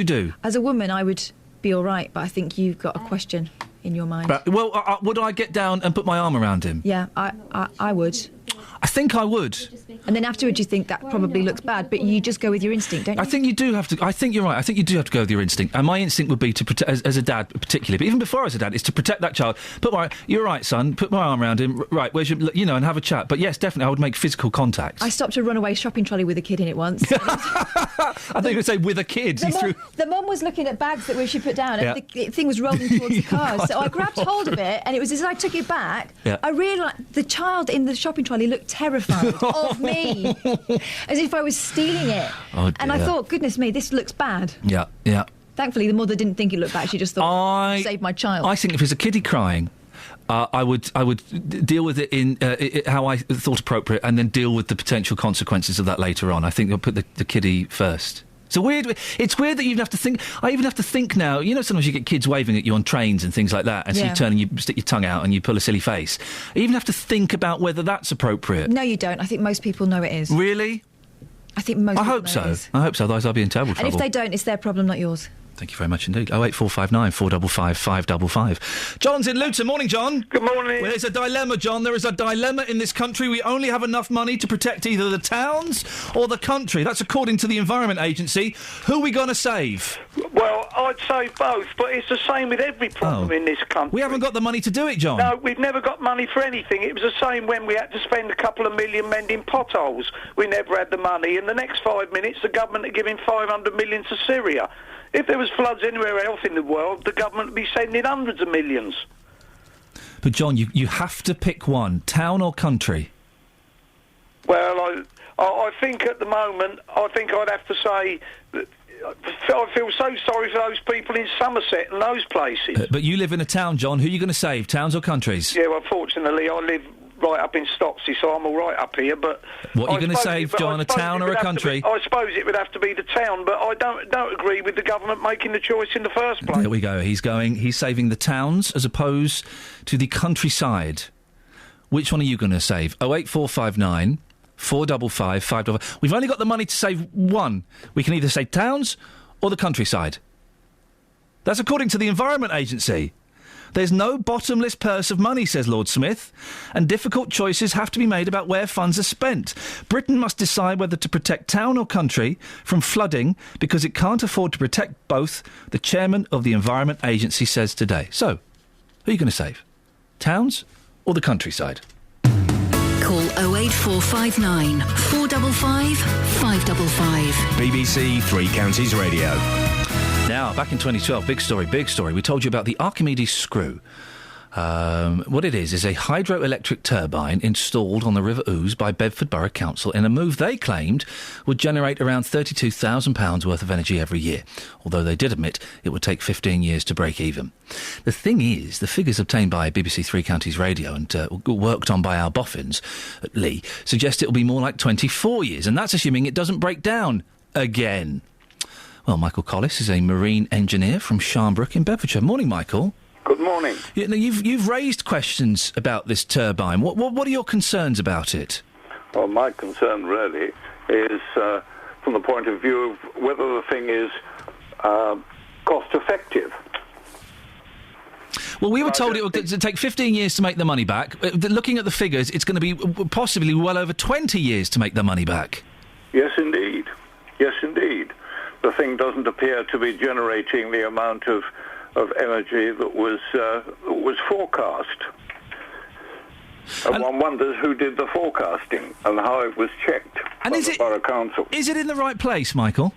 do? As a woman, I would be all right, but I think you've got a question in your mind. Would I get down and put my arm around him? Yeah, I would. I think I would. And then afterwards you think that probably looks bad, but you just go with your instinct, don't you? I think you do have to. I think you're right. I think you do have to go with your instinct. And my instinct would be to protect, as a dad particularly, but even before as a dad, is to protect that child. You're right, son. Put my arm around him. Right, where's your, and have a chat. But yes, definitely, I would make physical contact. I stopped a runaway shopping trolley with a kid in it once. I thought you were going to say with a kid. The mum was looking at bags that she put down, and the thing was rolling towards the car. So I grabbed hold of it, and it was as I took it back, I realised the child in the shopping trolley looked terrified of me, as if I was stealing it. Oh, and I thought, goodness me, this looks bad. Yeah. Thankfully, the mother didn't think it looked bad. She just thought, save my child. I think if it's a kiddie crying, I would deal with it in how I thought appropriate, and then deal with the potential consequences of that later on. I think I'll put the kiddie first. It's weird that you even have to think. I even have to think now. You know, sometimes you get kids waving at you on trains and things like that, and so you turn and you stick your tongue out and you pull a silly face. I even have to think about whether that's appropriate. No, you don't. I think most people know it is. Really? I think most. I hope so. I hope so. Otherwise, I'll be in terrible trouble. And if they don't, it's their problem, not yours. Thank you very much indeed. 08459 455 555. John's in Luton. Morning, John. Good morning. Well, there's a dilemma, John. There is a dilemma in this country. We only have enough money to protect either the towns or the country. That's according to the Environment Agency. Who are we going to save? Well, I'd say both, but it's the same with every problem in this country. We haven't got the money to do it, John. No, we've never got money for anything. It was the same when we had to spend a couple of million mending potholes. We never had the money. In the next 5 minutes, the government are giving 500 million to Syria. If there was floods anywhere else in the world, the government would be sending hundreds of millions. But, John, you have to pick one, town or country. Well, I think at the moment, I think I'd have to say that I feel so sorry for those people in Somerset and those places. But you live in a town, John. Who are you going to save, towns or countries? Yeah, well, fortunately, I live right up in Stocksey, so I'm all right up here, but... What are you going to save, John, a town or a country? I suppose it would have to be the town, but I don't agree with the government making the choice in the first place. There we go. He's saving the towns as opposed to the countryside. Which one are you going to save? 08459 455 555. We've only got the money to save one. We can either save towns or the countryside. That's according to the Environment Agency. There's no bottomless purse of money, says Lord Smith, and difficult choices have to be made about where funds are spent. Britain must decide whether to protect town or country from flooding because it can't afford to protect both, the chairman of the Environment Agency says today. So, who are you going to save? Towns or the countryside? Call 08459 455 555. BBC Three Counties Radio. Now, back in 2012, big story. We told you about the Archimedes screw. What it is a hydroelectric turbine installed on the River Ouse by Bedford Borough Council in a move they claimed would generate around £32,000 worth of energy every year, although they did admit it would take 15 years to break even. The thing is, the figures obtained by BBC Three Counties Radio and worked on by our boffins at Lee suggest it will be more like 24 years, and that's assuming it doesn't break down again. Well, Michael Collis is a marine engineer from Sharnbrook in Bedfordshire. Morning, Michael. Good morning. You've raised questions about this turbine. What are your concerns about it? Well, my concern really is from the point of view of whether the thing is cost effective. Well, we were told it would take 15 years to make the money back. Looking at the figures, it's going to be possibly well over 20 years to make the money back. Yes, indeed. Yes, indeed. The thing doesn't appear to be generating the amount of energy that was forecast. And one wonders who did the forecasting and how it was checked by the Borough Council. Is it in the right place, Michael?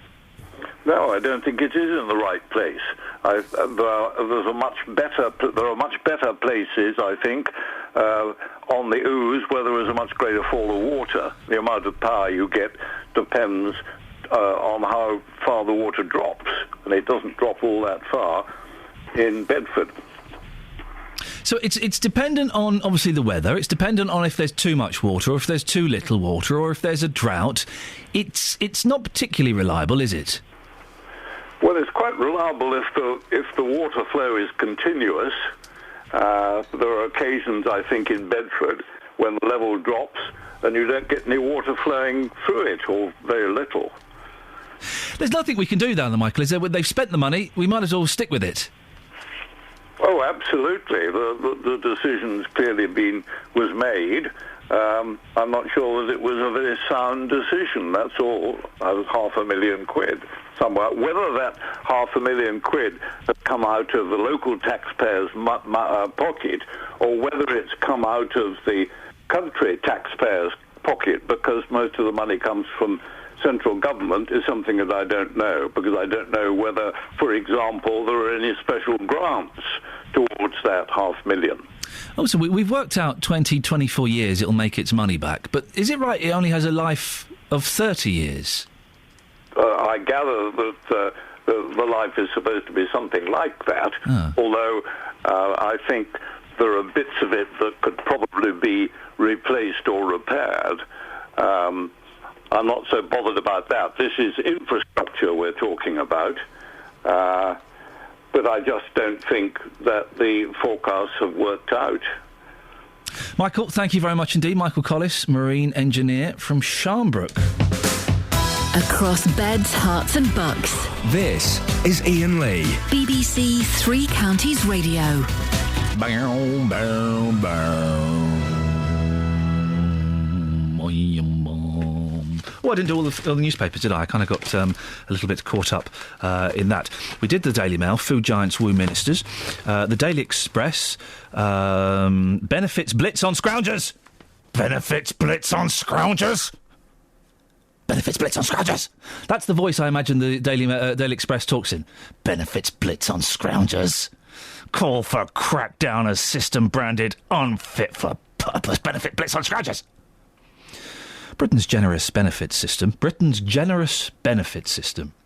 No, I don't think it is in the right place. There are much better places, I think, on the Ouse where there is a much greater fall of water. The amount of power you get depends on how far the water drops, and it doesn't drop all that far in Bedford. So it's dependent on, obviously, the weather. It's dependent on if there's too much water, or if there's too little water, or if there's a drought. It's not particularly reliable, is it? Well, it's quite reliable if the water flow is continuous. There are occasions, I think, in Bedford when the level drops and you don't get any water flowing through it, or very little. There's nothing we can do down there, Michael, is there? They've spent the money, we might as well stick with it. Oh, absolutely. The decision's clearly was made. I'm not sure that it was a very sound decision, that's all. That was £500,000 somewhere. Whether that £500,000 has come out of the local taxpayer's pocket, or whether it's come out of the country taxpayer's pocket, because most of the money comes from central government, is something that I don't know, because I don't know whether, for example, there are any special grants towards that £500,000. Oh, so we've worked out 24 years it'll make its money back, but is it right it only has a life of 30 years? I gather that the life is supposed to be something like that, although I think there are bits of it that could probably be replaced or repaired. I'm not so bothered about that. This is infrastructure we're talking about, but I just don't think that the forecasts have worked out. Michael, thank you very much indeed. Michael Collis, marine engineer from Sharnbrook. Across beds, hearts and bucks. This is Iain Lee. BBC Three Counties Radio. Bow, bow, bow. Oh, I didn't do all the newspapers, did I? I kind of got a little bit caught up in that. We did the Daily Mail, food giants woo ministers. The Daily Express, benefits blitz on scroungers. Benefits blitz on scroungers. Benefits blitz on scroungers. That's the voice I imagine the Daily Express talks in. Benefits blitz on scroungers. Call for crackdown as system branded unfit for purpose. Benefit blitz on scroungers. Britain's generous benefits system.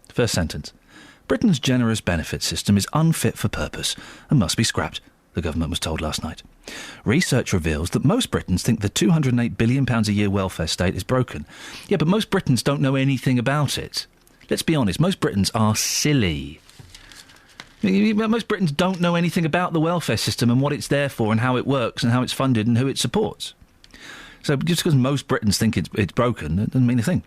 First sentence. Britain's generous benefits system is unfit for purpose and must be scrapped, the government was told last night. Research reveals that most Britons think the £208 billion a year welfare state is broken. Yeah, but most Britons don't know anything about it. Let's be honest, most Britons are silly. Most Britons don't know anything about the welfare system and what it's there for and how it works and how it's funded and who it supports. So just because most Britons think it's broken, it doesn't mean a thing.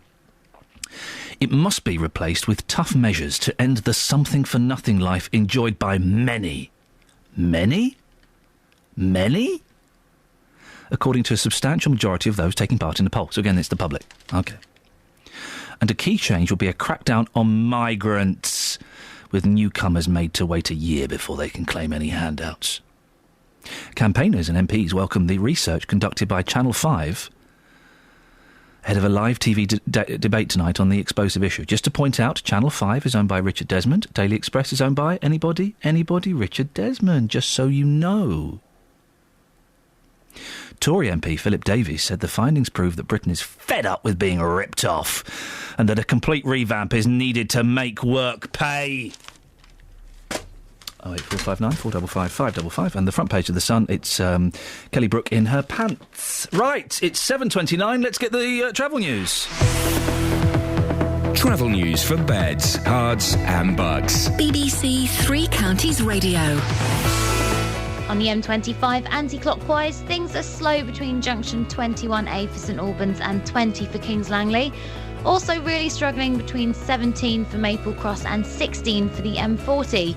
It must be replaced with tough measures to end the something-for-nothing life enjoyed by many. Many? Many? According to a substantial majority of those taking part in the poll. So again, it's the public. OK. And a key change will be a crackdown on migrants, with newcomers made to wait a year before they can claim any handouts. Campaigners and MPs welcome the research conducted by Channel 5 ahead of a live TV debate tonight on the explosive issue. Just to point out, Channel 5 is owned by Richard Desmond. Daily Express is owned by anybody, Richard Desmond, just so you know. Tory MP Philip Davies said the findings prove that Britain is fed up with being ripped off and that a complete revamp is needed to make work pay. 08459 455 555 and the front page of The Sun, it's Kelly Brook in her pants. Right, it's 7:29, let's get the travel news. Travel news for beds, cards and bugs. BBC Three Counties Radio. On the M25 anti-clockwise, things are slow between junction 21A for St Albans and 20 for Kings Langley. Also really struggling between 17 for Maple Cross and 16 for the M40.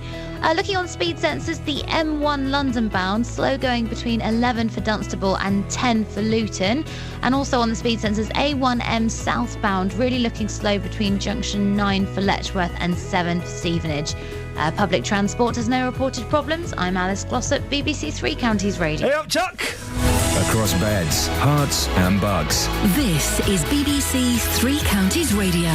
Looking on speed sensors, the M1 London bound, slow going between 11 for Dunstable and 10 for Luton. And also on the speed sensors, A1M southbound, really looking slow between junction 9 for Letchworth and 7 for Stevenage. Public transport has no reported problems. I'm Alice Glossop, BBC Three Counties Radio. Hey up, Chuck! Across beds, hearts and bugs. This is BBC Three Counties Radio.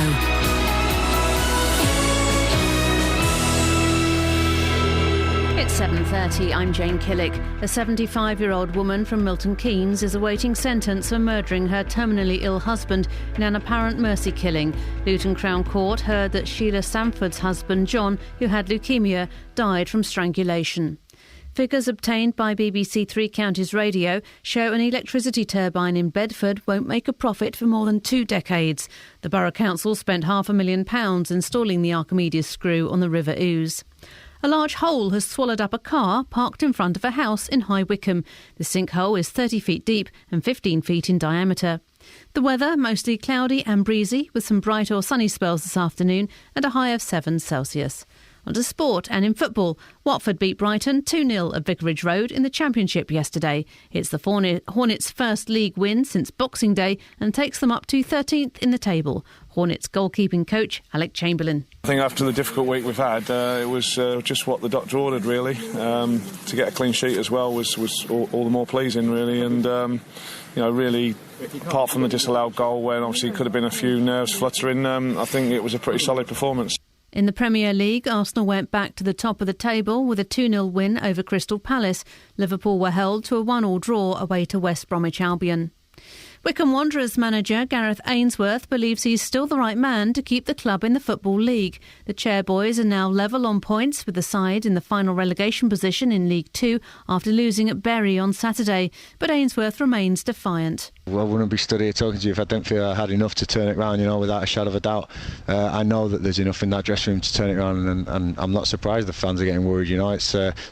It's 7:30. I'm Jane Killick. A 75-year-old woman from Milton Keynes is awaiting sentence for murdering her terminally ill husband in an apparent mercy killing. Luton Crown Court heard that Sheila Sanford's husband, John, who had leukemia, died from strangulation. Figures obtained by BBC Three Counties Radio show an electricity turbine in Bedford won't make a profit for more than 2 decades. The Borough Council spent £500,000 installing the Archimedes screw on the River Ouse. A large hole has swallowed up a car parked in front of a house in High Wycombe. The sinkhole is 30 feet deep and 15 feet in diameter. The weather, mostly cloudy and breezy, with some bright or sunny spells this afternoon and a high of 7 Celsius. On to sport and in football, Watford beat Brighton 2-0 at Vicarage Road in the Championship yesterday. It's the Hornets' first league win since Boxing Day and takes them up to 13th in the table. Hornets goalkeeping coach Alec Chamberlain. I think after the difficult week we've had, it was just what the doctor ordered, really. To get a clean sheet as well was all the more pleasing, really. And, really, apart from the disallowed goal, where obviously could have been a few nerves fluttering, I think it was a pretty solid performance. In the Premier League, Arsenal went back to the top of the table with a 2-0 win over Crystal Palace. Liverpool were held to a 1-1 draw away to West Bromwich Albion. Wycombe Wanderers manager Gareth Ainsworth believes he's still the right man to keep the club in the Football League. The Chairboys are now level on points with the side in the final relegation position in League Two after losing at Bury on Saturday. But Ainsworth remains defiant. Well, I wouldn't be stood here talking to you if I didn't feel I had enough to turn it round, without a shadow of a doubt. I know that there's enough in that dressing room to turn it round, and I'm not surprised the fans are getting worried.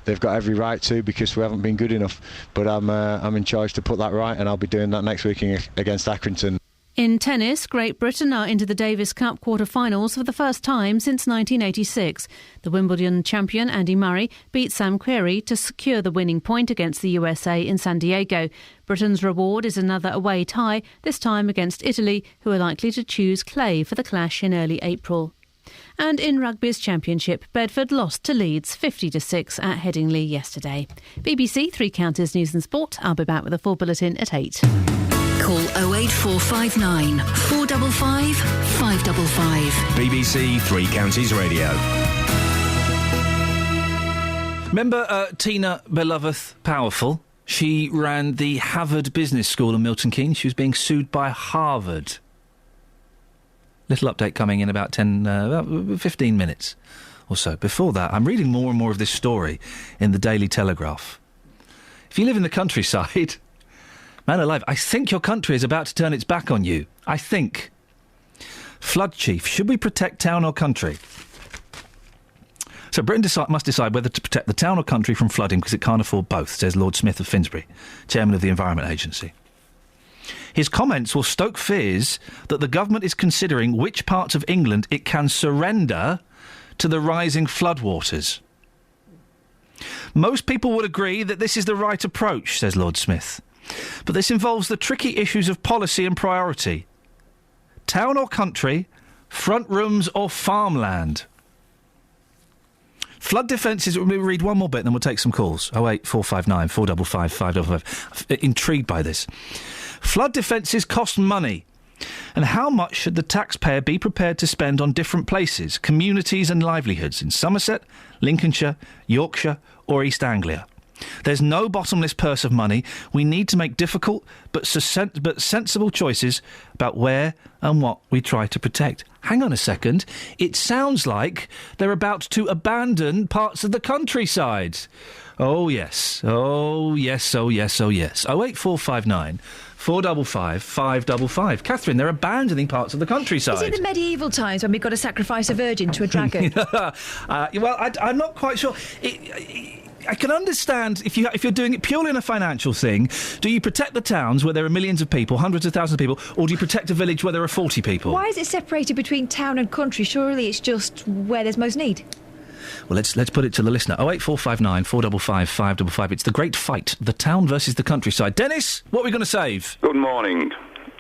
They've got every right to, because we haven't been good enough. But I'm in charge to put that right, and I'll be doing that next week against Accrington. In tennis, Great Britain are into the Davis Cup quarter-finals for the first time since 1986. The Wimbledon champion Andy Murray beat Sam Querrey to secure the winning point against the USA in San Diego. Britain's reward is another away tie, this time against Italy, who are likely to choose clay for the clash in early April. And in Rugby's Championship, Bedford lost to Leeds 50-6 at Headingley yesterday. BBC Three Counties News and Sport. I'll be back with a full bulletin at 8. Call 08459 455 555. BBC Three Counties Radio. Remember Tina Beloveth Powerful? She ran the Harvard Business School in Milton Keynes. She was being sued by Harvard. Little update coming in about 15 minutes or so. Before that, I'm reading more and more of this story in the Daily Telegraph. If you live in the countryside, man alive, I think your country is about to turn its back on you. I think. Flood chief, should we protect town or country? So Britain must decide whether to protect the town or country from flooding because it can't afford both, says Lord Smith of Finsbury, chairman of the Environment Agency. His comments will stoke fears that the government is considering which parts of England it can surrender to the rising floodwaters. Most people would agree that this is the right approach, says Lord Smith. But this involves the tricky issues of policy and priority. Town or country, front rooms or farmland. Flood defences, we'll read one more bit and then we'll take some calls. 08459 455 555. I'm intrigued by this. Flood defences cost money. And how much should the taxpayer be prepared to spend on different places, communities and livelihoods in Somerset, Lincolnshire, Yorkshire or East Anglia? There's no bottomless purse of money. We need to make difficult but sensible choices about where and what we try to protect. Hang on a second. It sounds like they're about to abandon parts of the countryside. Oh, yes. Oh, yes. Oh, yes. Oh, yes. 08459 455 555. Catherine, they're abandoning parts of the countryside. Is it the medieval times when we've got to sacrifice a virgin to a dragon? I'm not quite sure. I can understand if you're doing it purely on a financial thing. Do you protect the towns where there are millions of people, hundreds of thousands of people, or do you protect a village where there are 40 people? Why is it separated between town and country? Surely it's just where there's most need. Well, let's put it to the listener. 08459 455 555. It's the great fight, the town versus the countryside. Dennis, what are we going to save? Good morning.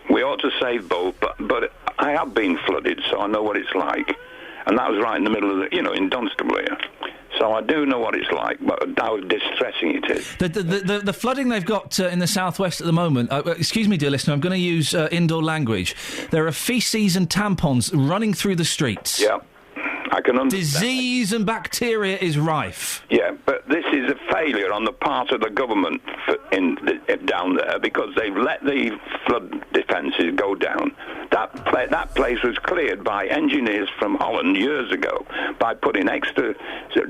We ought to save both, but I have been flooded, so I know what it's like. And that was right in the middle of in Dunstable here. So I do know what it's like, but how distressing it is. The flooding they've got in the southwest at the moment, excuse me, dear listener, I'm going to use indoor language. There are faeces and tampons running through the streets. Yeah, I can understand. Disease and bacteria is rife. Yeah, but this is a failure on the part of the government down there because they've let the flood defences go down. That place was cleared by engineers from Holland years ago by putting extra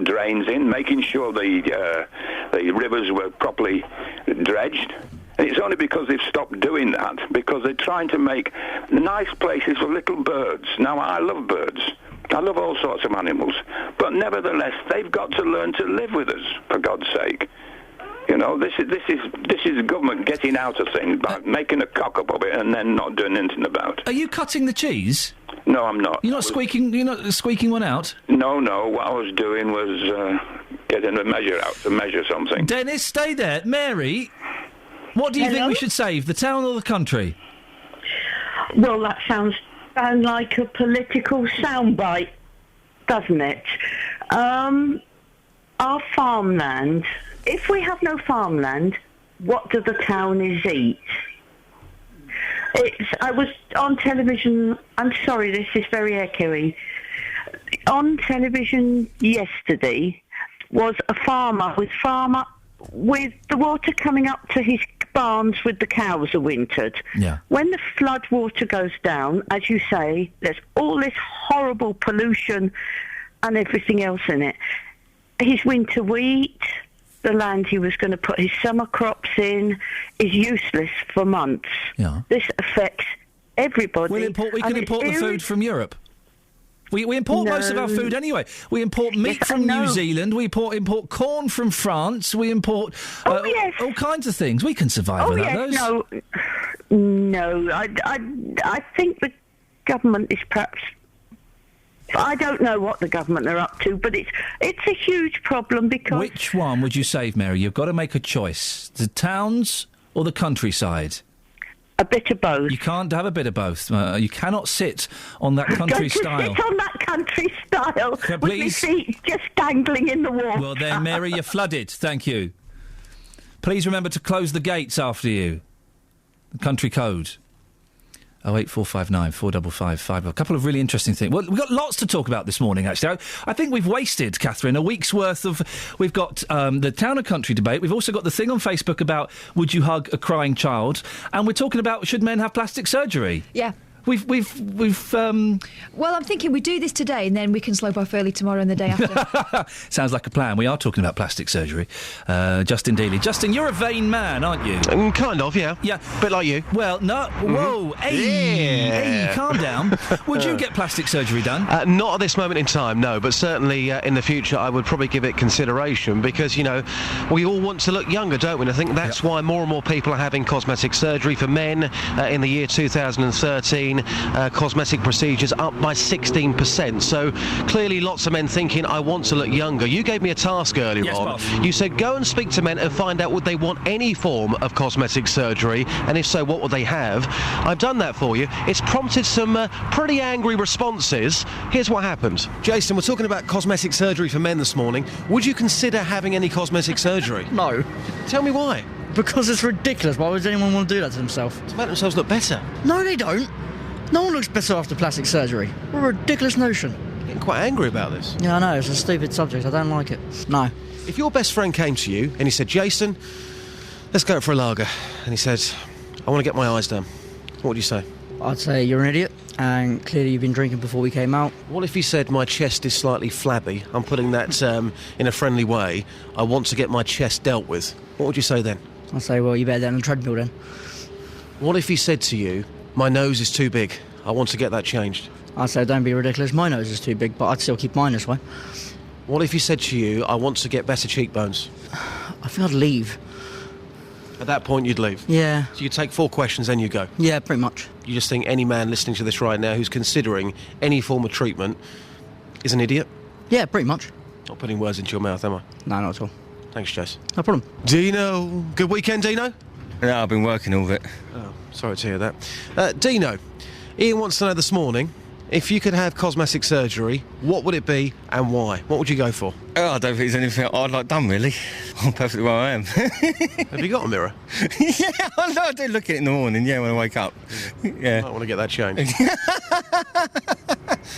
drains in, making sure the rivers were properly dredged. And it's only because they've stopped doing that, because they're trying to make nice places for little birds. Now, I love birds. I love all sorts of animals. But nevertheless, they've got to learn to live with us, for God's sake. This is the government getting out of things by making a cock up of it and then not doing anything about it. Are you cutting the cheese? No, I'm not. You're not squeaking one out? No. What I was doing was getting a measure out to measure something. Dennis, stay there. Mary, what do you think we should save, the town or the country? Well, that sounds like a political soundbite, doesn't it? Our farmland. If we have no farmland, what do the townies eat? I was on television. I'm sorry, this is very echoey. On television yesterday was a farmer with farmer with the water coming up to his barns with the cows are wintered. Yeah. When the flood water goes down, as you say, there's all this horrible pollution and everything else in it. His winter wheat, the land he was going to put his summer crops in, is useless for months. Yeah. This affects everybody. We can import the food from Europe. We import most of our food anyway. We import meat from New Zealand. We import corn from France. We import all kinds of things. We can survive without those. No. I think the government is perhaps... I don't know what the government are up to, but it's a huge problem because... Which one would you save, Mary? You've got to make a choice. The towns or the countryside? A bit of both. You can't have a bit of both. You cannot sit on that country style. Sit on that country style with my feet just dangling in the water. Well then, Mary, you're flooded. Thank you. Please remember to close the gates after you. The country code. 08459 455 5. A couple of really interesting things. Well, we've got lots to talk about this morning, actually. I think we've wasted, Catherine, a week's worth of... We've got the town and country debate. We've also got the thing on Facebook about would you hug a crying child? And we're talking about should men have plastic surgery? Yeah. We've Well, I'm thinking we do this today and then we can slope off early tomorrow and the day after. Sounds like a plan. We are talking about plastic surgery. Justin Dealey. Justin, you're a vain man, aren't you? Kind of, yeah. Yeah. Bit like you. Well, no. Whoa. Hey, calm down. Would you get plastic surgery done? Not at this moment in time, no. But certainly in the future, I would probably give it consideration because, you know, we all want to look younger, don't we? And I think that's why more and more people are having cosmetic surgery. For men, in the year 2013, cosmetic procedures up by 16%. So clearly lots of men thinking, I want to look younger. You gave me a task earlier on. Boss. You said go and speak to men and find out would they want any form of cosmetic surgery, and if so, what would they have? I've done that for you. It's prompted some pretty angry responses. Here's what happened. Jason, we're talking about cosmetic surgery for men this morning. Would you consider having any cosmetic surgery? No. Tell me why. Because it's ridiculous. Why would anyone want to do that to themselves? To make themselves look better. No, they don't. No one looks better after plastic surgery. What a ridiculous notion. You're getting quite angry about this. Yeah, I know. It's a stupid subject. I don't like it. No. If your best friend came to you and he said, Jason, let's go for a lager, and he said, I want to get my eyes done, what would you say? I'd say you're an idiot, and clearly you've been drinking before we came out. What if he said, my chest is slightly flabby, I'm putting that in a friendly way, I want to get my chest dealt with? What would you say then? I'd say, well, you better get on the treadmill then. What if he said to you, my nose is too big, I want to get that changed? I'd say, don't be ridiculous, my nose is too big, but I'd still keep mine this way. What if he said to you, I want to get better cheekbones? I think I'd leave. At that point, you'd leave? Yeah. So you take 4 questions, then you go? Yeah, pretty much. You just think any man listening to this right now who's considering any form of treatment is an idiot? Yeah, pretty much. Not putting words into your mouth, am I? No, not at all. Thanks, Jess. No problem. Dino, good weekend, Dino? Yeah, I've been working all of it. Oh, sorry to hear that. Dino, Iain wants to know this morning, if you could have cosmetic surgery, what would it be and why? What would you go for? Oh, I don't think there's anything I'd like done, really. I'm perfectly where I am. Have you got a mirror? Yeah, I do look at it in the morning, when I wake up. Yeah. I want to get that changed.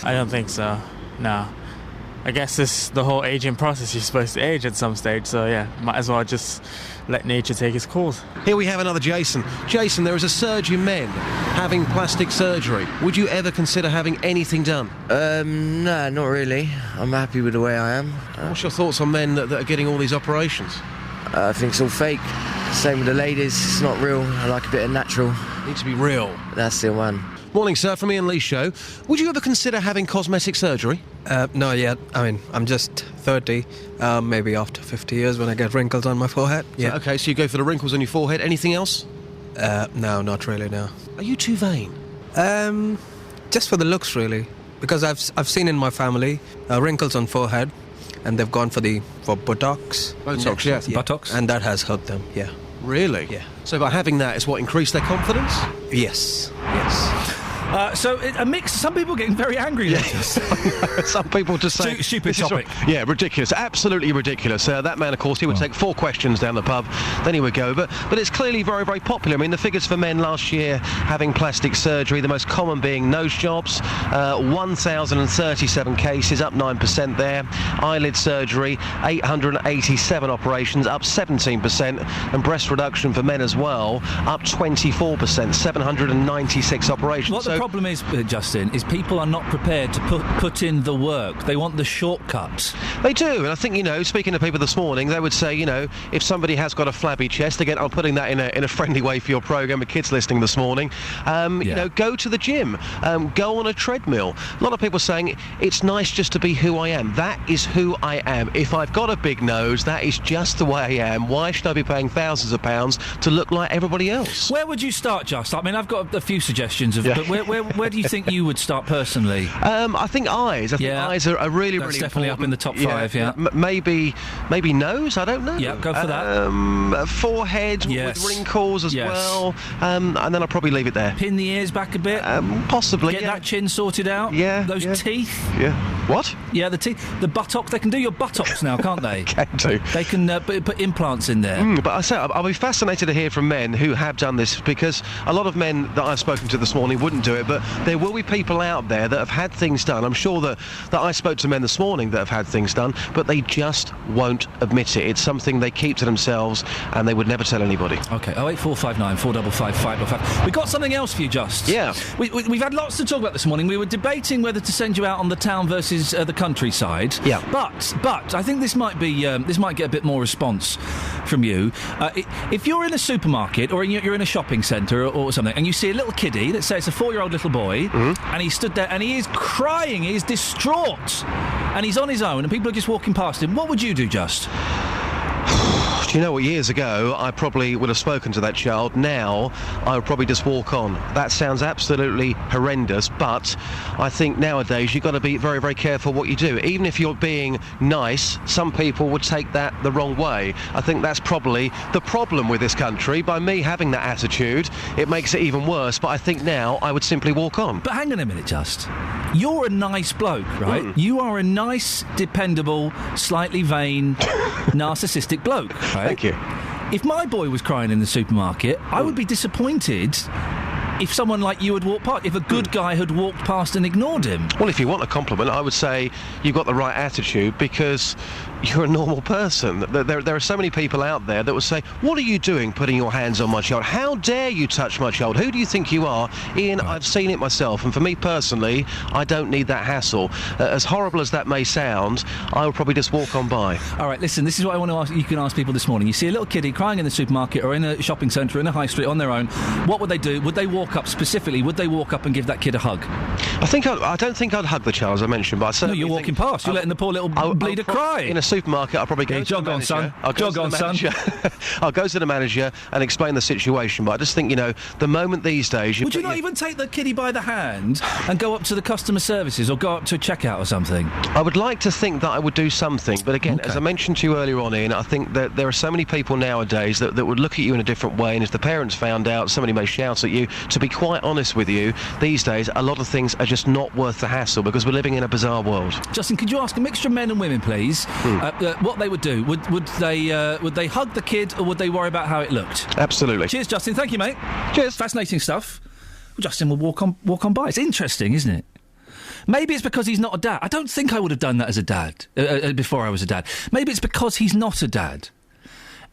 I don't think so, no. I guess it's the whole aging process. You're supposed to age at some stage, so yeah, might as well just let nature take its course. Here we have another Jason. Jason, there is a surge in men having plastic surgery. Would you ever consider having anything done? No, not really. I'm happy with the way I am. What's your thoughts on men that are getting all these operations? I think it's all fake. Same with the ladies, it's not real. I like a bit of natural. Need to be real. That's the one. Morning, sir, from Iain Lee's show. Would you ever consider having cosmetic surgery? Not yet. I mean, I'm just 30. Maybe after 50 years when I get wrinkles on my forehead. Yeah. Okay, so you go for the wrinkles on your forehead. Anything else? No, not really, no. Are you too vain? Just for the looks, really. Because I've seen in my family wrinkles on forehead, and they've gone for Botox. Botox, yes. Yeah. Botox? And that has helped them, yeah. Really? Yeah. So by having that is what increased their confidence? Yes, yes. So a mix. Some people are getting very angry. Some people just say stupid topic. Yeah, ridiculous, absolutely ridiculous. That man, of course, he would take 4 questions down the pub, then he would go. But it's clearly very, very popular. I mean, the figures for men last year having plastic surgery, the most common being nose jobs, 1,037 cases, up 9% there. Eyelid surgery, 887 operations, up 17%, and breast reduction for men as well, up 24%, 796 operations. What the problem is, Justin, is people are not prepared to put in the work. They want the shortcuts. They do, and I think, speaking to people this morning, they would say, if somebody has got a flabby chest, again, I'm putting that in a friendly way for your programme, the kids listening this morning, go to the gym, go on a treadmill. A lot of people saying, it's nice just to be who I am. That is who I am. If I've got a big nose, that is just the way I am. Why should I be paying thousands of pounds to look like everybody else? Where would you start, Just? I mean, I've got a few suggestions, but where do you think you would start personally? I think eyes. I think eyes are really, That's really definitely important. up in the top 5, yeah. Maybe nose, I don't know. Yeah, go for that. Forehead with wrinkles as well. And then I'll probably leave it there. Pin the ears back a bit? Possibly, Get that chin sorted out? Yeah. Those teeth? Yeah. What? Yeah, the teeth. The buttocks. They can do your buttocks now, can't they? Can do. They can put implants in there. But I say, I'll be fascinated to hear from men who have done this, because a lot of men that I've spoken to this morning wouldn't do it, but there will be people out there that have had things done. I'm sure that I spoke to men this morning that have had things done, but they just won't admit it. It's something they keep to themselves and they would never tell anybody. OK, 08459 455 555. We've got something else for you, Just. Yeah. We've had lots to talk about this morning. We were debating whether to send you out on the town versus the countryside. Yeah. But I think this might get a bit more response from you. If you're in a supermarket or you're in a shopping centre or something, and you see a little kiddie, let's say it's a 4-year-old little boy, and he stood there and he is crying, he is distraught, and he's on his own, and people are just walking past him, what would you do, Just? Do you know what? Years ago, I probably would have spoken to that child. Now, I would probably just walk on. That sounds absolutely horrendous, but I think nowadays you've got to be very, very careful what you do. Even if you're being nice, some people would take that the wrong way. I think that's probably the problem with this country. By me having that attitude, it makes it even worse, but I think now I would simply walk on. But hang on a minute, Just. You're a nice bloke, right? You are a nice, dependable, slightly vain, narcissistic bloke, right? Thank you. If my boy was crying in the supermarket, I would be disappointed if someone like you had walked past, if a good guy had walked past and ignored him. Well, if you want a compliment, I would say you've got the right attitude because you're a normal person. There are so many people out there that will say, what are you doing putting your hands on my child? How dare you touch my child? Who do you think you are? Ian, I've seen it myself, and for me personally, I don't need that hassle. As horrible as that may sound, I would probably just walk on by. All right, listen, this is what I want to ask. You can ask people this morning. You see a little kiddie crying in the supermarket or in a shopping centre, in a high street on their own. What would they do? Would they walk up specifically? Would they walk up and give that kid a hug? I don't think I'd hug the child, as I mentioned, but I certainly. No, you're walking past. You're letting the poor little bleeder cry. In a supermarket, I'll probably go to the manager. Son. Jog on, son. I'll go to the manager and explain the situation, but I just think, the moment these days... Would you not even take the kiddie by the hand and go up to the customer services or go up to a checkout or something? I would like to think that I would do something, but again, as I mentioned to you earlier on, Ian, I think that there are so many people nowadays that would look at you in a different way, and if the parents found out, somebody may shout at you. To be quite honest with you, these days, a lot of things are just not worth the hassle because we're living in a bizarre world. Justin, could you ask a mixture of men and women, please, what they would do? Would they hug the kid or would they worry about how it looked? Absolutely. Cheers, Justin. Thank you, mate. Cheers. Fascinating stuff. Well, Justin will walk on by. It's interesting, isn't it? Maybe it's because he's not a dad. I don't think I would have done that as a dad before I was a dad. Maybe it's because he's not a dad,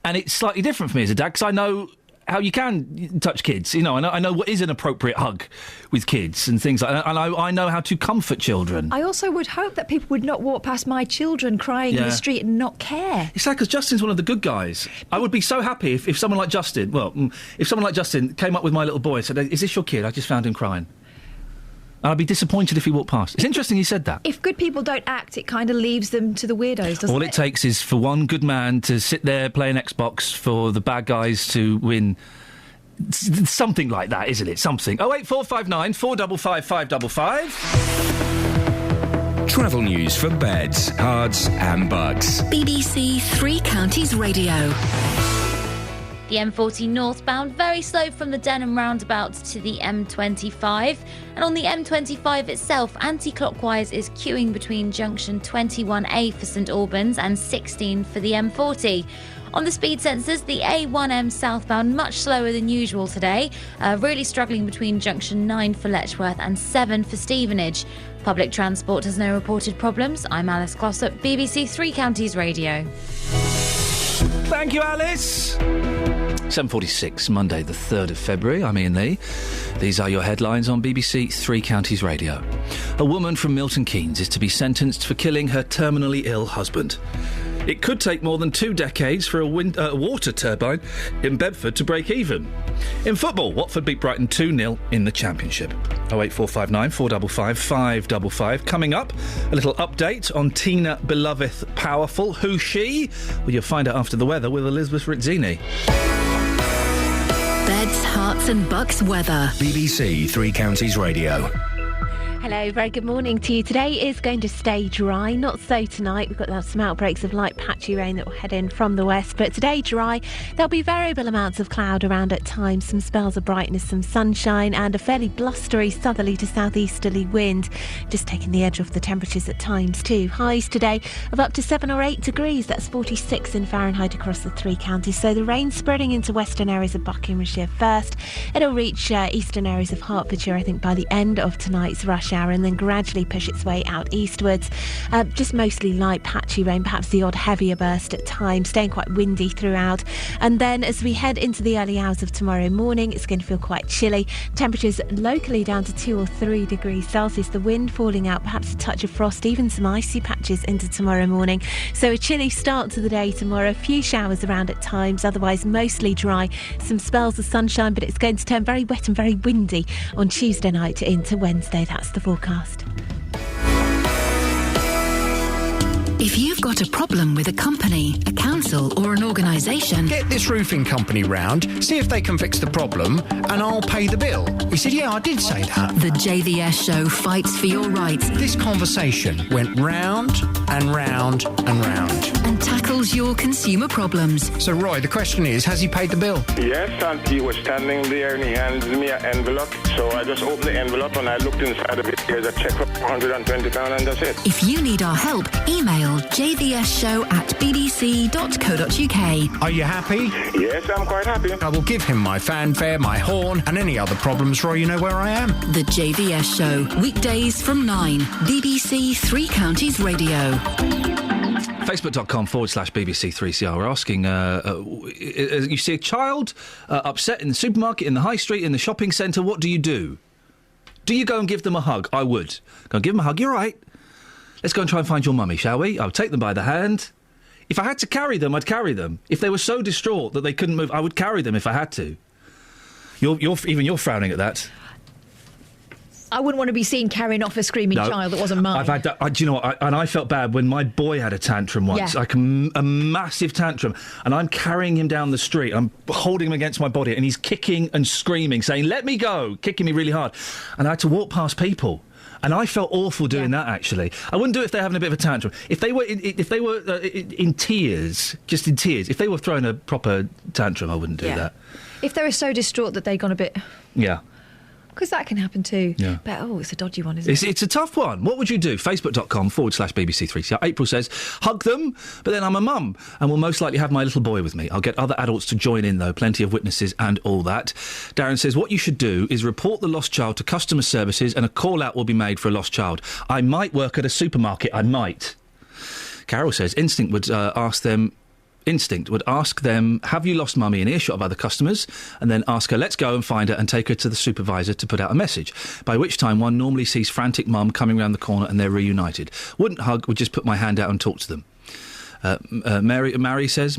and it's slightly different for me as a dad because I know how you can touch kids, I know what is an appropriate hug with kids and things like that, and I know how to comfort children. I also would hope that people would not walk past my children crying in the street and not care. It's like, because Justin's one of the good guys. I would be so happy if someone like Justin, came up with my little boy and said, is this your kid? I just found him crying. And I'd be disappointed if he walked past. It's interesting you said that. If good people don't act, it kind of leaves them to the weirdos, doesn't it? All it takes is for one good man to sit there playing Xbox for the bad guys to win. Something like that, isn't it? Something. 08459 455 555. Travel news for beds, cards and bugs. BBC Three Counties Radio. The M40 northbound, very slow from the Denham roundabout to the M25. And on the M25 itself, anti-clockwise is queuing between junction 21A for St Albans and 16 for the M40. On the speed sensors, the A1M southbound much slower than usual today, really struggling between junction 9 for Letchworth and 7 for Stevenage. Public transport has no reported problems. I'm Alice Glossop, BBC Three Counties Radio. Thank you, Alice. 7:46, Monday the 3rd of February. I'm Iain Lee. These are your headlines on BBC Three Counties Radio. A woman from Milton Keynes is to be sentenced for killing her terminally ill husband. It could take more than 2 decades for a water turbine in Bedford to break even. In football, Watford beat Brighton 2-0 in the Championship. 08459 455 555. Coming up, a little update on Tina Beloveth Powerful. Who's she? Well, you'll find out after the weather with Elizabeth Rizzini. Beds, Hearts and Bucks weather. BBC Three Counties Radio. Hello, very good morning to you. Today is going to stay dry, not so tonight. We've got some outbreaks of light patchy rain that will head in from the west, but today dry. There'll be variable amounts of cloud around at times, some spells of brightness, some sunshine and a fairly blustery southerly to southeasterly wind, just taking the edge off the temperatures at times too. Highs today of up to 7 or 8 degrees, that's 46 in Fahrenheit across the three counties. So the rain spreading into western areas of Buckinghamshire first. It'll reach eastern areas of Hertfordshire, I think, by the end of tonight's rush hour, and then gradually push its way out eastwards. Just mostly light patchy rain, perhaps the odd heavier burst at times, staying quite windy throughout. And then as we head into the early hours of tomorrow morning, it's going to feel quite chilly. Temperatures locally down to 2 or 3 degrees Celsius. The wind falling out, perhaps a touch of frost, even some icy patches into tomorrow morning. So a chilly start to the day tomorrow. A few showers around at times, otherwise mostly dry. Some spells of sunshine, but it's going to turn very wet and very windy on Tuesday night into Wednesday. That's the forecast. If you've got a problem with a company, a council or an organisation... Get this roofing company round, see if they can fix the problem, and I'll pay the bill. He said, yeah, I did say that. The JVS show fights for your rights. This conversation went round and round and round. And tackles your consumer problems. So, Roy, the question is, has he paid the bill? Yes, and he was standing there and he handed me an envelope. So I just opened the envelope and I looked inside of it. There's a cheque for £120 and that's it. If you need our help, email jvsshow@bbc.co.uk. Are you happy? Yes, I'm quite happy. I will give him my fanfare, my horn, and any other problems, Roy, you know where I am. The JVS Show, weekdays from 9, BBC Three Counties Radio. Facebook.com/BBC3CR. We're asking, you see a child upset in the supermarket, in the high street, in the shopping centre, what do you do? Do you go and give them a hug? I would. Go and give them a hug. You're right. Let's go and try and find your mummy, shall we? I would take them by the hand. If I had to carry them, I'd carry them. If they were so distraught that they couldn't move, I would carry them if I had to. You're frowning at that. I wouldn't want to be seen carrying off a screaming child that wasn't mine. I've had that. Do you know what? I felt bad when my boy had a tantrum once, like a massive tantrum, and I'm carrying him down the street. I'm holding him against my body, and he's kicking and screaming, saying, "Let me go!" kicking me really hard, and I had to walk past people. And I felt awful doing that. Actually, I wouldn't do it if they're having a bit of a tantrum. If they were in tears, just in tears. If they were throwing a proper tantrum, I wouldn't do that. If they were so distraught that they'd gone a bit... Yeah. Because that can happen too. Yeah. But, it's a dodgy one, isn't it? It's a tough one. What would you do? Facebook.com/BBC3CR. April says, hug them, but then I'm a mum and will most likely have my little boy with me. I'll get other adults to join in, though. Plenty of witnesses and all that. Darren says, what you should do is report the lost child to customer services and a call-out will be made for a lost child. I might work at a supermarket. I might. Carol says, Instinct would ask them, have you lost mummy, in earshot of other customers, and then ask her, let's go and find her and take her to the supervisor to put out a message, by which time one normally sees frantic mum coming round the corner and they're reunited. Wouldn't hug, would just put my hand out and talk to them. Marie says,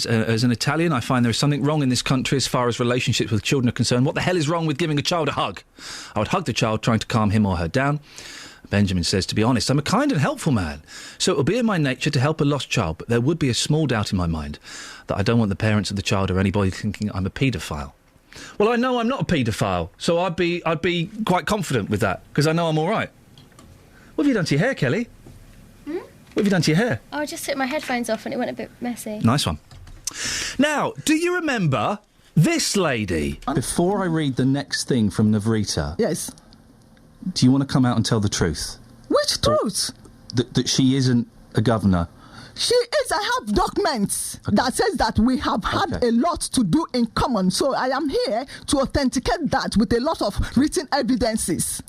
as an Italian, I find there is something wrong in this country as far as relationships with children are concerned. What the hell is wrong with giving a child a hug? I would hug the child, trying to calm him or her down. Benjamin says, to be honest, I'm a kind and helpful man, so it would be in my nature to help a lost child, but there would be a small doubt in my mind that I don't want the parents of the child or anybody thinking I'm a paedophile. Well, I know I'm not a paedophile, so I'd be quite confident with that, because I know I'm all right. What have you done to your hair, Kelly? What have you done to your hair? I just took my headphones off and it went a bit messy. Nice one. Now, do you remember this lady? Before I read the next thing from Navrita... Yes. Do you want to come out and tell the truth? Which truth? That she isn't a governor. She is. I have documents that says that we have had a lot to do in common. So I am here to authenticate that with a lot of written evidences.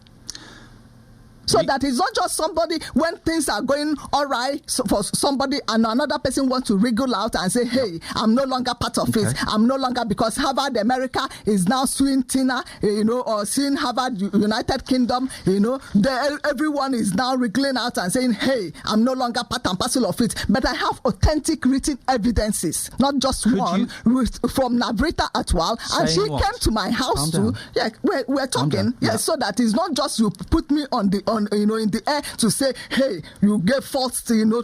So that it's not just somebody, when things are going all right for somebody and another person wants to wriggle out and say, hey, I'm no longer part of it. I'm no longer, because Harvard America is now suing Tina, or suing Harvard United Kingdom, everyone is now wriggling out and saying, hey, I'm no longer part and parcel of it. But I have authentic written evidences, not just from Navrita Atwal. And she came to my house too. Yeah, we're talking. Yes, so that it's not just you put me in the air to say, hey, you gave false, this, you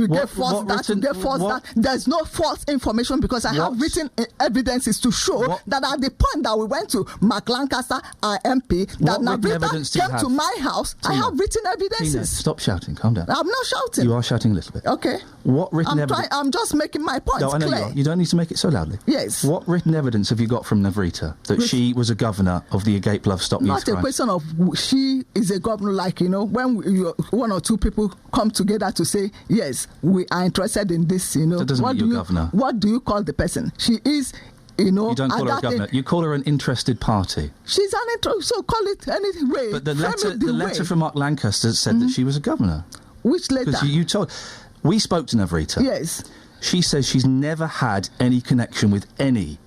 gave false that, you gave false that. There's no false information because I have written evidences to show that at the point that we went to Mark Lancaster, our MP, that Navrita came to my house, Tina, I have written evidences. Tina, stop shouting, calm down. I'm not shouting. You are shouting a little bit. Okay. What written evidence? I'm just making my point I know clear. you are. You don't need to make it so loudly. Yes. What written evidence have you got from Navrita that she was a governor of the Agape Love Stop Youth Not a question of she is a governor, like, when one or two people come together to say, yes, we are interested in this, That doesn't make you a governor. What do you call the person? She is, You don't call her a governor. You call her an interested party. She's an so call it any way. But the letter from Mark Lancaster said that she was a governor. Which letter? Because you told... We spoke to Navrita. Yes. She says she's never had any connection with any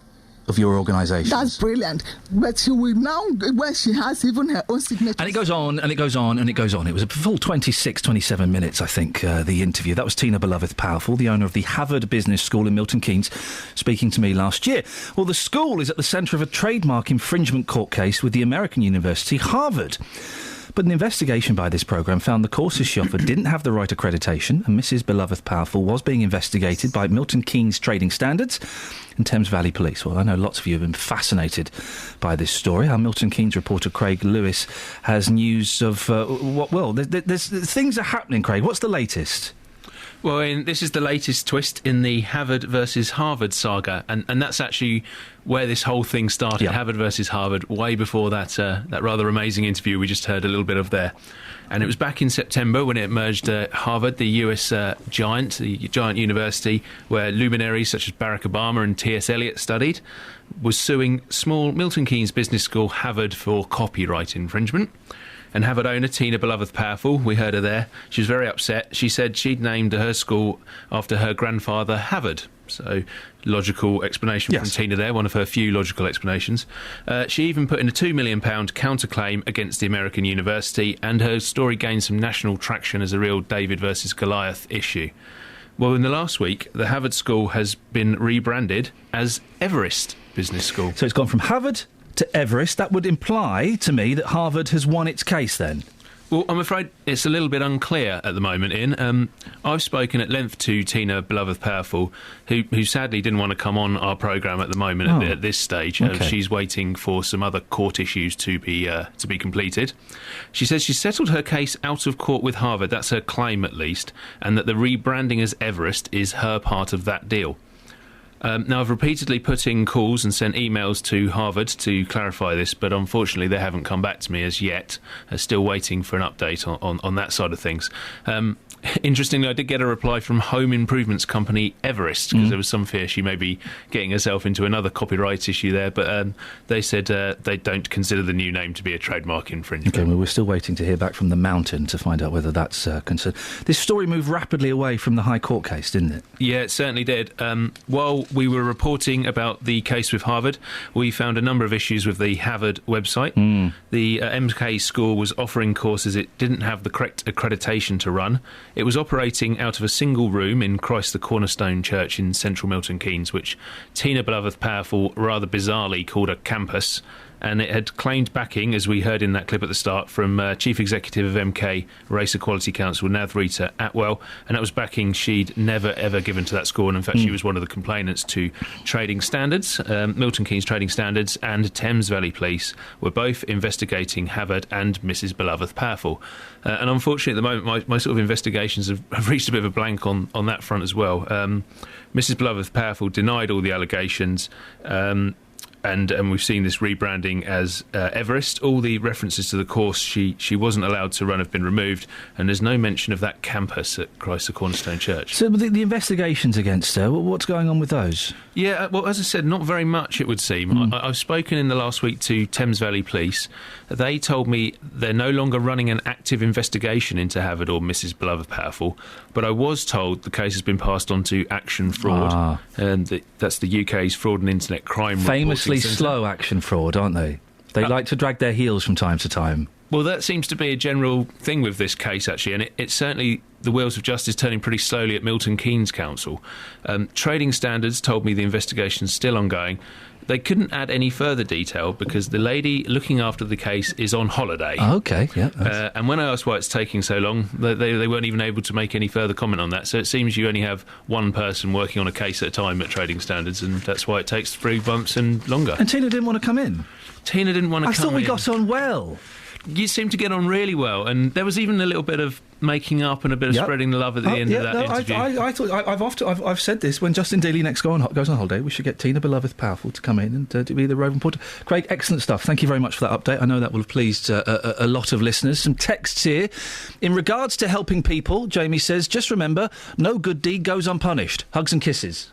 of your organisations. That's brilliant. But she will now, where she has even her own signature. And it goes on, and it goes on, and it goes on. It was a full 26, 27 minutes, I think, the interview. That was Tina Beloved Powerful, the owner of the Harvard Business School in Milton Keynes, speaking to me last year. Well, the school is at the centre of a trademark infringement court case with the American university, Harvard. But an investigation by this programme found the courses she offered didn't have the right accreditation, and Mrs. Beloved Powerful was being investigated by Milton Keynes Trading Standards and Thames Valley Police. Well, I know lots of you have been fascinated by this story. Our Milton Keynes reporter Craig Lewis has news of there's things are happening, Craig. What's the latest? Well, this is the latest twist in the Harvard versus Harvard saga, and that's actually where this whole thing started. Yeah. Harvard versus Harvard, way before that rather amazing interview we just heard a little bit of there. And it was back in September when it merged Harvard, the US giant university where luminaries such as Barack Obama and T.S. Eliot studied, was suing small Milton Keynes business school Harvard for copyright infringement. And Harvard owner Tina Beloved Powerful, we heard her there, she was very upset. She said she'd named her school after her grandfather Harvard. So, logical explanation from Tina there, one of her few logical explanations. She even put in a £2 million counterclaim against the American university, and her story gained some national traction as a real David versus Goliath issue. Well, in the last week, the Harvard school has been rebranded as Everest Business School. So it's gone from Harvard to Everest. That would imply to me that Harvard has won its case then. Well, I'm afraid it's a little bit unclear at the moment, Iain. I've spoken at length to Tina Beloved Powerful, who sadly didn't want to come on our programme at the moment at this stage. Okay. She's waiting for some other court issues to be completed. She says she settled her case out of court with Harvard, that's her claim at least, and that the rebranding as Everest is her part of that deal. Now, I've repeatedly put in calls and sent emails to Harvard to clarify this, but unfortunately they haven't come back to me as yet. Still waiting for an update on that side of things. Interestingly, I did get a reply from home improvements company Everest, because there was some fear she may be getting herself into another copyright issue there, but they said they don't consider the new name to be a trademark infringement. Okay, well, we're still waiting to hear back from the Mountain to find out whether that's concerned. This story moved rapidly away from the High Court case, didn't it? Yeah, it certainly did. While we were reporting about the case with Harvard, we found a number of issues with the Harvard website. The MK school was offering courses it didn't have the correct accreditation to run. It was operating out of a single room in Christ the Cornerstone Church in central Milton Keynes, which Tina Beloved Powerful rather bizarrely called a campus. and it had claimed backing, as we heard in that clip at the start, from Chief Executive of MK Race Equality Council, Nathrita Atwell, and that was backing she'd never, ever given to that school, and in fact she was one of the complainants to trading standards. Milton Keynes Trading Standards and Thames Valley Police were both investigating Havard and Mrs Beloved Powerful. And unfortunately, at the moment, my sort of investigations have reached a bit of a blank on that front as well. Mrs Beloved Powerful denied all the allegations, and we've seen this rebranding as Everest. All the references to the course she wasn't allowed to run have been removed, and there's no mention of that campus at Christ the Cornerstone Church. So the investigations against her, what's going on with those? Yeah, well, as I said, not very much, it would seem. I've spoken in the last week to Thames Valley Police. They told me they're no longer running an active investigation into Havard or Mrs Beloved Powerful, but I was told the case has been passed on to Action Fraud, and that's the UK's fraud and internet crime famously slow Action Fraud, aren't they? They like to drag their heels from time to time. Well, that seems to be a general thing with this case, actually, and it's certainly the wheels of justice turning pretty slowly at Milton Keynes Council. Trading Standards told me the investigation's still ongoing. They couldn't add any further detail because the lady looking after the case is on holiday. Oh, OK, yeah. And when I asked why it's taking so long, they weren't even able to make any further comment on that. So it seems you only have one person working on a case at a time at Trading Standards, and that's why it takes 3 months and longer. And Tina didn't want to come in? Tina didn't want to come in. I thought we got on well. You seem to get on really well, and there was even a little bit of making up and a bit of spreading the love at the end of that interview. I thought I've said this when Justin Daly next goes on holiday. We should get Tina Beloved Powerful to come in and to be the roving porter. Craig, excellent stuff. Thank you very much for that update. I know that will have pleased a lot of listeners. Some texts here in regards to helping people. Jamie says, just remember, no good deed goes unpunished. Hugs and kisses.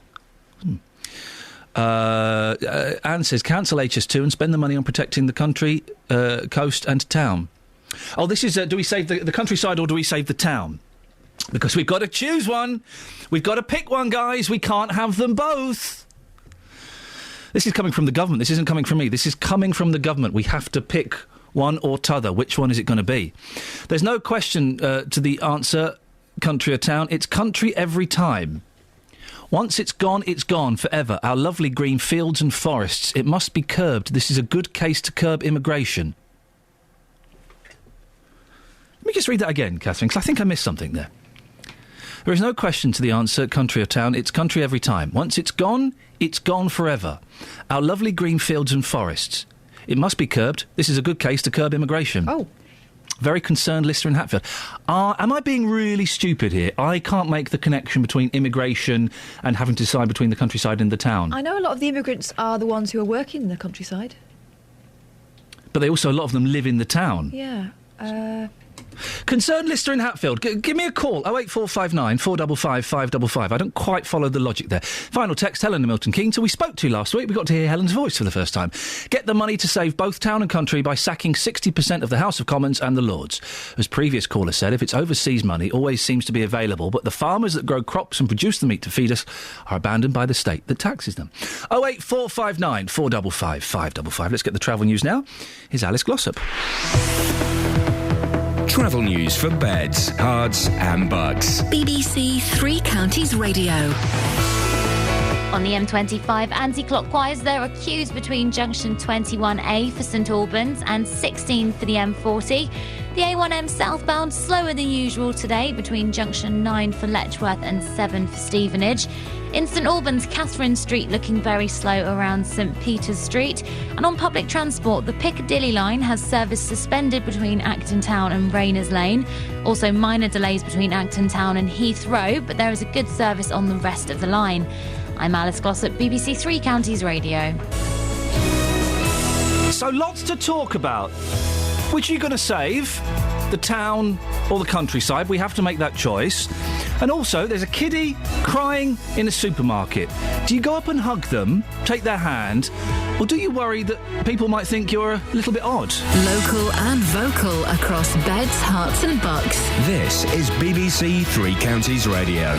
Anne says, cancel HS2 and spend the money on protecting the country, coast and town. Oh, this is, do we save the countryside or do we save the town? Because we've got to choose one. We've got to pick one, guys. We can't have them both. This is coming from the government. This isn't coming from me. This is coming from the government. We have to pick one or t'other. Which one is it going to be? There's no question to the answer, country or town. It's country every time. Once it's gone forever. Our lovely green fields and forests. It must be curbed. This is a good case to curb immigration. Let me just read that again, Catherine, because I think I missed something there. There is no question to the answer, country or town. It's country every time. Once it's gone forever. Our lovely green fields and forests. It must be curbed. This is a good case to curb immigration. Oh. Very concerned listener in Hatfield. Am I being really stupid here? I can't make the connection between immigration and having to decide between the countryside and the town. I know a lot of the immigrants are the ones who are working in the countryside. But a lot of them live in the town. Yeah. Concerned listener in Hatfield, give me a call, 08459 455 555. I don't quite follow the logic there. Final text, Helen in Milton Keynes, who we spoke to last week. We got to hear Helen's voice for the first time. Get the money to save both town and country by sacking 60% of the House of Commons and the Lords. As previous caller said, if it's overseas money, always seems to be available, but the farmers that grow crops and produce the meat to feed us are abandoned by the state that taxes them. 08459 455 555. Let's get the travel news now. Here's Alice Glossop. Travel news for beds, cards and bugs. BBC Three Counties Radio. On the M25 anti-clockwise, there are queues between junction 21A for St Albans and 16 for the M40. The A1M southbound slower than usual today between junction 9 for Letchworth and 7 for Stevenage. In St Albans, Catherine Street looking very slow around St Peter's Street. And on public transport, the Piccadilly line has service suspended between Acton Town and Rayners Lane. Also minor delays between Acton Town and Heathrow, but there is a good service on the rest of the line. I'm Alice Glossop, BBC Three Counties Radio. So lots to talk about. Which are you going to save? The town or the countryside? We have to make that choice. And also, there's a kiddie crying in a supermarket. Do you go up and hug them, take their hand, or do you worry that people might think you're a little bit odd? Local and vocal across beds, hearts and bucks. This is BBC Three Counties Radio.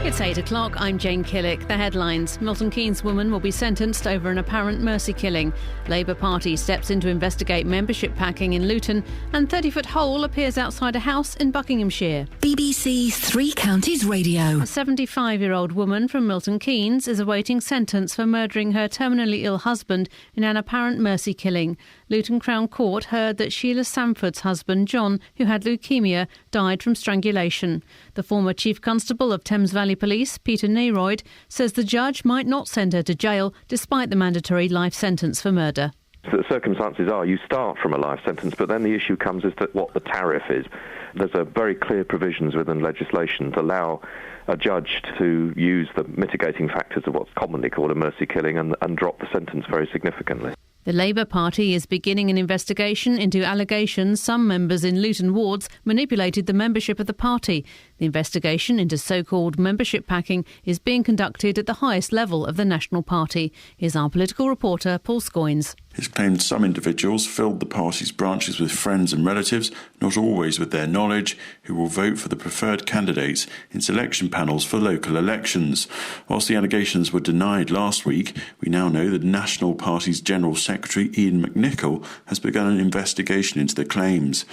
It's It's 8 o'clock. I'm Jane Killick. The headlines. Milton Keynes woman will be sentenced over an apparent mercy killing. Labour Party steps in to investigate membership packing in Luton, and 30-foot hole appears outside a house in Buckinghamshire. BBC Three Counties Radio. A 75-year-old woman from Milton Keynes is awaiting sentence for murdering her terminally ill husband in an apparent mercy killing. Luton Crown Court heard that Sheila Sanford's husband, John, who had leukemia, died from strangulation. The former Chief Constable of Thames Valley Police, Peter Neroyd, says the judge might not send her to jail despite the mandatory life sentence for murder. The circumstances are you start from a life sentence, but then the issue comes as to what the tariff is. There's a very clear provisions within legislation to allow a judge to use the mitigating factors of what's commonly called a mercy killing and drop the sentence very significantly. The Labour Party is beginning an investigation into allegations some members in Luton wards manipulated the membership of the party. The investigation into so-called membership packing is being conducted at the highest level of the National Party. Here's our political reporter, Paul Scoynes. It's claimed some individuals filled the party's branches with friends and relatives, not always with their knowledge, who will vote for the preferred candidates in selection panels for local elections. Whilst the allegations were denied last week, we now know that National Party's General Secretary Iain McNicol has begun an investigation into the claims.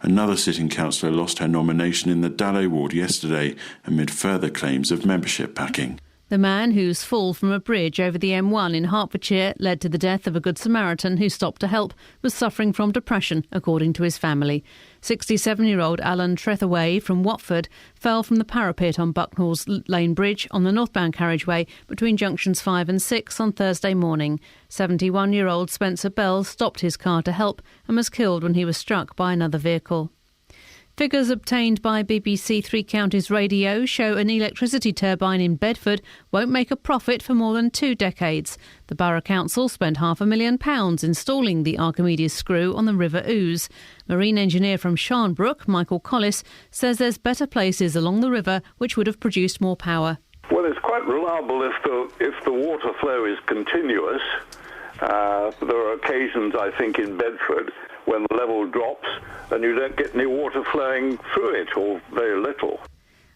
Another sitting councillor lost her nomination in the Dallow ward yesterday amid further claims of membership packing. The man whose fall from a bridge over the M1 in Hertfordshire led to the death of a Good Samaritan who stopped to help was suffering from depression, according to his family. 67-year-old Alan Trethaway from Watford fell from the parapet on Bucknall's Lane Bridge on the northbound carriageway between junctions 5 and 6 on Thursday morning. 71-year-old Spencer Bell stopped his car to help and was killed when he was struck by another vehicle. Figures obtained by BBC Three Counties Radio show an electricity turbine in Bedford won't make a profit for more than 2 decades. The Borough Council spent £500,000 installing the Archimedes screw on the River Ouse. Marine engineer from Sharnbrook, Michael Collis, says there's better places along the river which would have produced more power. Well, it's quite reliable if the water flow is continuous. There are occasions, I think, in Bedford when the level drops and you don't get any water flowing through it, or very little.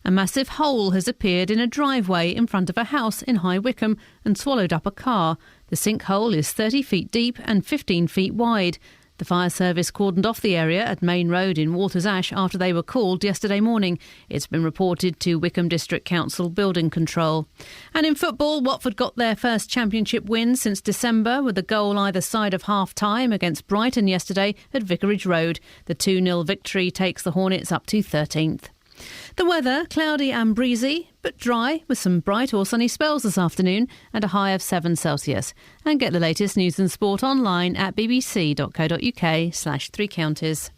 A massive hole has appeared in a driveway in front of a house in High Wycombe and swallowed up a car. The sinkhole is 30 feet deep and 15 feet wide. The fire service cordoned off the area at Main Road in Waters Ash after they were called yesterday morning. It's been reported to Wycombe District Council Building Control. And in football, Watford got their first championship win since December with a goal either side of half-time against Brighton yesterday at Vicarage Road. The 2-0 victory takes the Hornets up to 13th. The weather, cloudy and breezy, but dry, with some bright or sunny spells this afternoon and a high of 7 Celsius. And get the latest news and sport online at bbc.co.uk/Three Counties.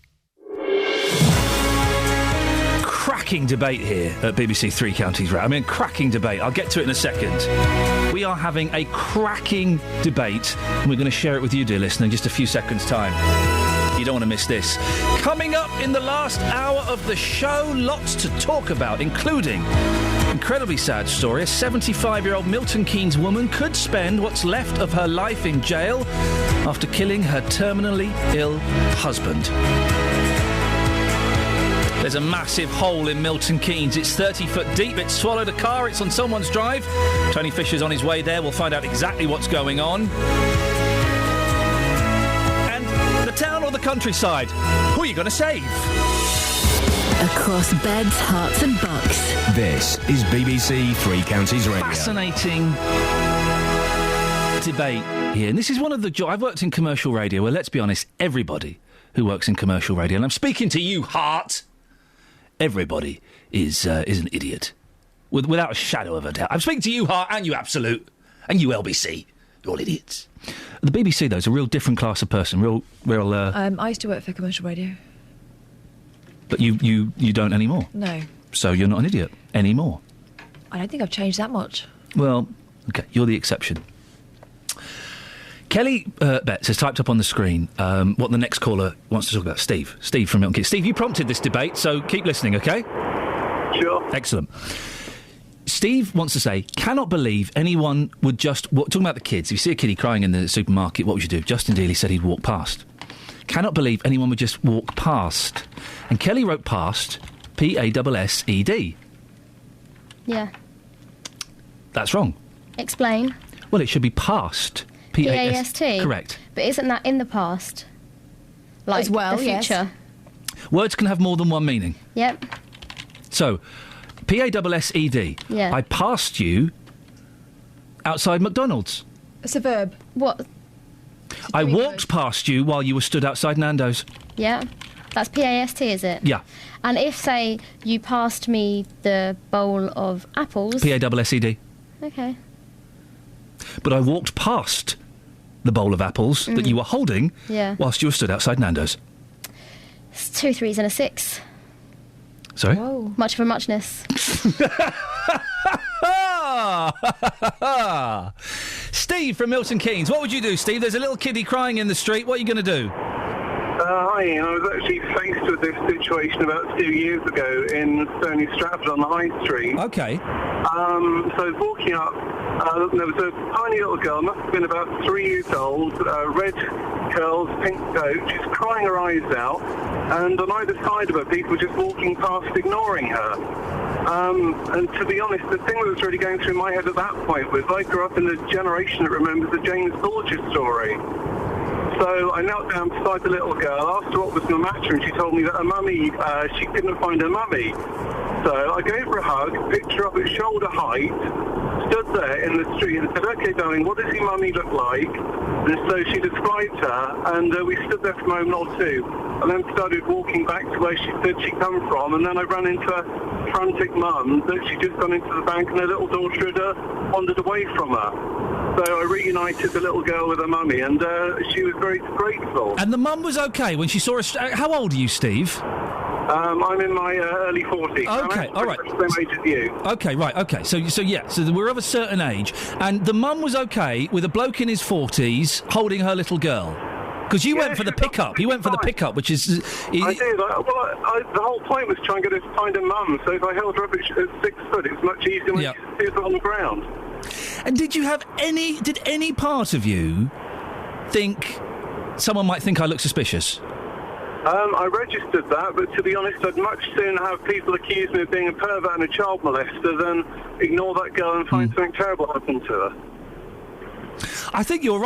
Cracking debate here at BBC Three Counties Radio. I mean, cracking debate. I'll get to it in a second. We are having a cracking debate, and we're going to share it with you, dear listener, in just a few seconds' time. You don't want to miss this. Coming up in the last hour of the show, lots to talk about, including incredibly sad story. A 75-year-old Milton Keynes woman could spend what's left of her life in jail after killing her terminally ill husband. There's a massive hole in Milton Keynes. It's 30 foot deep. It's swallowed a car. It's on someone's drive. Tony Fisher's on his way there. We'll find out exactly what's going on. Town or the countryside? Who are you going to save? Across beds, hearts and bucks. This is BBC Three Counties Radio. Fascinating debate here. And this is one of the... I've worked in commercial radio where, let's be honest, everybody who works in commercial radio, and I'm speaking to you, Hart, everybody is an idiot. Without a shadow of a doubt. I'm speaking to you, Hart, and you Absolute, and you LBC. You're all idiots. The BBC, though, is a real different class of person. Real. I used to work for commercial radio. But you don't anymore? No. So you're not an idiot anymore? I don't think I've changed that much. Well, OK, you're the exception. Kelly Betts has typed up on the screen what the next caller wants to talk about. Steve from Milton Keynes. Steve, you prompted this debate, so keep listening, OK? Sure. Excellent. Steve wants to say, cannot believe anyone would just... talking about the kids, if you see a kiddie crying in the supermarket, what would you do? Justin Dealey said he'd walk past. Cannot believe anyone would just walk past. And Kelly wrote past, P-A-S-S-E-D. Yeah. That's wrong. Explain. Well, it should be past. P-A-S-T? Correct. But isn't that in the past? Like As well, the future? yes. Words can have more than one meaning. Yep. So, P-A-S-S-E-D. Yeah. I passed you outside McDonald's. It's a verb. What? I walked past you while you were stood outside Nando's. Yeah. That's P-A-S-T, is it? Yeah. And if, say, you passed me the bowl of apples... P-A-S-S-E-D. Okay. But I walked past the bowl of apples that you were holding whilst you were stood outside Nando's. It's 2 3s and a 6. Sorry? Whoa. Much of a muchness. Steve from Milton Keynes. What would you do, Steve? There's a little kiddie crying in the street. What are you going to do? Hi, Ian. I was actually faced with this situation about 2 years ago in Stony Stratford on the High Street. Okay. So I was walking up. There was a tiny little girl, must have been about 3 years old, red curls, pink coat. She's crying her eyes out. And on either side of her, people were just walking past, ignoring her. And to be honest, the thing that was really going through my head at that point was I grew up in the generation that remembers the James Bulger story. So I knelt down beside the little girl, asked her what was the matter, and she told me that her mummy, she couldn't find her mummy. So I gave her a hug, picked her up at shoulder height, stood there in the street and said, "OK, darling, what does your mummy look like?" And so she described her, and we stood there for a moment or two, and then started walking back to where she said she'd come from, and then I ran into a frantic mum that she'd just gone into the bank and her little daughter had wandered away from her. So I reunited the little girl with her mummy, and she was very grateful. And the mum was OK when she saw us. How old are you, Steve? I'm in my early 40s. OK, I'm all right. the same age as you. OK, right, OK. So we're of a certain age, and the mum was OK with a bloke in his 40s holding her little girl. Because you went for the pickup. You went for the pickup, which is... I did. The whole point was trying to get her to find her mum, so if I held her up at 6 foot, it's much easier when she was on the ground. And did any part of you think someone might think I look suspicious? I registered that, but to be honest, I'd much sooner have people accuse me of being a pervert and a child molester than ignore that girl and find something terrible happen to her. I think you're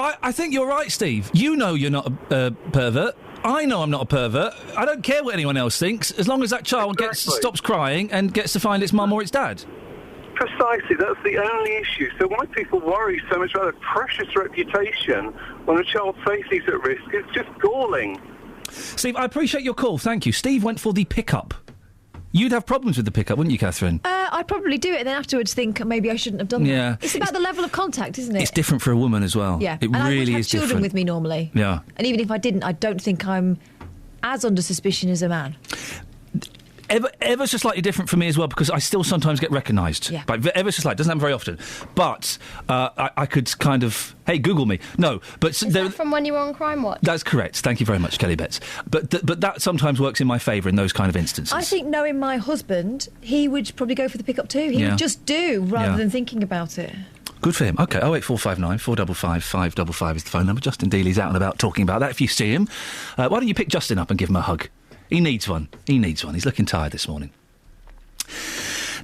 right, Steve. You know you're not a pervert. I know I'm not a pervert. I don't care what anyone else thinks, as long as that child stops crying and gets to find its mum or its dad. Precisely, that's the only issue. So why people worry so much about their precious reputation when a child's safety is at risk? It's just galling. Steve, I appreciate your call. Thank you. Steve went for the pickup. You'd have problems with the pickup, wouldn't you, Catherine? I'd probably do it and then afterwards think maybe I shouldn't have done Yeah. that. It's about the level of contact, isn't it? It's different for a woman as well. Yeah. It and really I would have is children different. with me normally. Yeah. And even if I didn't, I don't think I'm as under suspicion as a man. Ever so slightly different for me as well, because I still sometimes get recognised. Yeah. Like, ever so slightly. Doesn't happen very often. But I could kind of... Hey, Google me. No, but... Is that from when you were on Crime Watch? That's correct. Thank you very much, Kelly Betts. But that sometimes works in my favour in those kind of instances. I think knowing my husband, he would probably go for the pickup too. He would just do rather than thinking about it. Good for him. OK, 08459 455 555 is the phone number. Justin Dealey's out and about talking about that. If you see him, why don't you pick Justin up and give him a hug? He needs one. He's looking tired this morning.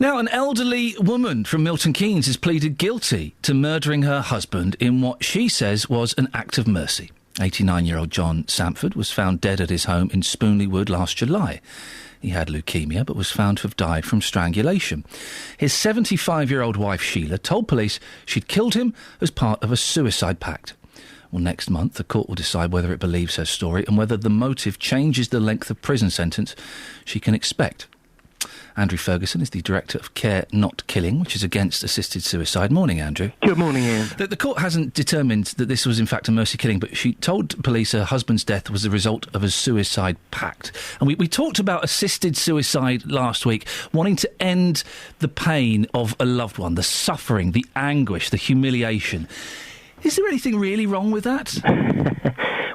Now, an elderly woman from Milton Keynes has pleaded guilty to murdering her husband in what she says was an act of mercy. 89-year-old John Samford was found dead at his home in Spoonley Wood last July. He had leukemia but was found to have died from strangulation. His 75-year-old wife Sheila told police she'd killed him as part of a suicide pact. Well, next month, the court will decide whether it believes her story and whether the motive changes the length of prison sentence she can expect. Andrew Ferguson is the director of Care Not Killing, which is against assisted suicide. Morning, Andrew. Good morning, Ian. The court hasn't determined that this was in fact a mercy killing, but she told police her husband's death was the result of a suicide pact. And we talked about assisted suicide last week, wanting to end the pain of a loved one, the suffering, the anguish, the humiliation. Is there anything really wrong with that?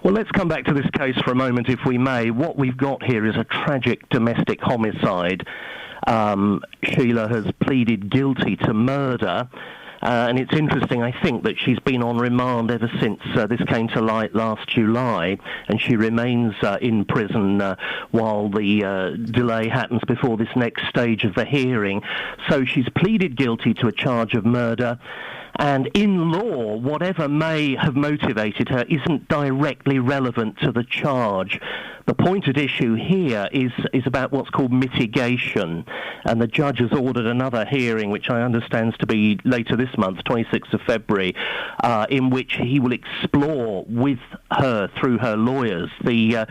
Well, let's come back to this case for a moment, if we may. What we've got here is a tragic domestic homicide. Sheila has pleaded guilty to murder. And it's interesting, I think, that she's been on remand ever since this came to light last July, and she remains in prison while the delay happens before this next stage of the hearing. So she's pleaded guilty to a charge of murder. And in law, whatever may have motivated her isn't directly relevant to the charge. The point at issue here is about what's called mitigation, and the judge has ordered another hearing, which I understand to be later this month, 26th of February, in which he will explore with her, through her lawyers, the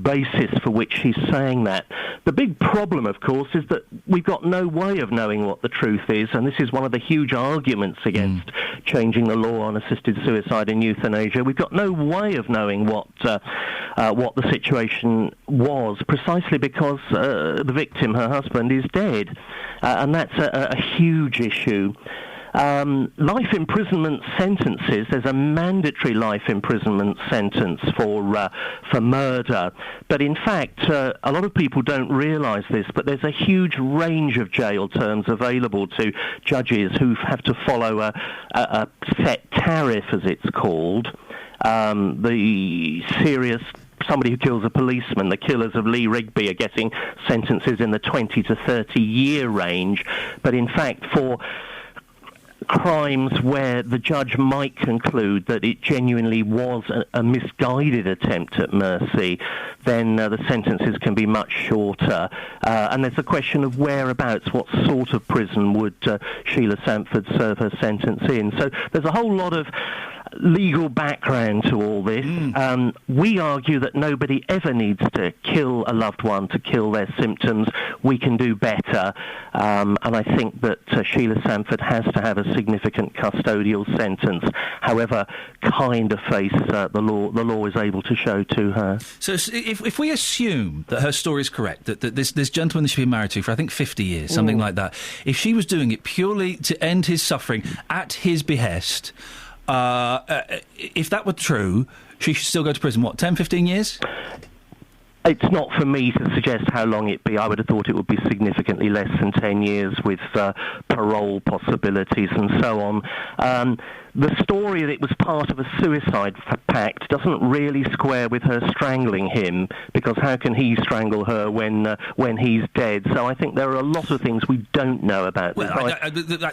basis for which she's saying that. The big problem, of course, is that we've got no way of knowing what the truth is, and this is one of the huge arguments against changing the law on assisted suicide and euthanasia. We've got no way of knowing what the situation was, precisely because the victim, her husband, is dead, and that's a huge issue. Life imprisonment sentences, there's a mandatory life imprisonment sentence for murder, but in fact a lot of people don't realise this, but there's a huge range of jail terms available to judges who have to follow a set tariff, as it's called. Somebody who kills a policeman, the killers of Lee Rigby, are getting sentences in the 20 to 30 year range, but in fact for crimes where the judge might conclude that it genuinely was a misguided attempt at mercy, then the sentences can be much shorter. And there's a question of whereabouts, what sort of prison would Sheila Sanford serve her sentence in. So there's a whole lot of legal background to all this. We argue that nobody ever needs to kill a loved one to kill their symptoms. We can do better, and I think that Sheila Sanford has to have a significant custodial sentence, however kind a face the law is able to show to her. So if we assume that her story is correct, that this gentleman that she's been married to for I think 50 years, something like that, if she was doing it purely to end his suffering at his behest, if that were true, she should still go to prison, 10, 15 years? It's not for me to suggest how long it be. I would have thought it would be significantly less than 10 years with parole possibilities and so on. The story that it was part of a suicide pact doesn't really square with her strangling him, because how can he strangle her when he's dead? So I think there are a lot of things we don't know about this.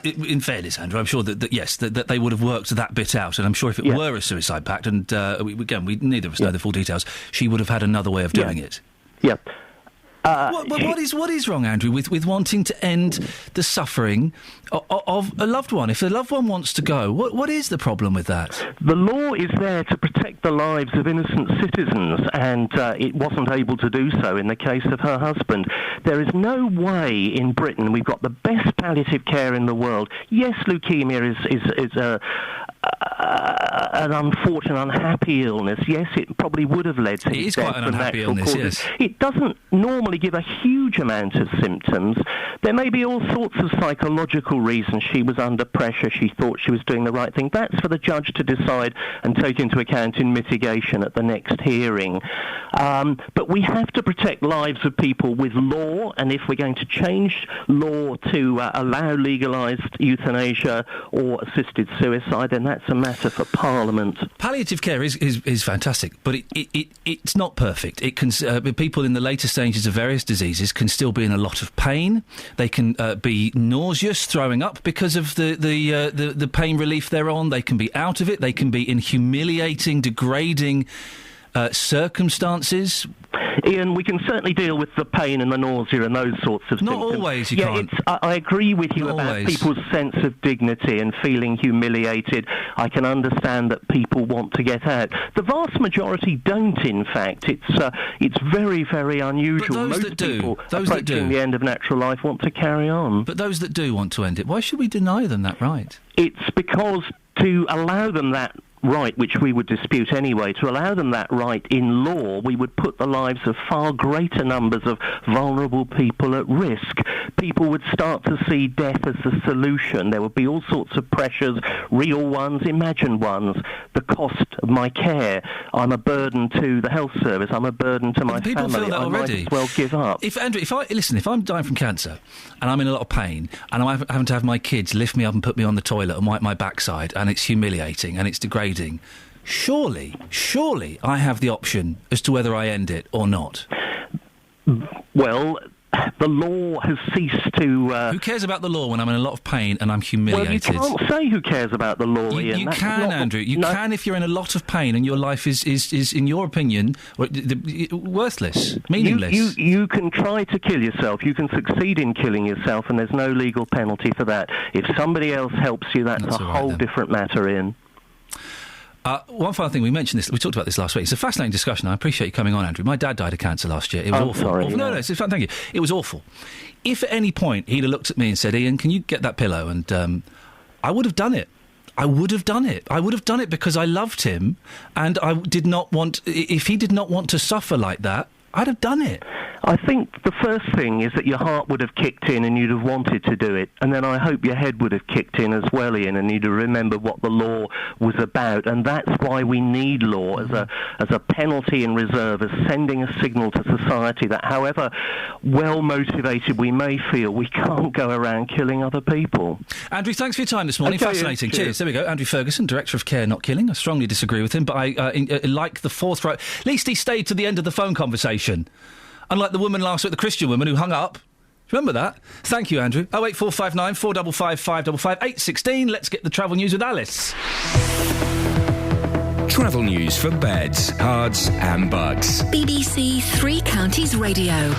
In fairness, Andrew, I'm sure that yes, that they would have worked that bit out, and I'm sure if it were a suicide pact, and we neither of us know the full details, she would have had another way of doing it. Yeah. What is wrong, Andrew, with wanting to end the suffering of a loved one? If a loved one wants to go, what is the problem with that? The law is there to protect the lives of innocent citizens, and it wasn't able to do so in the case of her husband. There is no way in Britain, we've got the best palliative care in the world. Yes, leukemia is an unfortunate, unhappy illness. Yes, it probably would have led to his death. It is quite an unhappy illness, yes. It doesn't normally give a huge amount of symptoms. There may be all sorts of psychological reasons. She was under pressure. She thought she was doing the right thing. That's for the judge to decide and take into account in mitigation at the next hearing. But we have to protect lives of people with law, and if we're going to change law to allow legalised euthanasia or assisted suicide, then that's a matter for Parliament. Palliative care is fantastic, but it's not perfect. It can people in the later stages of various diseases can still be in a lot of pain. They can be nauseous, throwing up because of the pain relief they're on. They can be out of it. They can be in humiliating, degrading circumstances. Ian, we can certainly deal with the pain and the nausea and those sorts of symptoms. Not always, you can't. I agree with you about people's sense of dignity and feeling humiliated. I can understand that people want to get out. The vast majority don't, in fact. It's very, very unusual. But Most people approaching the end of natural life want to carry on. But those that do want to end it, why should we deny them that right? It's because to allow them that right, which we would dispute anyway, to allow them that right in law, we would put the lives of far greater numbers of vulnerable people at risk. People would start to see death as the solution. There would be all sorts of pressures, real ones, imagined ones. The cost of my care. I'm a burden to the health service. I'm a burden to my people family. Feel that I already. might as well give up. If I'm dying from cancer and I'm in a lot of pain and I'm having to have my kids lift me up and put me on the toilet and wipe my backside and it's humiliating and it's degrading, surely I have the option as to whether I end it or not. Well, the law has ceased to... Who cares about the law when I'm in a lot of pain and I'm humiliated? Well, you can't say who cares about the law, Ian. You can, Andrew. You can if you're in a lot of pain and your life is in your opinion, worthless, meaningless. You can try to kill yourself. You can succeed in killing yourself, and there's no legal penalty for that. If somebody else helps you, that's a whole different matter, Ian. One final thing, we talked about this last week. It's a fascinating discussion. I appreciate you coming on, Andrew. My dad died of cancer last year. It was awful. Sorry, No, it's fun. Thank you. It was awful. If at any point he'd have looked at me and said, Ian, can you get that pillow? And I would have done it. I would have done it. I would have done it because I loved him, and I did not want... If he did not want to suffer like that, I'd have done it. I think the first thing is that your heart would have kicked in and you'd have wanted to do it. And then I hope your head would have kicked in as well, Ian, and you'd have remembered what the law was about. And that's why we need law as a penalty in reserve, as sending a signal to society that however well-motivated we may feel, we can't go around killing other people. Andrew, thanks for your time this morning. Okay, fascinating. Cheers. Cheers. There we go. Andrew Ferguson, Director of Care Not Killing. I strongly disagree with him, but I like the forthright... At least he stayed to the end of the phone conversation. Unlike the woman last week, the Christian woman who hung up. Remember that? Thank you, Andrew. 08459 455 555 816. Let's get the travel news with Alice. Travel news for beds, cards and bugs. BBC Three Counties Radio.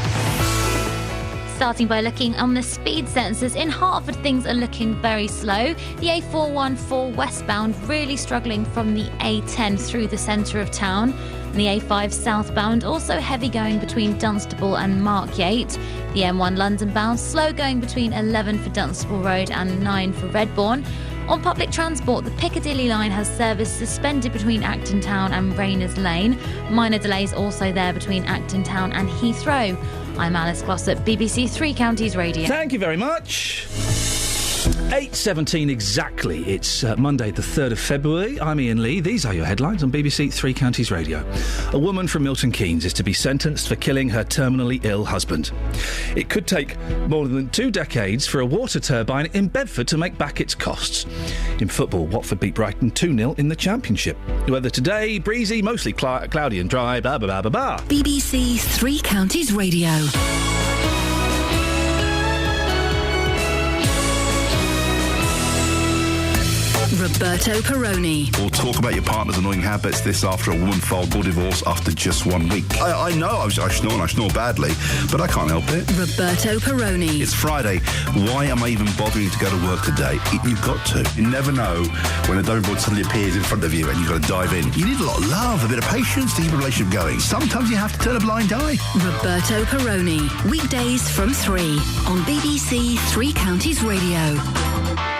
Starting by looking on the speed sensors, in Hertford things are looking very slow. The A414 westbound really struggling from the A10 through the centre of town. And the A5 southbound also heavy going between Dunstable and Markyate. The M1 London bound slow going between 11 for Dunstable Road and 9 for Redbourne. On public transport, the Piccadilly line has service suspended between Acton Town and Rayners Lane. Minor delays also there between Acton Town and Heathrow. I'm Alice Glossop, BBC Three Counties Radio. Thank you very much. 8:17 exactly. It's Monday the 3rd of February. I'm Iain Lee. These are your headlines on BBC Three Counties Radio. A woman from Milton Keynes is to be sentenced for killing her terminally ill husband. It could take more than 2 decades for a water turbine in Bedford to make back its costs. In football, Watford beat Brighton 2-0 in the Championship. The weather today, breezy, mostly cloudy and dry, blah, blah, blah, blah, blah. BBC Three Counties Radio. Roberto Perroni. We'll talk about your partner's annoying habits. This after a woman filed for divorce after just 1 week. I know I snore and I snore badly, but I can't help it. Roberto Perroni. It's Friday. Why am I even bothering to go to work today? You've got to. You never know when a dope board suddenly appears in front of you and you've got to dive in. You need a lot of love, a bit of patience to keep a relationship going. Sometimes you have to turn a blind eye. Roberto Perroni. Weekdays from 3 on BBC Three Counties Radio.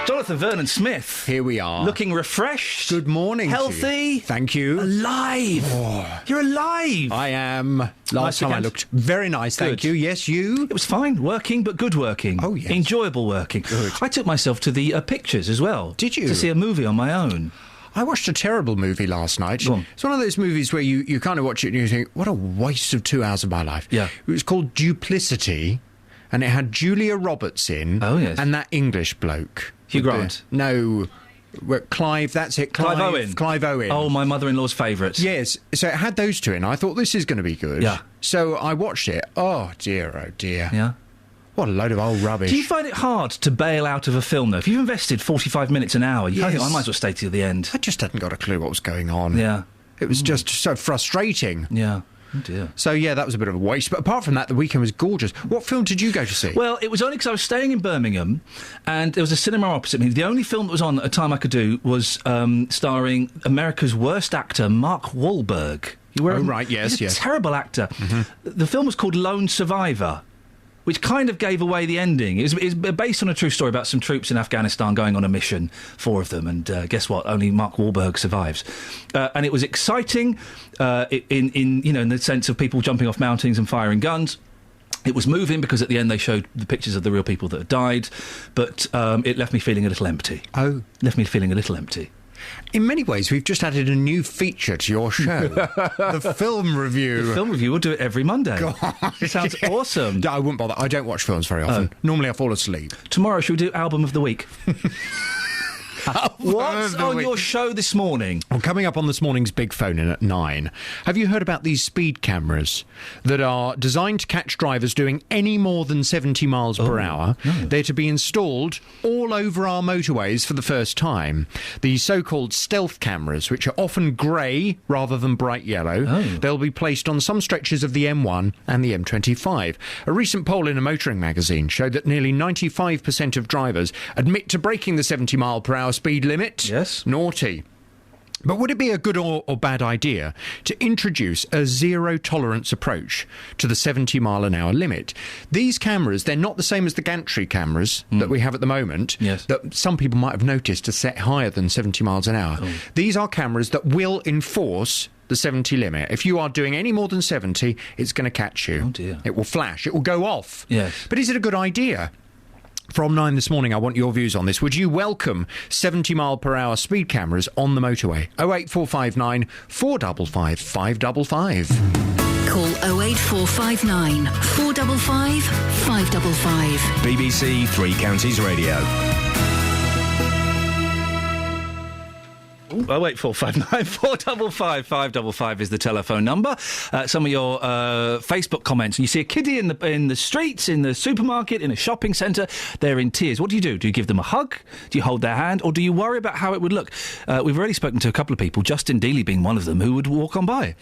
Jonathan Vernon-Smith. Here we are. Looking refreshed. Good morning. Healthy. Thank you. Alive. Oh. You're alive. I am. Last Nice time I weekend? looked very nice, Good. thank you. Yes, you? It was fine. Working, but good working. Oh, yes. Enjoyable working. Good. I took myself to the pictures as well. Did you? To see a movie on my own. I watched a terrible movie last night. Go on. It's one of those movies where you kind of watch it and you think, what a waste of 2 hours of my life. Yeah. It was called Duplicity, and it had Julia Roberts in. Oh, yes. And that English bloke. Hugh Grant. No, Clive, that's it. Clive Owen. Clive Owen. Oh, my mother-in-law's favourite. Yes, so it had those two in. I thought this is going to be good. Yeah. So I watched it. Oh, dear. Yeah. What a load of old rubbish. Do you find it hard to bail out of a film, though? If you've invested 45 minutes an hour, you kind of think, I might as well stay to the end. I just hadn't got a clue what was going on. Yeah. It was just so frustrating. Yeah. Oh, dear. So, yeah, that was a bit of a waste. But apart from that, the weekend was gorgeous. What film did you go to see? Well, it was only because I was staying in Birmingham and there was a cinema opposite me. The only film that was on at a time I could do was starring America's worst actor, Mark Wahlberg. Oh, right, yes, he's a yes. terrible actor. Mm-hmm. The film was called Lone Survivor. which kind of gave away the ending. It was based on a true story about some troops in Afghanistan going on a mission, 4 of them, and guess what? Only Mark Wahlberg survives. And it was exciting in the sense of people jumping off mountains and firing guns. It was moving because at the end they showed the pictures of the real people that had died, but it left me feeling a little empty. Oh. Left me feeling a little empty. In many ways, we've just added a new feature to your show. The film review. The film review, we'll do it every Monday. God, it sounds awesome. I wouldn't bother. I don't watch films very often. Normally I fall asleep. Tomorrow, shall we do Album of the Week? What's on your show this morning? Well, coming up on this morning's Big Phone In at 9. Have you heard about these speed cameras that are designed to catch drivers doing any more than 70 miles per hour? No. They're to be installed all over our motorways for the first time. The so-called stealth cameras, which are often grey rather than bright yellow. They'll be placed on some stretches of the M1 and the M25. A recent poll in a motoring magazine showed that nearly 95% of drivers admit to breaking the 70 mile per hour speed limit. Yes. Naughty. But would it be a good or bad idea to introduce a zero-tolerance approach to the 70-mile-an-hour limit? These cameras, they're not the same as the gantry cameras that we have at the moment, that some people might have noticed are set higher than 70 miles an hour. These are cameras that will enforce the 70 limit. If you are doing any more than 70, it's going to catch you. Oh, dear. It will flash. It will go off. Yes. But is it a good idea? From 9 this morning, I want your views on this. Would you welcome 70-mile-per-hour speed cameras on the motorway? 08459 455 555. Call 08459 455 555. BBC Three Counties Radio. 08459 455 555 is the telephone number. Some of your Facebook comments. You see a kiddie in the streets, in the supermarket, in a shopping centre. They're in tears. What do you do? Do you give them a hug? Do you hold their hand? Or do you worry about how it would look? We've already spoken to a couple of people, Justin Dealey being one of them, who would walk on by.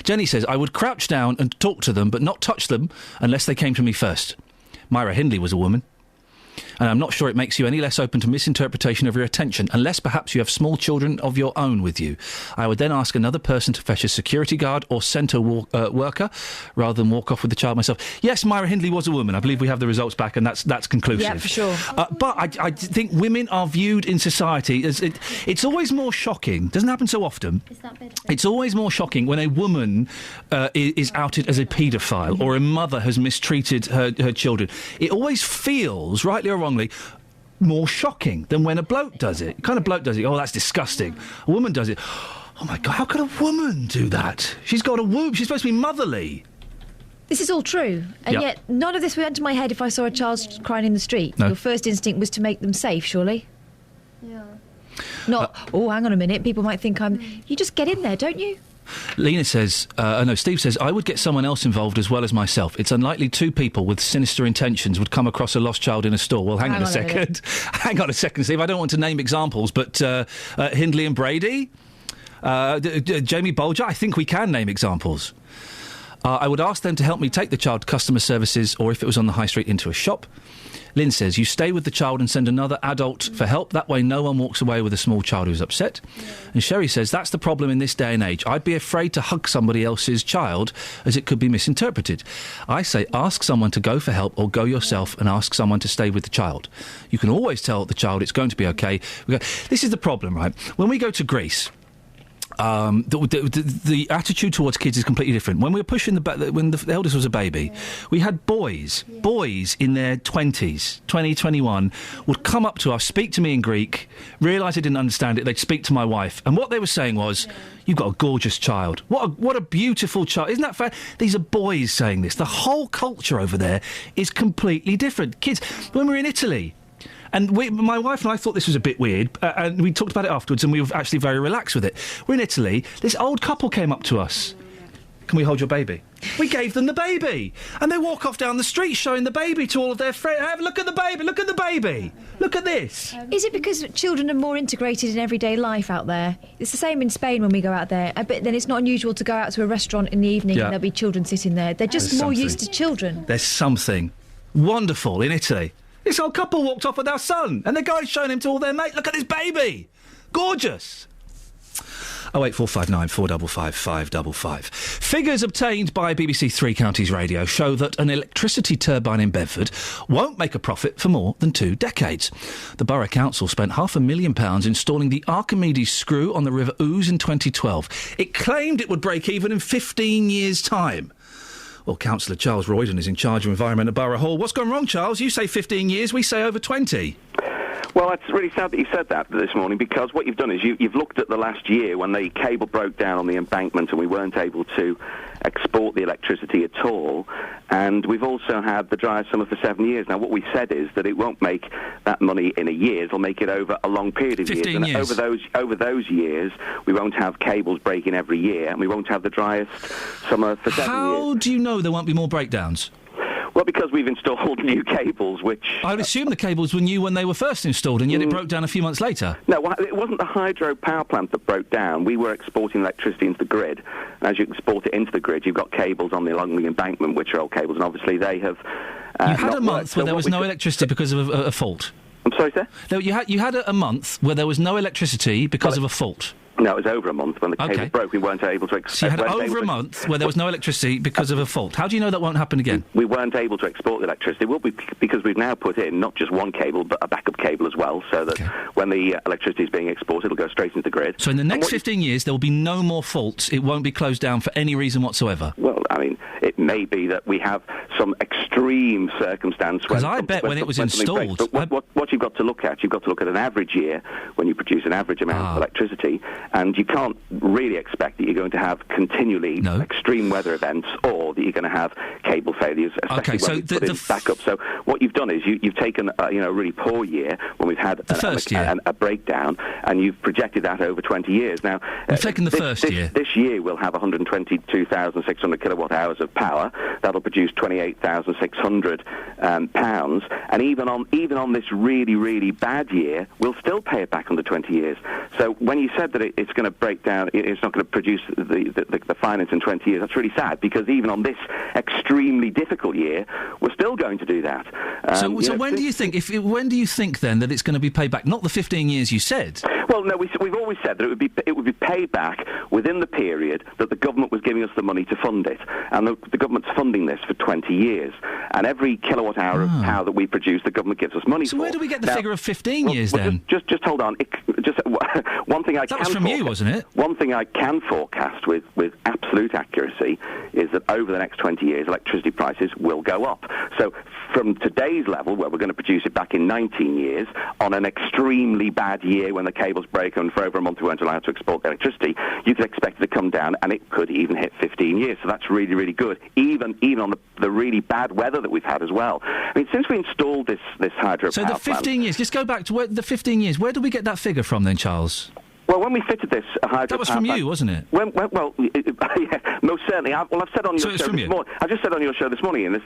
Jenny says, I would crouch down and talk to them, but not touch them unless they came to me first. Myra Hindley was a woman. And I'm not sure it makes you any less open to misinterpretation of your attention, unless perhaps you have small children of your own with you. I would then ask another person to fetch a security guard or centre worker, rather than walk off with the child myself. Yes, Myra Hindley was a woman. I believe we have the results back, and that's conclusive. Yeah, for sure. But I think women are viewed in society as... It's always more shocking. Doesn't happen so often. Is that better? It's always more shocking when a woman is outed as a paedophile or a mother has mistreated her children. It always feels, rightly or wrongly, more shocking than when a bloke does it. Kind of bloke does it, oh, that's disgusting. A woman does it, oh my God, how could a woman do that? She's got a womb, she's supposed to be motherly. This is all true, and yet none of this went to my head if I saw a child crying in the street. No. Your first instinct was to make them safe, surely? Yeah. Not, hang on a minute, people might think you just get in there, don't you? Lena says, Steve says, I would get someone else involved as well as myself. It's unlikely two people with sinister intentions would come across a lost child in a store. Well, hang on a second. Hang on a second, Steve. I don't want to name examples, but Hindley and Brady, Jamie Bolger, I think we can name examples. I would ask them to help me take the child to customer services, or if it was on the high street, into a shop. Lynn says, you stay with the child and send another adult for help. That way no one walks away with a small child who's upset. Yeah. And Sherry says, that's the problem in this day and age. I'd be afraid to hug somebody else's child as it could be misinterpreted. I say, ask someone to go for help or go yourself and ask someone to stay with the child. You can always tell the child it's going to be okay. This is the problem, right? When we go to Greece... the attitude towards kids is completely different. When we were pushing when the eldest was a baby, we had boys in their 20s, 20, 21, would come up to us, speak to me in Greek, realise they didn't understand it, they'd speak to my wife, and what they were saying was, you've got a gorgeous child. What a beautiful child. Isn't that fair? These are boys saying this. The whole culture over there is completely different. Kids, when we were in Italy... And my wife and I thought this was a bit weird, and we talked about it afterwards, and we were actually very relaxed with it. We're in Italy. This old couple came up to us. Can we hold your baby? We gave them the baby. And they walk off down the street showing the baby to all of their friends. Have a look at the baby, look at the baby. Look at this. Is it because children are more integrated in everyday life out there? It's the same in Spain when we go out there. But then it's not unusual to go out to a restaurant in the evening and there'll be children sitting there. They're just more used to children. There's something wonderful in Italy. This old couple walked off with our son, and the guy's showing him to all their mates. Look at this baby! Gorgeous! 08459 455 555. Figures obtained by BBC Three Counties Radio show that an electricity turbine in Bedford won't make a profit for more than 2 decades. The Borough Council spent £500,000 installing the Archimedes screw on the River Ouse in 2012. It claimed it would break even in 15 years' time. Well, Councillor Charles Royden is in charge of Environment at Borough Hall. What's gone wrong, Charles? You say 15 years, we say over 20. Well, it's really sad that you said that this morning, because what you've done is you've looked at the last year when the cable broke down on the embankment and we weren't able to export the electricity at all, and we've also had the driest summer for 7 years. Now, what we said is that it won't make that money in a year, it'll make it over a long period of 15 years. And over those years, we won't have cables breaking every year, and we won't have the driest summer for 7 years. How do you know there won't be more breakdowns? Well, because we've installed new cables, which... I would assume the cables were new when they were first installed, and yet it broke down a few months later. No, well, it wasn't the hydro power plant that broke down. We were exporting electricity into the grid. And as you export it into the grid, you've got cables along the embankment, which are old cables, and obviously they have... you had a month where there was no electricity because of a fault. I'm sorry, sir? No, you had a month where there was no electricity because of a fault. No, it was over a month when the cable broke. We weren't able to... So you had over a month where there was no electricity because of a fault. How do you know that won't happen again? We weren't able to export the electricity. Well, because we've now put in not just one cable, but a backup cable as well, so that when the electricity is being exported, it'll go straight into the grid. So in the next 15 years, there will be no more faults. It won't be closed down for any reason whatsoever. Well, I mean, it may be that we have some extreme circumstance... Because I bet when it was installed... But what you've got to look at, an average year when you produce an average amount of electricity, and you can't really expect that you're going to have continually extreme weather events, or that you're going to have cable failures, especially when you put in backup. So what you've done is you've taken a really poor year when we've had a breakdown, and you've projected that over 20 years. Now, we've taken the first year. This year we'll have 122,600 kilowatt hours of power. That'll produce 28,600 pounds, and even on this really, really bad year, we'll still pay it back under 20 years. So when you said that it's going to break down, it's not going to produce the finance in 20 years, that's really sad, because even on this extremely difficult year, we're still going to do that. So when do you think? When do you think then that it's going to be paid back? Not the 15 years you said. Well, no, we've always said that it would be paid back within the period that the government was giving us the money to fund it, and the government's funding this for 20 years. And every kilowatt hour of power that we produce, the government gives us money for. So where do we get the figure of 15 years then? Just hold on. One thing that was from you, wasn't it? One thing I can forecast with absolute accuracy is that over the next 20 years, electricity prices will go up. So from today's level, where we're going to produce it back in 19 years, on an extremely bad year when the cables break and for over a month we weren't allowed to export the electricity, you could expect it to come down, and it could even hit 15 years. So that's really, really good, even on the really bad weather that we've had as well. I mean, since we installed this hydro power plant... So the 15 years, just go back to the 15 years, where do we get that figure from then, Charles? Well, when we fitted this hydro... That was from you, wasn't it? Well, yeah, most certainly. I've said on your show this morning... I just said on your show this morning, and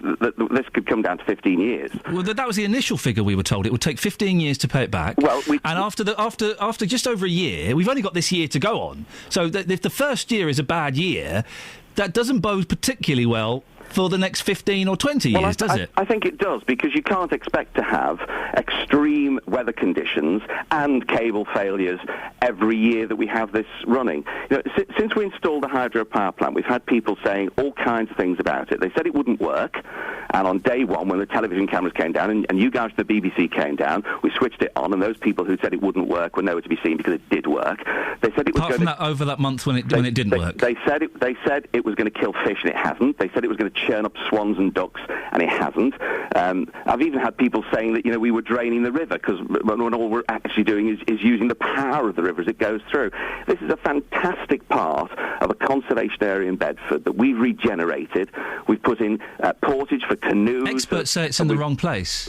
this could come down to 15 years. Well, that was the initial figure we were told. It would take 15 years to pay it back. Well, and after just over a year, we've only got this year to go on. So if the first year is a bad year, that doesn't bode particularly well for the next 15 or 20 years, does it? I think it does, because you can't expect to have extreme weather conditions and cable failures every year that we have this running. Since we installed the hydro power plant, we've had people saying all kinds of things about it. They said it wouldn't work, and on day one, when the television cameras came down, and you guys from the BBC came down, we switched it on, and those people who said it wouldn't work were nowhere to be seen because it did work. They said it was Apart from that over that month when it didn't work. They said it was going to kill fish, and it hasn't. They said it was going to churn up swans and ducks, and it hasn't. I've even had people saying that we were draining the river, because when all we're actually doing is using the power of the river as it goes through. This is a fantastic part of a conservation area in Bedford that we've regenerated. We've put in portage for canoes. Experts say it's in the wrong place.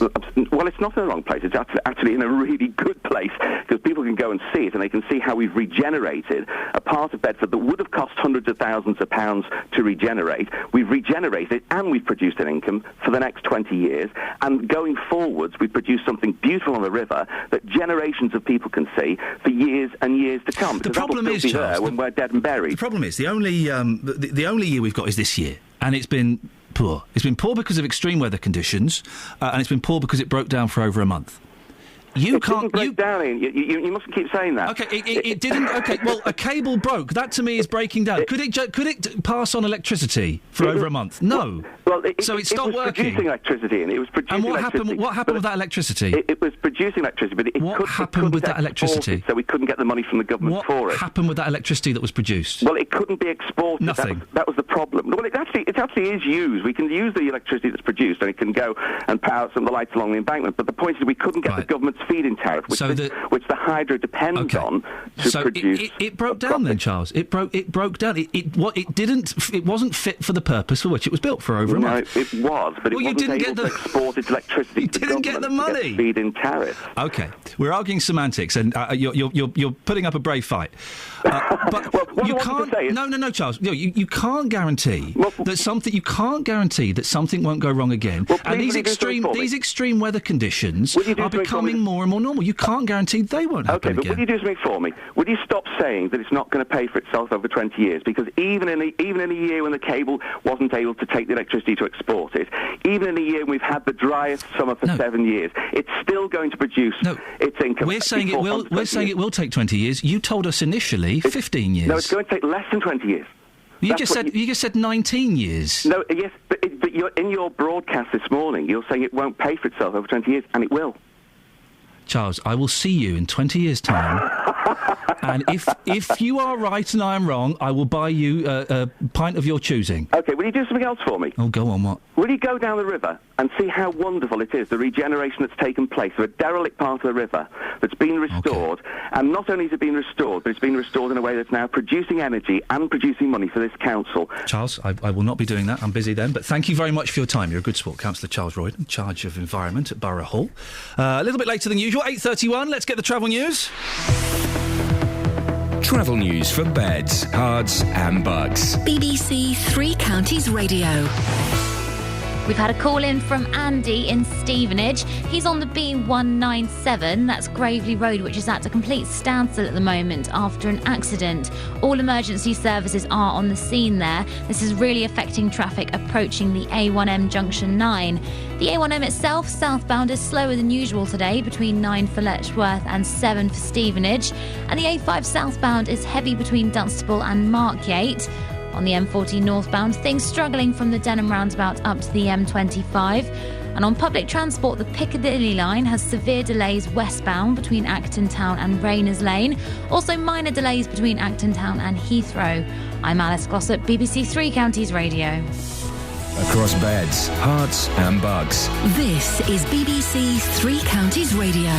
Well, it's not in the wrong place. It's actually in a really good place, because people can go and see it, and they can see how we've regenerated a part of Bedford that would have cost hundreds of thousands of pounds to regenerate. We've regenerated, and we've produced an income for the next 20 years. And going forwards, we've produced something beautiful on the river that generations of people can see for years and years to come. The problem is, Charles, when we're dead and buried. The problem is, the only year we've got is this year, and it's been poor. It's been poor because of extreme weather conditions, and it's been poor because it broke down for over a month. You it can't didn't break down. Ian. You mustn't keep saying that. Okay, it didn't. Okay, well, a cable broke. That to me is breaking down. Could it pass on electricity for over a month? No. Well, so it stopped was working. Producing electricity, and it was producing. And what electricity. happened? What happened with that electricity? It was producing electricity, but what happened with that electricity? So we couldn't get the money from the government for it. What happened with that electricity that was produced? Well, it couldn't be exported. Nothing. That was the problem. Well, it actually is used. We can use the electricity that's produced, and it can go and power some of the lights along the embankment. But the point is, we couldn't get the government's feed-in tariff, which the hydro depends on to produce. It broke down then, Charles. It broke down. It wasn't fit for the purpose for which it was built for over a month. No, it was, but it wasn't able to export its electricity. You didn't get the money. Feed-in tariff. Okay, we're arguing semantics, and you're putting up a brave fight. But you can't. No, Charles. You can't guarantee that something. You can't guarantee that something won't go wrong again. And these extreme weather conditions are becoming more and more normal. You can't guarantee they won't happen again. Okay, but would you do something for me? Would you stop saying that it's not going to pay for itself over 20 years? Because even in a year when the cable wasn't able to take the electricity to export it, even in a year when we've had the driest summer for 7 years, it's still going to produce its income. We're saying it will. We're saying it will take 20 years. You told us initially 15 years. No, it's going to take less than 20 years. You just said 19 years. No, yes, but you're, in your broadcast this morning, you're saying it won't pay for itself over 20 years, and it will. Charles, I will see you in 20 years' time, and if you are right and I am wrong, I will buy you a pint of your choosing. Okay, will you do something else for me? Oh, go on, what? Will you go down the river and see how wonderful it is, the regeneration that's taken place of a derelict part of the river that's been restored, and not only has it been restored, but it's been restored in a way that's now producing energy and producing money for this council. Charles, I will not be doing that. I'm busy then, but thank you very much for your time. You're a good sport. Councillor Charles Royden, in charge of environment at Borough Hall. A little bit later than usual, 8:31. Let's get the travel news. Travel news for beds, cards and bugs. BBC Three Counties Radio. We've had a call in from Andy in Stevenage. He's on the B197, that's Gravely Road, which is at a complete standstill at the moment after an accident. All emergency services are on the scene there. This is really affecting traffic approaching the A1M Junction 9. The A1M itself, southbound, is slower than usual today, between 9 for Letchworth and 7 for Stevenage. And the A5 southbound is heavy between Dunstable and Markyate. On the M40 northbound, things struggling from the Denham roundabout up to the M25. And on public transport, the Piccadilly line has severe delays westbound between Acton Town and Rayners Lane. Also minor delays between Acton Town and Heathrow. I'm Alice Glossop, BBC Three Counties Radio. Across beds, hearts and bugs. This is BBC Three Counties Radio.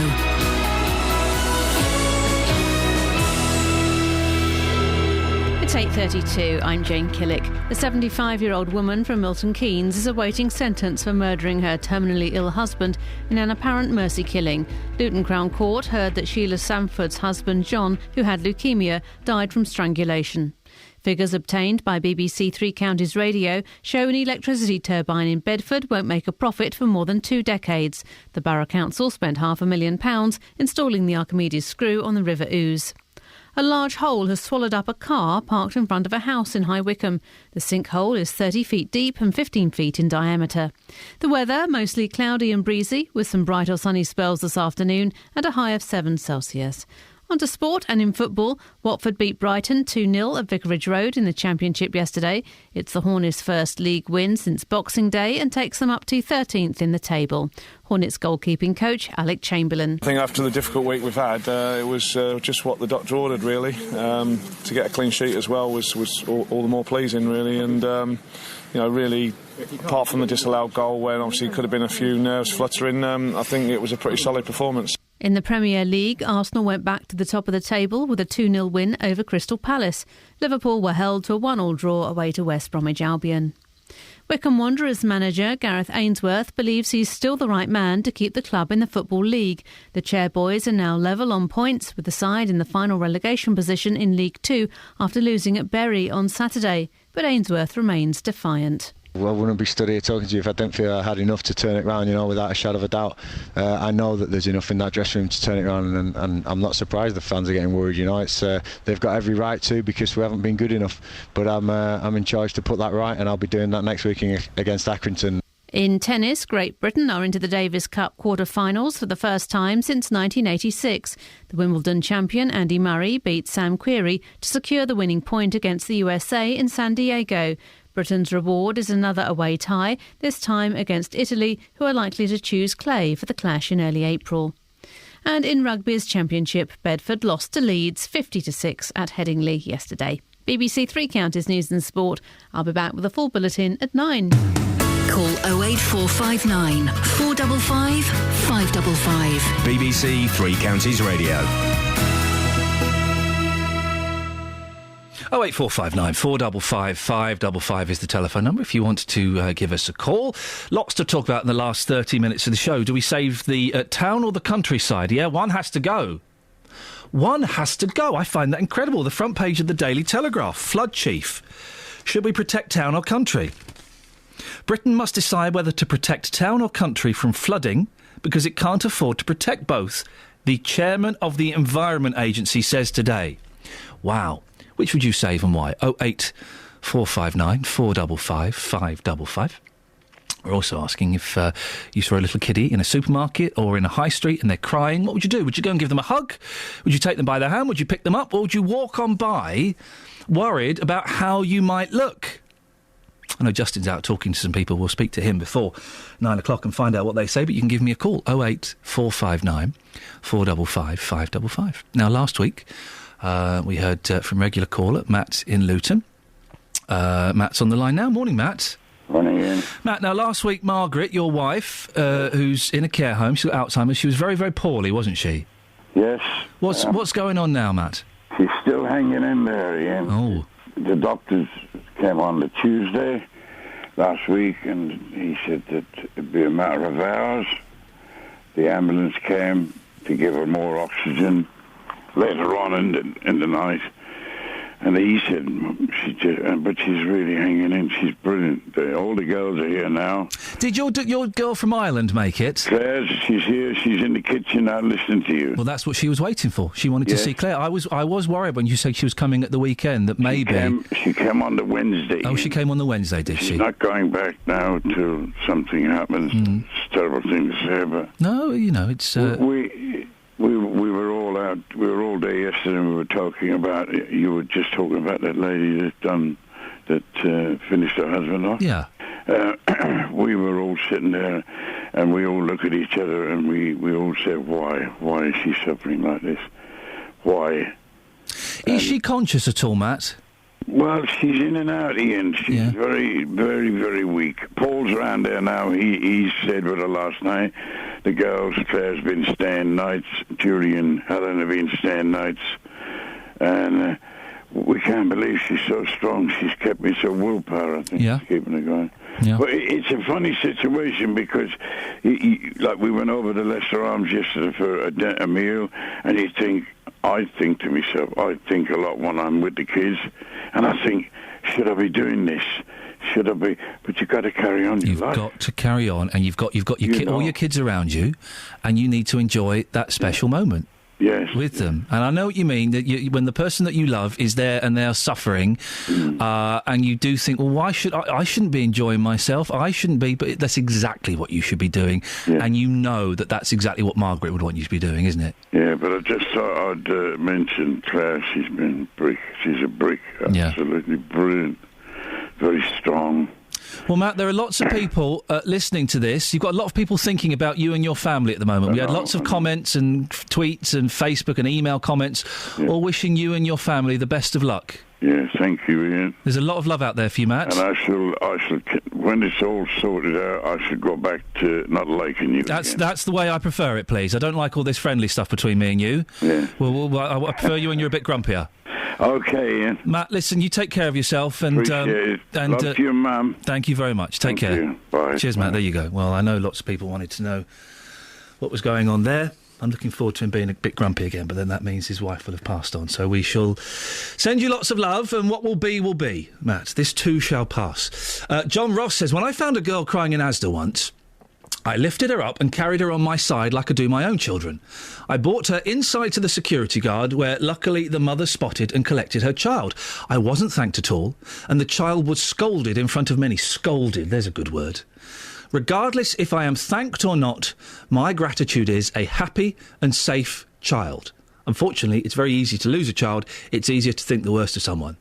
It's 8:32. I'm Jane Killick. A 75-year-old woman from Milton Keynes is awaiting sentence for murdering her terminally ill husband in an apparent mercy killing. Luton Crown Court heard that Sheila Sanford's husband John, who had leukemia, died from strangulation. Figures obtained by BBC Three Counties Radio show an electricity turbine in Bedford won't make a profit for more than 2 decades. The Borough Council spent £500,000 installing the Archimedes screw on the River Ouse. A large hole has swallowed up a car parked in front of a house in High Wycombe. The sinkhole is 30 feet deep and 15 feet in diameter. The weather, mostly cloudy and breezy, with some bright or sunny spells this afternoon and a high of 7 Celsius. On to sport, and in football, Watford beat Brighton 2-0 at Vicarage Road in the Championship yesterday. It's the Hornets' first league win since Boxing Day and takes them up to 13th in the table. Hornets goalkeeping coach Alec Chamberlain. I think after the difficult week we've had, it was just what the doctor ordered, really. To get a clean sheet as well was all the more pleasing, really. And, really, apart from the disallowed goal, where obviously could have been a few nerves fluttering, I think it was a pretty solid performance. In the Premier League, Arsenal went back to the top of the table with a 2-0 win over Crystal Palace. Liverpool were held to a 1-1 draw away to West Bromwich Albion. Wycombe Wanderers manager Gareth Ainsworth believes he's still the right man to keep the club in the Football League. The Chairboys are now level on points with the side in the final relegation position in League 2 after losing at Bury on Saturday. But Ainsworth remains defiant. Well, I wouldn't be stood here talking to you if I didn't feel I had enough to turn it round, without a shadow of a doubt. I know that there's enough in that dressing room to turn it round, and I'm not surprised the fans are getting worried, It's they've got every right to, because we haven't been good enough. But I'm in charge to put that right, and I'll be doing that next week against Accrington. In tennis, Great Britain are into the Davis Cup quarter-finals for the first time since 1986. The Wimbledon champion Andy Murray beat Sam Querrey to secure the winning point against the USA in San Diego. Britain's reward is another away tie, this time against Italy, who are likely to choose clay for the clash in early April. And in Rugby's Championship, Bedford lost to Leeds 50-6 at Headingley yesterday. BBC Three Counties News and Sport. I'll be back with a full bulletin at 9. Call 08459 455 555. BBC Three Counties Radio. 08459 455 555 is the telephone number if you want to give us a call. Lots to talk about in the last 30 minutes of the show. Do we save the town or the countryside? Yeah, one has to go. One has to go. I find that incredible. The front page of the Daily Telegraph. Flood chief. Should we protect town or country? Britain must decide whether to protect town or country from flooding because it can't afford to protect both, the chairman of the Environment Agency says today. Wow. Which would you save and why? 08459 455 555. We're also asking if you saw a little kiddie in a supermarket or in a high street and they're crying, what would you do? Would you go and give them a hug? Would you take them by the hand? Would you pick them up? Or would you walk on by worried about how you might look? I know Justin's out talking to some people. We'll speak to him before 9 o'clock and find out what they say, but you can give me a call, 08459 455 555. Now, last week, we heard from regular caller Matt in Luton. Matt's on the line now. Morning, Matt. Morning, Ian. Matt, now, last week, Margaret, your wife, who's in a care home, she's got Alzheimer's, she was very, very poorly, wasn't she? Yes. What's going on now, Matt? She's still hanging in there, Ian. Oh. The doctors came on the Tuesday last week, and he said that it'd be a matter of hours. The ambulance came to give her more oxygen later on in the night, and he said, but she's really hanging in. She's brilliant. All the girls are here now. Did your girl from Ireland make it? Claire, she's here. She's in the kitchen now listening to you. Well, that's what she was waiting for. She wanted to see Claire. I was worried when you said she was coming at the weekend that maybe... She came on the Wednesday. Oh, she came on the Wednesday, did she? She's not going back now till something happens. It's a terrible thing to say, but... No, you know, it's... We were all out. We were all day yesterday. And we were talking about. You were just talking about that lady that finished her husband off. Yeah. We were all sitting there, and we all look at each other, and we all said, "Why? Why is she suffering like this? Why?" Is she conscious at all, Matt? Well, she's in and out, Ian. She's very, very, very weak. Paul's around there now. He stayed with her last night. The girls, Claire's been staying nights. Julie and Helen have been staying nights. And we can't believe she's so strong. She's kept me so willpower, I think, she's keeping her going. Yeah. But it's a funny situation because, like, we went over to Leicester Arms yesterday for a meal, and I think to myself, I think a lot when I'm with the kids, and I think, should I be doing this? Should I be? But you've got to carry on your life. You've got to carry on, and you've got your all your kids around you, and you need to enjoy that special moment. Yes. With them. And I know what you mean, that when the person that you love is there and they're suffering, and you do think, well, why should I shouldn't be enjoying myself, I shouldn't be, but that's exactly what you should be doing, and you know that's exactly what Margaret would want you to be doing, isn't it? Yeah, but I just thought I'd mention Claire. She's been brick. She's a brick. Absolutely brilliant. Very strong. Well, Matt, there are lots of people listening to this. You've got a lot of people thinking about you and your family at the moment. We had lots of comments and tweets and Facebook and email comments, all wishing you and your family the best of luck. Yes, thank you, Ian. There's a lot of love out there for you, Matt. And I shall, when it's all sorted out, I should go back to not liking you. That's the way I prefer it, please. I don't like all this friendly stuff between me and you. Yeah. Well, I prefer you when you're a bit grumpier. Okay, Ian. Matt, listen, you take care of yourself. And, appreciate it. Love to you, Mum. Thank you very much. Take care. You. Bye. Cheers, Matt. There you go. Well, I know lots of people wanted to know what was going on there. I'm looking forward to him being a bit grumpy again, but then that means his wife will have passed on. So we shall send you lots of love, and what will be, Matt. This too shall pass. John Ross says, when I found a girl crying in Asda once, I lifted her up and carried her on my side like I do my own children. I brought her inside to the security guard, where luckily the mother spotted and collected her child. I wasn't thanked at all, and the child was scolded in front of many. Scolded, there's a good word. Regardless if I am thanked or not, my gratitude is a happy and safe child. Unfortunately, it's very easy to lose a child. It's easier to think the worst of someone.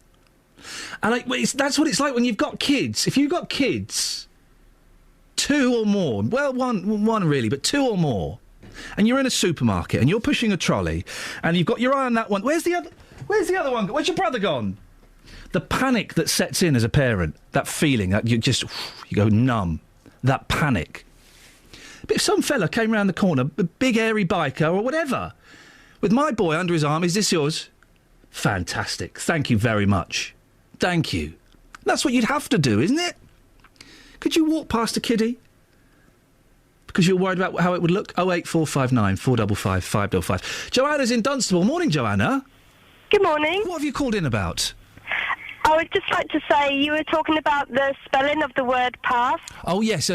And that's what it's like when you've got kids. If you've got kids, 2 or more, well, one really, but 2 or more, and you're in a supermarket and you're pushing a trolley and you've got your eye on that one. Where's the other one? Where's your brother gone? The panic that sets in as a parent, that feeling that you go numb, that panic. But if some fella came round the corner, a big airy biker or whatever, with my boy under his arm, is this yours? Fantastic. Thank you very much. Thank you. That's what you'd have to do, isn't it? Could you walk past a kiddie? Because you're worried about how it would look? 08459 455 555. Joanna's in Dunstable. Morning, Joanna. Good morning. What have you called in about? I would just like to say you were talking about the spelling of the word pass. Oh, yes.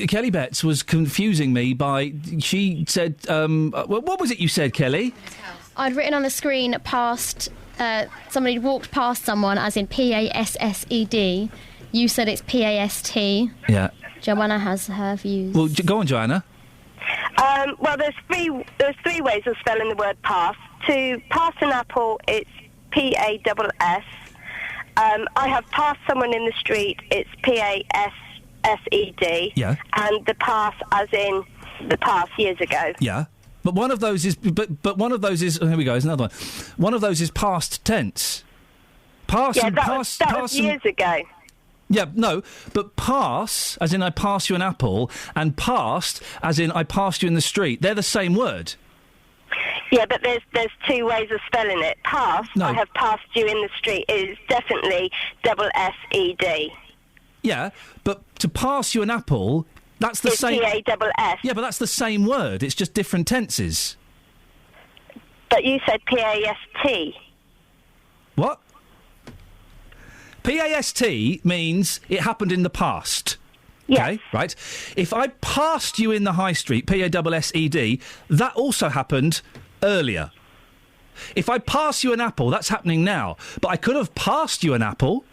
Kelly Betts was confusing me by... She said... what was it you said, Kelly? I'd written on the screen past... somebody walked past someone, as in P-A-S-S-E-D. You said it's P-A-S-T. Yeah. Joanna has her views. Well, go on, Joanna. Well, there's three ways of spelling the word pass. To pass an apple, it's P-A-S-S. I have passed someone in the street, it's P-A-S-S-E-D. Yeah. And the pass, as in the pass years ago. Yeah. But one of those is... But one of those is... Oh, here we go, there's another one. One of those is past tense. Pass yeah, and that pass... was years ago. Yeah, no, but pass, as in I pass you an apple, and past, as in I passed you in the street, they're the same word. Yeah, but there's 2 ways of spelling it. Pass, no. I have passed you in the street, is definitely double S-E-D. Yeah, but to pass you an apple, that's the same... P-A-S-S. Yeah, but that's the same word, it's just different tenses. But you said P-A-S-T. What? P-A-S-T means it happened in the past. Yes. Okay, right? If I passed you in the high street, P-A-S-S-E-D, that also happened earlier. If I pass you an apple, that's happening now. But I could have passed you an apple,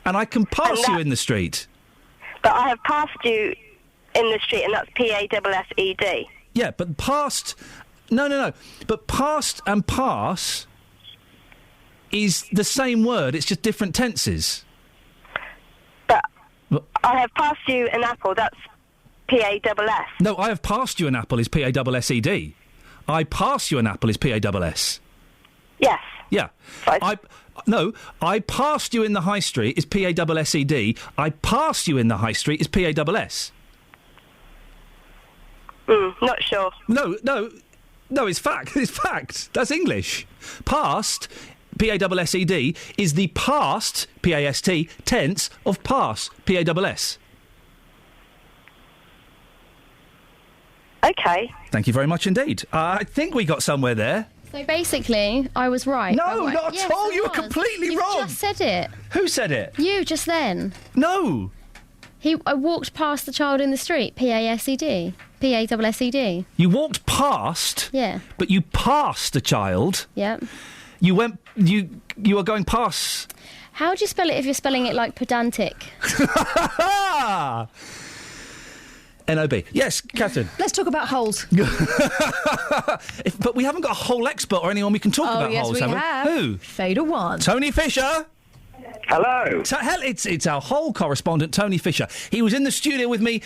and I can pass you in the street. But I have passed you in the street, and that's P-A-S-S-E-D. Yeah, but past... No. But past and pass... is the same word, it's just different tenses. But I have passed you an apple, that's P-A-S-S. No, I have passed you an apple is P-A-S-S-E-D. I pass you an apple is P-A-S-S. Yes. Yeah. I passed you in the high street is P-A-S-S-E-D. I pass you in the high street is P-A-S-S. Not sure. No, it's fact. It's fact. That's English. Past... P-A-S-S-E-D is the past, P-A-S-T, tense of pass, P-A-S-S. OK. Thank you very much indeed. I think we got somewhere there. So basically, I was right. No, not at all. You were completely wrong. You just said it. Who said it? You, just then. No. I walked past the child in the street, P-A-S-E-D. P-A-S-S-E-D. You walked past? Yeah. But you passed a child? Yeah. You went... You were going past... How do you spell it if you're spelling it like pedantic? N-O-B. Yes, Catherine. Let's talk about holes. But we haven't got a hole expert or anyone we can talk about holes, have we? Who? Fader One. Tony Fisher. Hello. It's our whole correspondent, Tony Fisher. He was in the studio with me,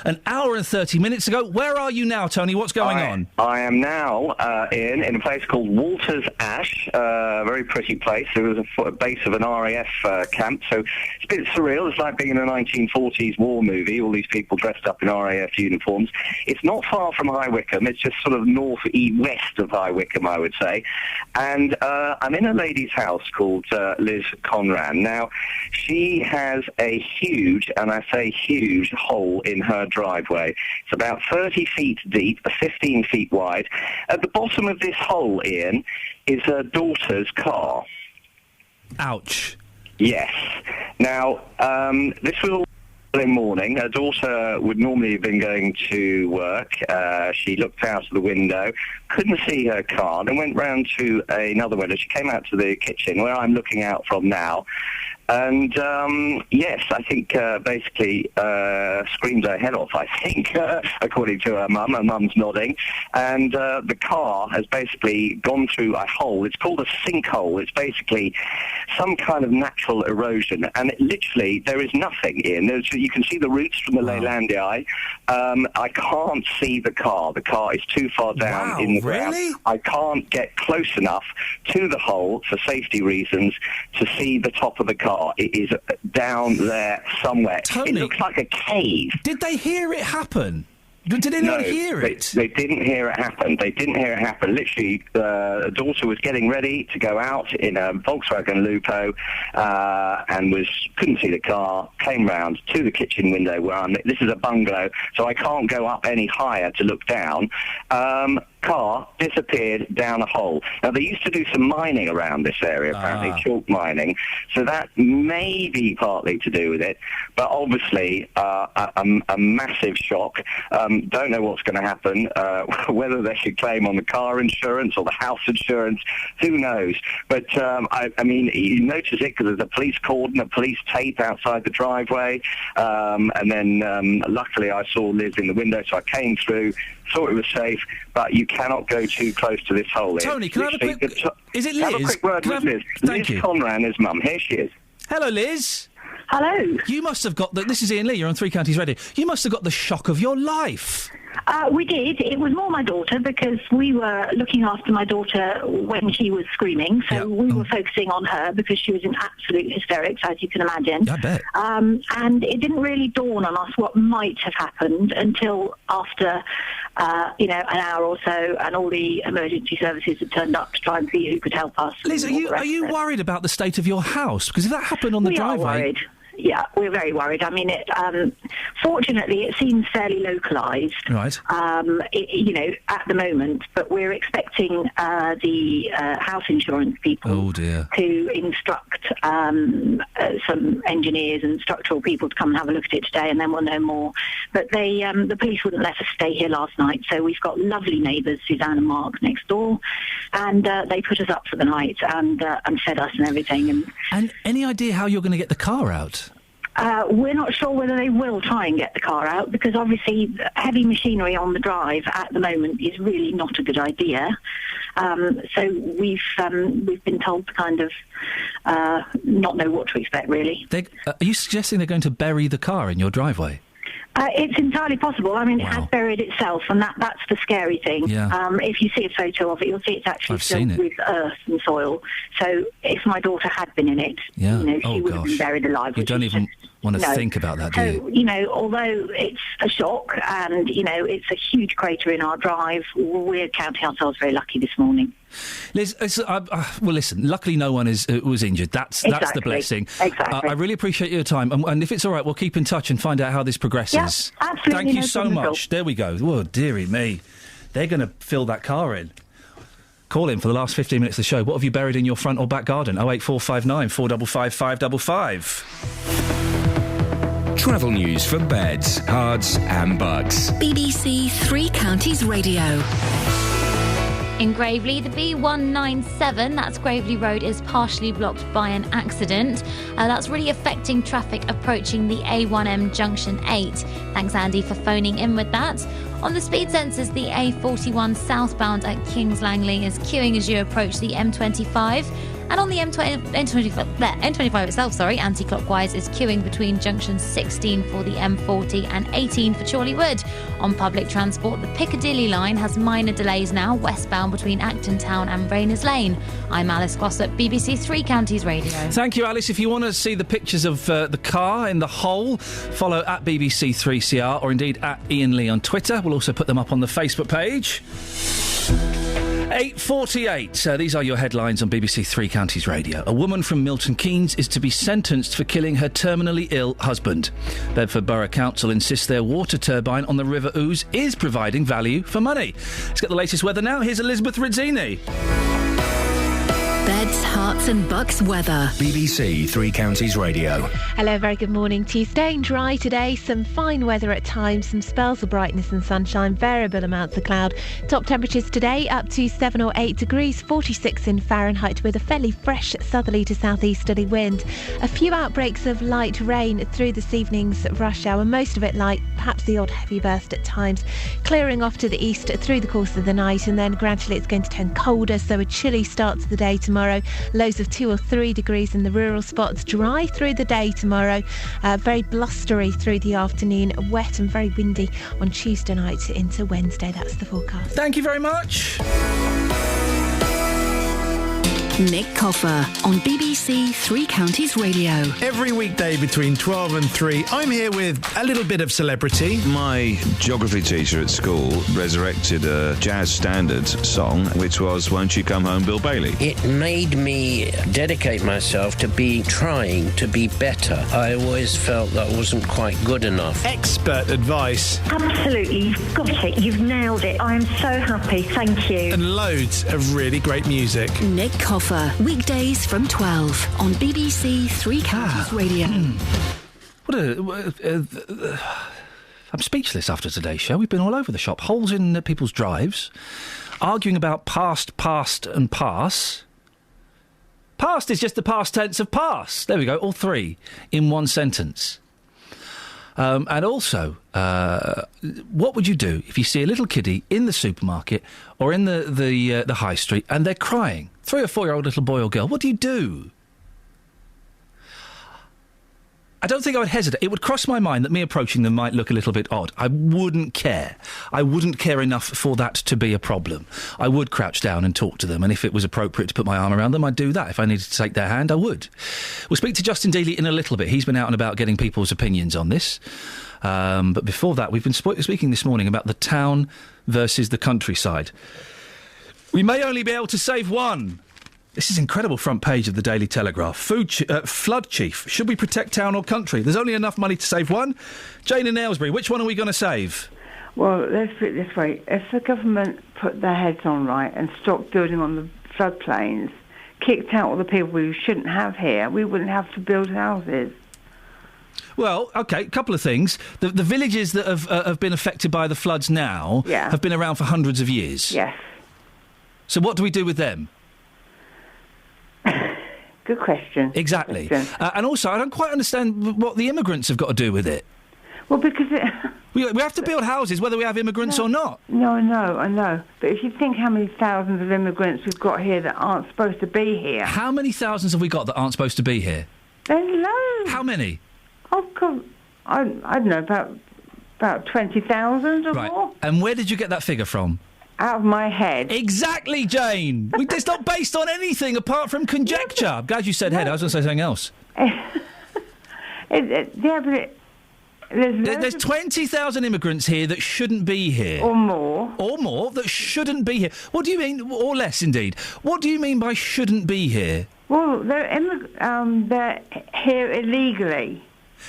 an hour and 30 minutes ago. Where are you now, Tony? What's going on? I am now in a place called Walter's Ash, a very pretty place. It was a base of an RAF camp, so it's a bit surreal. It's like being in a 1940s war movie, all these people dressed up in RAF uniforms. It's not far from High Wycombe. It's just sort of west of High Wycombe, I would say. And I'm in a lady's house called Liz Conran. Now, she has a huge, and I say huge, hole in her driveway. It's about 30 feet deep, 15 feet wide. At the bottom of this hole, Ian, is her daughter's car. Ouch. Yes. Now, this was all early morning. Her daughter would normally have been going to work. She looked out of the window, couldn't see her car, then went round to another window. She came out to the kitchen, where I'm looking out from now. And yes, I think basically screamed her head off, I think, according to her mum. Her mum's nodding. And the car has basically gone through a hole. It's called a sinkhole. It's basically some kind of natural erosion. And literally, there is nothing in. You can see the roots from the Leylandii. I can't see the car. The car is too far down in the ground. Really? I can't get close enough to the hole for safety reasons to see the top of the car. It is down there somewhere. Tony, it looks like a cave. Did they hear it happen? Did anyone hear it? They didn't hear it happen. They didn't hear it happen. Literally, the daughter was getting ready to go out in a Volkswagen Lupo and couldn't see the car, came round to the kitchen window where this is a bungalow, so I can't go up any higher to look down. Car disappeared down a hole. Now, they used to do some mining around this area, apparently, chalk mining, so that may be partly to do with it, but obviously a massive shock. Don't know what's going to happen, whether they should claim on the car insurance or the house insurance, who knows. But, I mean, you notice it because there's a police cordon, a police tape outside the driveway, and then luckily I saw Liz in the window, so I came through, thought it was safe, but you cannot go too close to this hole. Tony, can I have a quick... Is it Liz? Have a quick word with Liz. Thank Liz you. Conran, his mum. Here she is. Hello, Liz. Hello. You must have got this is Iain Lee, you're on Three Counties Radio. You must have got the shock of your life. We did. It was more my daughter because we were looking after my daughter when she was screaming. So we were focusing on her because she was in absolute hysterics, as you can imagine. I bet. And it didn't really dawn on us what might have happened until after, an hour or so, and all the emergency services had turned up to try and see who could help us. Liz, are you worried about the state of your house? Because if that happened on the driveway... We are worried. Yeah, we're very worried. I mean, fortunately, it seems fairly localised. Right. At the moment, but we're expecting the house insurance people to instruct some engineers and structural people to come and have a look at it today, and then we'll know more. But the police wouldn't let us stay here last night, so we've got lovely neighbours, Suzanne and Mark, next door, and they put us up for the night and fed us and everything. And any idea how you're going to get the car out? We're not sure whether they will try and get the car out because obviously heavy machinery on the drive at the moment is really not a good idea. So we've been told to kind of not know what to expect, really. Are you suggesting they're going to bury the car in your driveway? It's entirely possible. I mean, it has buried itself, and that's the scary thing. Yeah. If you see a photo of it, you'll see it's actually filled with earth and soil. So if my daughter had been in it, she would have been buried alive. You don't even want to think about that, do you? So, although it's a shock and, it's a huge crater in our drive, we're counting ourselves very lucky this morning. Liz, well, listen, luckily no one was injured. That's the blessing. Exactly. I really appreciate your time. And if it's all right, we'll keep in touch and find out how this progresses. Yeah, absolutely. Thank you so much. There we go. Oh, dearie me. They're going to fill that car in. Call in for the last 15 minutes of the show. What have you buried in your front or back garden? 08459 455 555. Travel news for beds, cards and bugs. BBC Three Counties Radio. In Gravely, the B197, that's Gravely Road, is partially blocked by an accident. That's really affecting traffic approaching the A1M Junction 8. Thanks, Andy, for phoning in with that. On the speed sensors, the A41 southbound at Kings Langley is queuing as you approach the M25. And on the M25 itself, anti-clockwise is queuing between junction 16 for the M40 and 18 for Chorleywood. On public transport, the Piccadilly line has minor delays now, westbound between Acton Town and Rayners Lane. I'm Alice Glossop, BBC Three Counties Radio. Thank you, Alice. If you want to see the pictures of the car in the hole, follow at BBC 3CR or indeed at Iain Lee on Twitter. We'll also put them up on the Facebook page. 8:48. These are your headlines on BBC Three Counties Radio. A woman from Milton Keynes is to be sentenced for killing her terminally ill husband. Bedford Borough Council insists their water turbine on the River Ouse is providing value for money. Let's get the latest weather now. Here's Elizabeth Rizzini. Beds, Hearts and Bucks weather. BBC Three Counties Radio. Hello, very good morning to you. Staying dry today, some fine weather at times, some spells of brightness and sunshine, variable amounts of cloud. Top temperatures today up to 7 or 8 degrees, 46 in Fahrenheit, with a fairly fresh southerly to southeasterly wind. A few outbreaks of light rain through this evening's rush hour, most of it light, perhaps the odd heavy burst at times, clearing off to the east through the course of the night, and then gradually it's going to turn colder, so a chilly start to the day tomorrow. Lows of 2 or 3 degrees in the rural spots. Dry through the day tomorrow, very blustery through the afternoon, wet and very windy on Tuesday night into Wednesday. That's the forecast. Thank you very much. Nick Coffer on BBC Three Counties Radio. Every weekday between 12 and 3, I'm here with a little bit of celebrity. My geography teacher at school resurrected a jazz standard song, which was Won't You Come Home, Bill Bailey. It made me dedicate myself to trying to be better. I always felt that wasn't quite good enough. Expert advice. Absolutely, you've got it. You've nailed it. I am so happy. Thank you. And loads of really great music. Nick Coffer, weekdays from 12 on BBC Three Counties Radio. I'm speechless after today's show. We've been all over the shop. Holes in people's drives, arguing about past, and pass. Past is just the past tense of pass. There we go, all three in one sentence. And also, what would you do if you see a little kiddie in the supermarket or in the high street and they're crying? 3 or 4-year-old little boy or girl. What do you do? I don't think I would hesitate. It would cross my mind that me approaching them might look a little bit odd. I wouldn't care. I wouldn't care enough for that to be a problem. I would crouch down and talk to them, and if it was appropriate to put my arm around them, I'd do that. If I needed to take their hand, I would. We'll speak to Justin Dealey in a little bit. He's been out and about getting people's opinions on this. But before that, we've been speaking this morning about the town versus the countryside. We may only be able to save one. This is incredible front page of the Daily Telegraph. Flood chief. Should we protect town or country? There's only enough money to save one. Jane in Aylesbury, which one are we going to save? Well, let's put it this way. If the government put their heads on right and stopped building on the floodplains, kicked out all the people we shouldn't have here, we wouldn't have to build houses. Well, OK, a couple of things. The villages that have been affected by the floods now have been around for hundreds of years. Yes. So what do we do with them? Good question. Exactly. And also, I don't quite understand what the immigrants have got to do with it. Well, because we have to build houses whether we have immigrants or not. No, I know. But if you think how many thousands of immigrants we've got here that aren't supposed to be here... How many thousands have we got that aren't supposed to be here? There's loads. How many? Oh, God, I don't know, about 20,000 or more. And where did you get that figure from? Out of my head. Exactly, Jane. It's not based on anything apart from conjecture. I'm glad you said head. I was going to say something else. There's 20,000 immigrants here that shouldn't be here. Or more. Or more that shouldn't be here. What do you mean? Or less, indeed. What do you mean by shouldn't be here? Well, they're here illegally.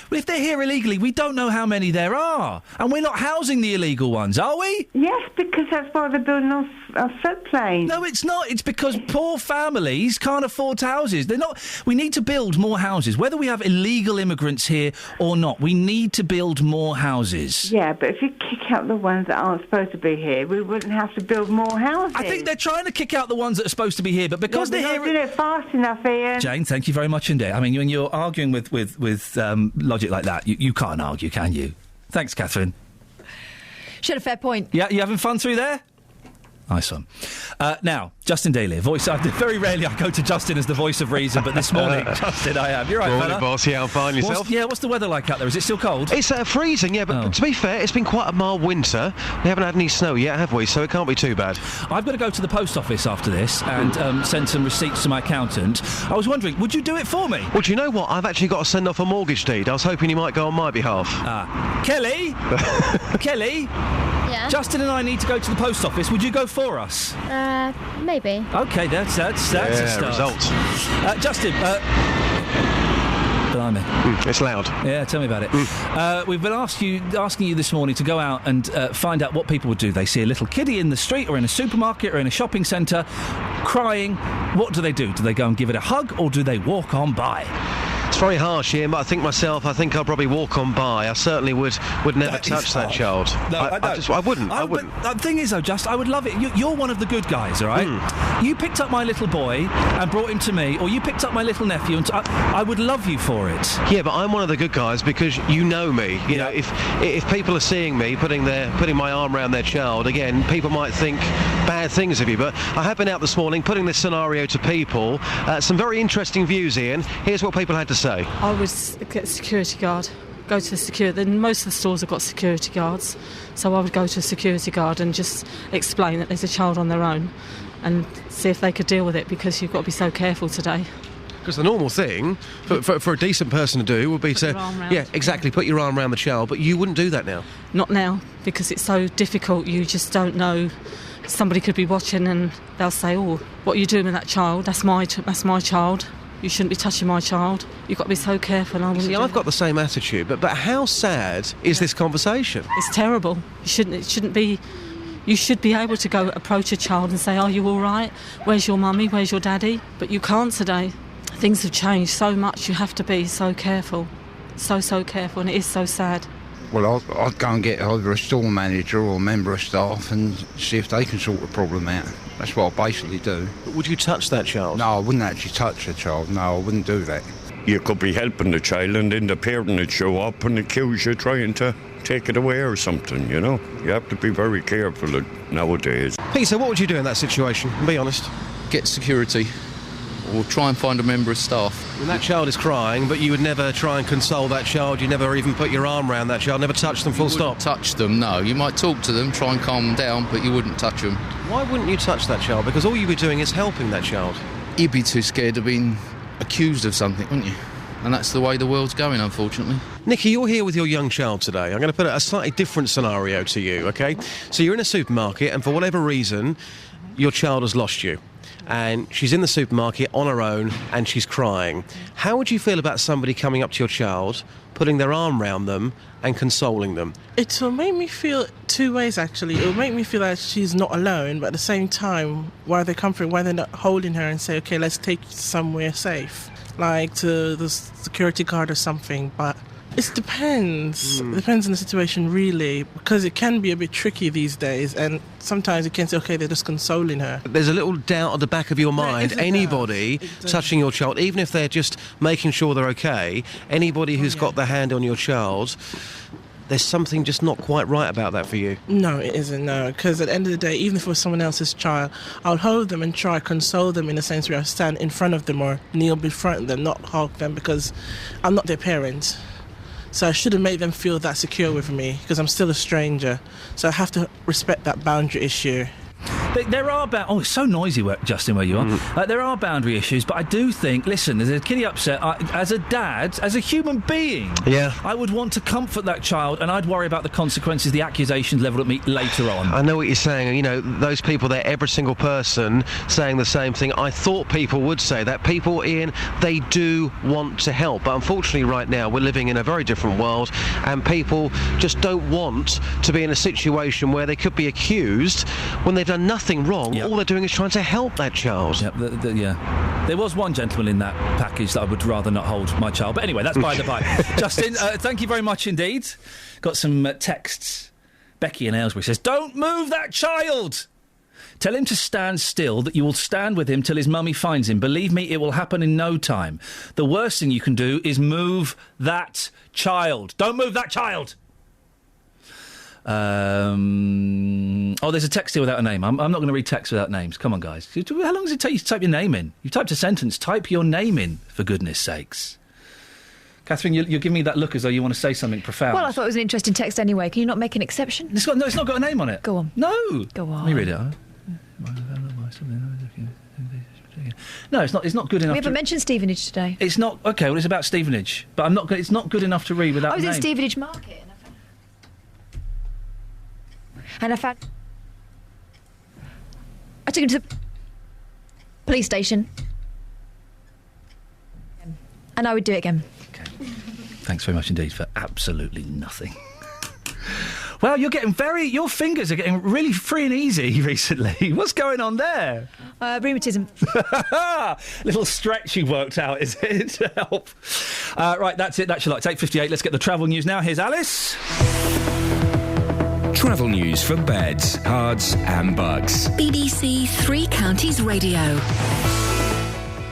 Well, if they're here illegally, we don't know how many there are. And we're not housing the illegal ones, are we? Yes, because that's why they're building our floodplains. No, it's not. It's because poor families can't afford houses. They're not. We need to build more houses. Whether we have illegal immigrants here or not, we need to build more houses. Yeah, but if you kick out the ones that aren't supposed to be here, we wouldn't have to build more houses. I think they're trying to kick out the ones that are supposed to be here, but because they're here... not doing it fast enough, Ian. Jane, thank you very much indeed. I mean, when you're arguing with logic like that, you can't argue, can you? Thanks, Catherine. She had a fair point. Yeah, you having fun through there? Nice one. Now, Justin Daly, voice. Very rarely I go to Justin as the voice of reason, but this morning, Justin, I am. You're right, morning, fella. boss. Yeah, I'm fine. Yourself? What's the weather like out there? Is it still cold? It's freezing, yeah, but to be fair, it's been quite a mild winter. We haven't had any snow yet, have we? So it can't be too bad. I've got to go to the post office after this and send some receipts to my accountant. I was wondering, would you do it for me? Well, do you know what? I've actually got to send off a mortgage deed. I was hoping you might go on my behalf. Kelly? Kelly? Yeah? Justin and I need to go to the post office. Would you go for us? Maybe. OK, that's a start. Results. Justin, Blimey. It's loud. Yeah, tell me about it. We've been asking you this morning to go out and find out what people would do. They see a little kiddie in the street or in a supermarket or in a shopping centre crying. What do? Do they go and give it a hug, or do they walk on by? It's very harsh, Ian, but I think I'll probably walk on by. I certainly would never touch that child. No, I wouldn't. But the thing is, though, I would love it. You're one of the good guys, all right? You picked up my little boy and brought him to me, or you picked up my little nephew, and I would love you for it. Yeah, but I'm one of the good guys because you know me. You know, if people are seeing me putting my arm around their child, again, people might think bad things of you. But I have been out this morning putting this scenario to people. Some very interesting views, Ian. Here's what people had to say. I would get a security guard, go to the security. Then most of the stores have got security guards, so I would go to a security guard and just explain that there's a child on their own and see if they could deal with it, because you've got to be so careful today. Because the normal thing for a decent person to do would be put your arm around the child, but you wouldn't do that now. Not now, because it's so difficult. You just don't know. Somebody could be watching and they'll say, "Oh, what are you doing with that child? That's my child. You shouldn't be touching my child." You've got to be so careful. I've got the same attitude, but how sad is this conversation? It's terrible. It shouldn't be. You should be able to go approach a child and say, "Are you all right? Where's your mummy? Where's your daddy?" But you can't today. Things have changed so much. You have to be so careful, so careful, and it is so sad. Well, I'd go and get either a store manager or a member of staff and see if they can sort the problem out. That's what I basically do. But would you touch that child? No, I wouldn't actually touch the child. No, I wouldn't do that. You could be helping the child and then the parent would show up and accuse you trying to take it away or something, you know. You have to be very careful nowadays. Peter, what would you do in that situation? Be honest. Get security. Or try and find a member of staff. When that child is crying, but you would never try and console that child, you never even put your arm around that child, never touch them full stop? Touch them, no. You might talk to them, try and calm them down, but you wouldn't touch them. Why wouldn't you touch that child? Because all you'd be doing is helping that child. You'd be too scared of being accused of something, wouldn't you? And that's the way the world's going, unfortunately. Nikki, you're here with your young child today. I'm going to put a slightly different scenario to you, OK? So you're in a supermarket, and for whatever reason, your child has lost you. And she's in the supermarket on her own and she's crying. How would you feel about somebody coming up to your child, putting their arm around them and consoling them? It will make me feel two ways, actually. It will make me feel like she's not alone, but at the same time, why they comfort, why they're not holding her and say, "Okay, let's take you somewhere safe," like to the security guard or something. But it depends. It depends on the situation, really, because it can be a bit tricky these days, and sometimes you can say, "Okay, they're just consoling her." There's a little doubt at the back of your mind. Anybody touching your child, even if they're just making sure they're okay, anybody who's got their hand on your child, there's something just not quite right about that for you. No, it isn't, no, because at the end of the day, even if it was someone else's child, I'll hold them and try to console them in a sense where I stand in front of them or kneel before them, not hug them, because I'm not their parent. So I shouldn't make them feel that secure with me, because I'm still a stranger. So I have to respect that boundary issue. There are it's so noisy, Justin, where you are. There are boundary issues, but I do think, listen, there's a kiddie upset. As a dad, as a human being, I would want to comfort that child, and I'd worry about the consequences, the accusations levelled at me later on. I know what you're saying. You know, those people there, every single person saying the same thing. I thought people would say that. People, Ian, they do want to help, but unfortunately right now we're living in a very different world, and people just don't want to be in a situation where they could be accused when they've done nothing wrong. All they're doing is trying to help that child. There was one gentleman in that package that I would rather not hold my child. But anyway, that's by the by. Justin, thank you very much indeed. Got some texts. Becky in Aylesbury says, "Don't move that child! Tell him to stand still, that you will stand with him till his mummy finds him. Believe me, it will happen in no time. The worst thing you can do is move that child. Don't move that child!" There's a text here without a name. I'm not going to read text without names. Come on, guys. How long does it take you to type your name in? You've typed a sentence. Type your name in, for goodness sakes. Catherine, you're giving me that look as though you want to say something profound. Well, I thought it was an interesting text anyway. Can you not make an exception? It's not got a name on it. Go on. No. Go on. Let me read it. No, it's not good enough. We haven't mentioned Stevenage today. It's not okay. Well, it's about Stevenage, but it's not good enough to read without. I was a name. in Stevenage Market, and I found. I took him to the police station, and I would do it again. Okay. Thanks very much indeed for absolutely nothing. Well, your fingers are getting really free and easy recently. What's going on there? Rheumatism. Little stretch you worked out, is it, to help? Right, that's it. That's your lot. It's 8:58. Let's get the travel news now. Here's Alice. Travel news for beds, cards and bugs. BBC Three Counties Radio.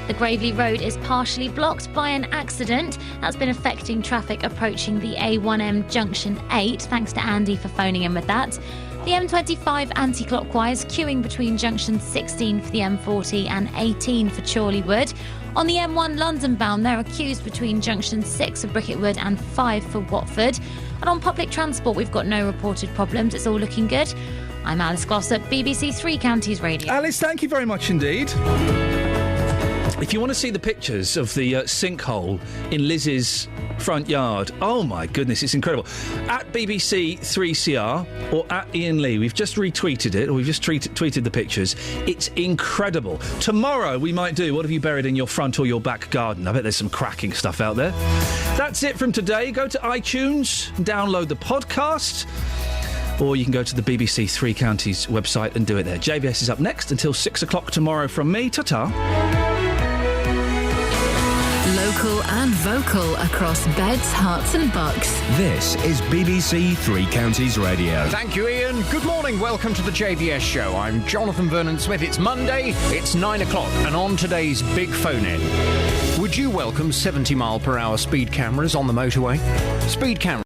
The Gravely Road is partially blocked by an accident that's been affecting traffic approaching the A1M Junction 8. Thanks to Andy for phoning in with that. The M25 anti-clockwise, queuing between junction 16 for the M40 and 18 for Chorleywood. On the M1 London bound, there are queues between junction 6 for Bricketwood and 5 for Watford. And on public transport, we've got no reported problems. It's all looking good. I'm Alice Glossop, BBC Three Counties Radio. Alice, thank you very much indeed. If you want to see the pictures of the sinkhole in Liz's front yard, oh my goodness, it's incredible. At BBC 3CR or at Iain Lee, we've just retweeted it, or we've just tweeted the pictures. It's incredible. Tomorrow we might do What Have You Buried in Your Front or Your Back Garden? I bet there's some cracking stuff out there. That's it from today. Go to iTunes, download the podcast, or you can go to the BBC Three Counties website and do it there. JVS is up next until 6 o'clock tomorrow from me. Ta-ta. Local and vocal across Beds, Herts and Bucks. This is BBC Three Counties Radio. Thank you, Iain. Good morning. Welcome to the JVS show. I'm Jonathan Vernon-Smith. It's Monday. It's 9 o'clock. And on today's Big Phone-In, would you welcome 70-mile-per-hour speed cameras on the motorway? Speed cameras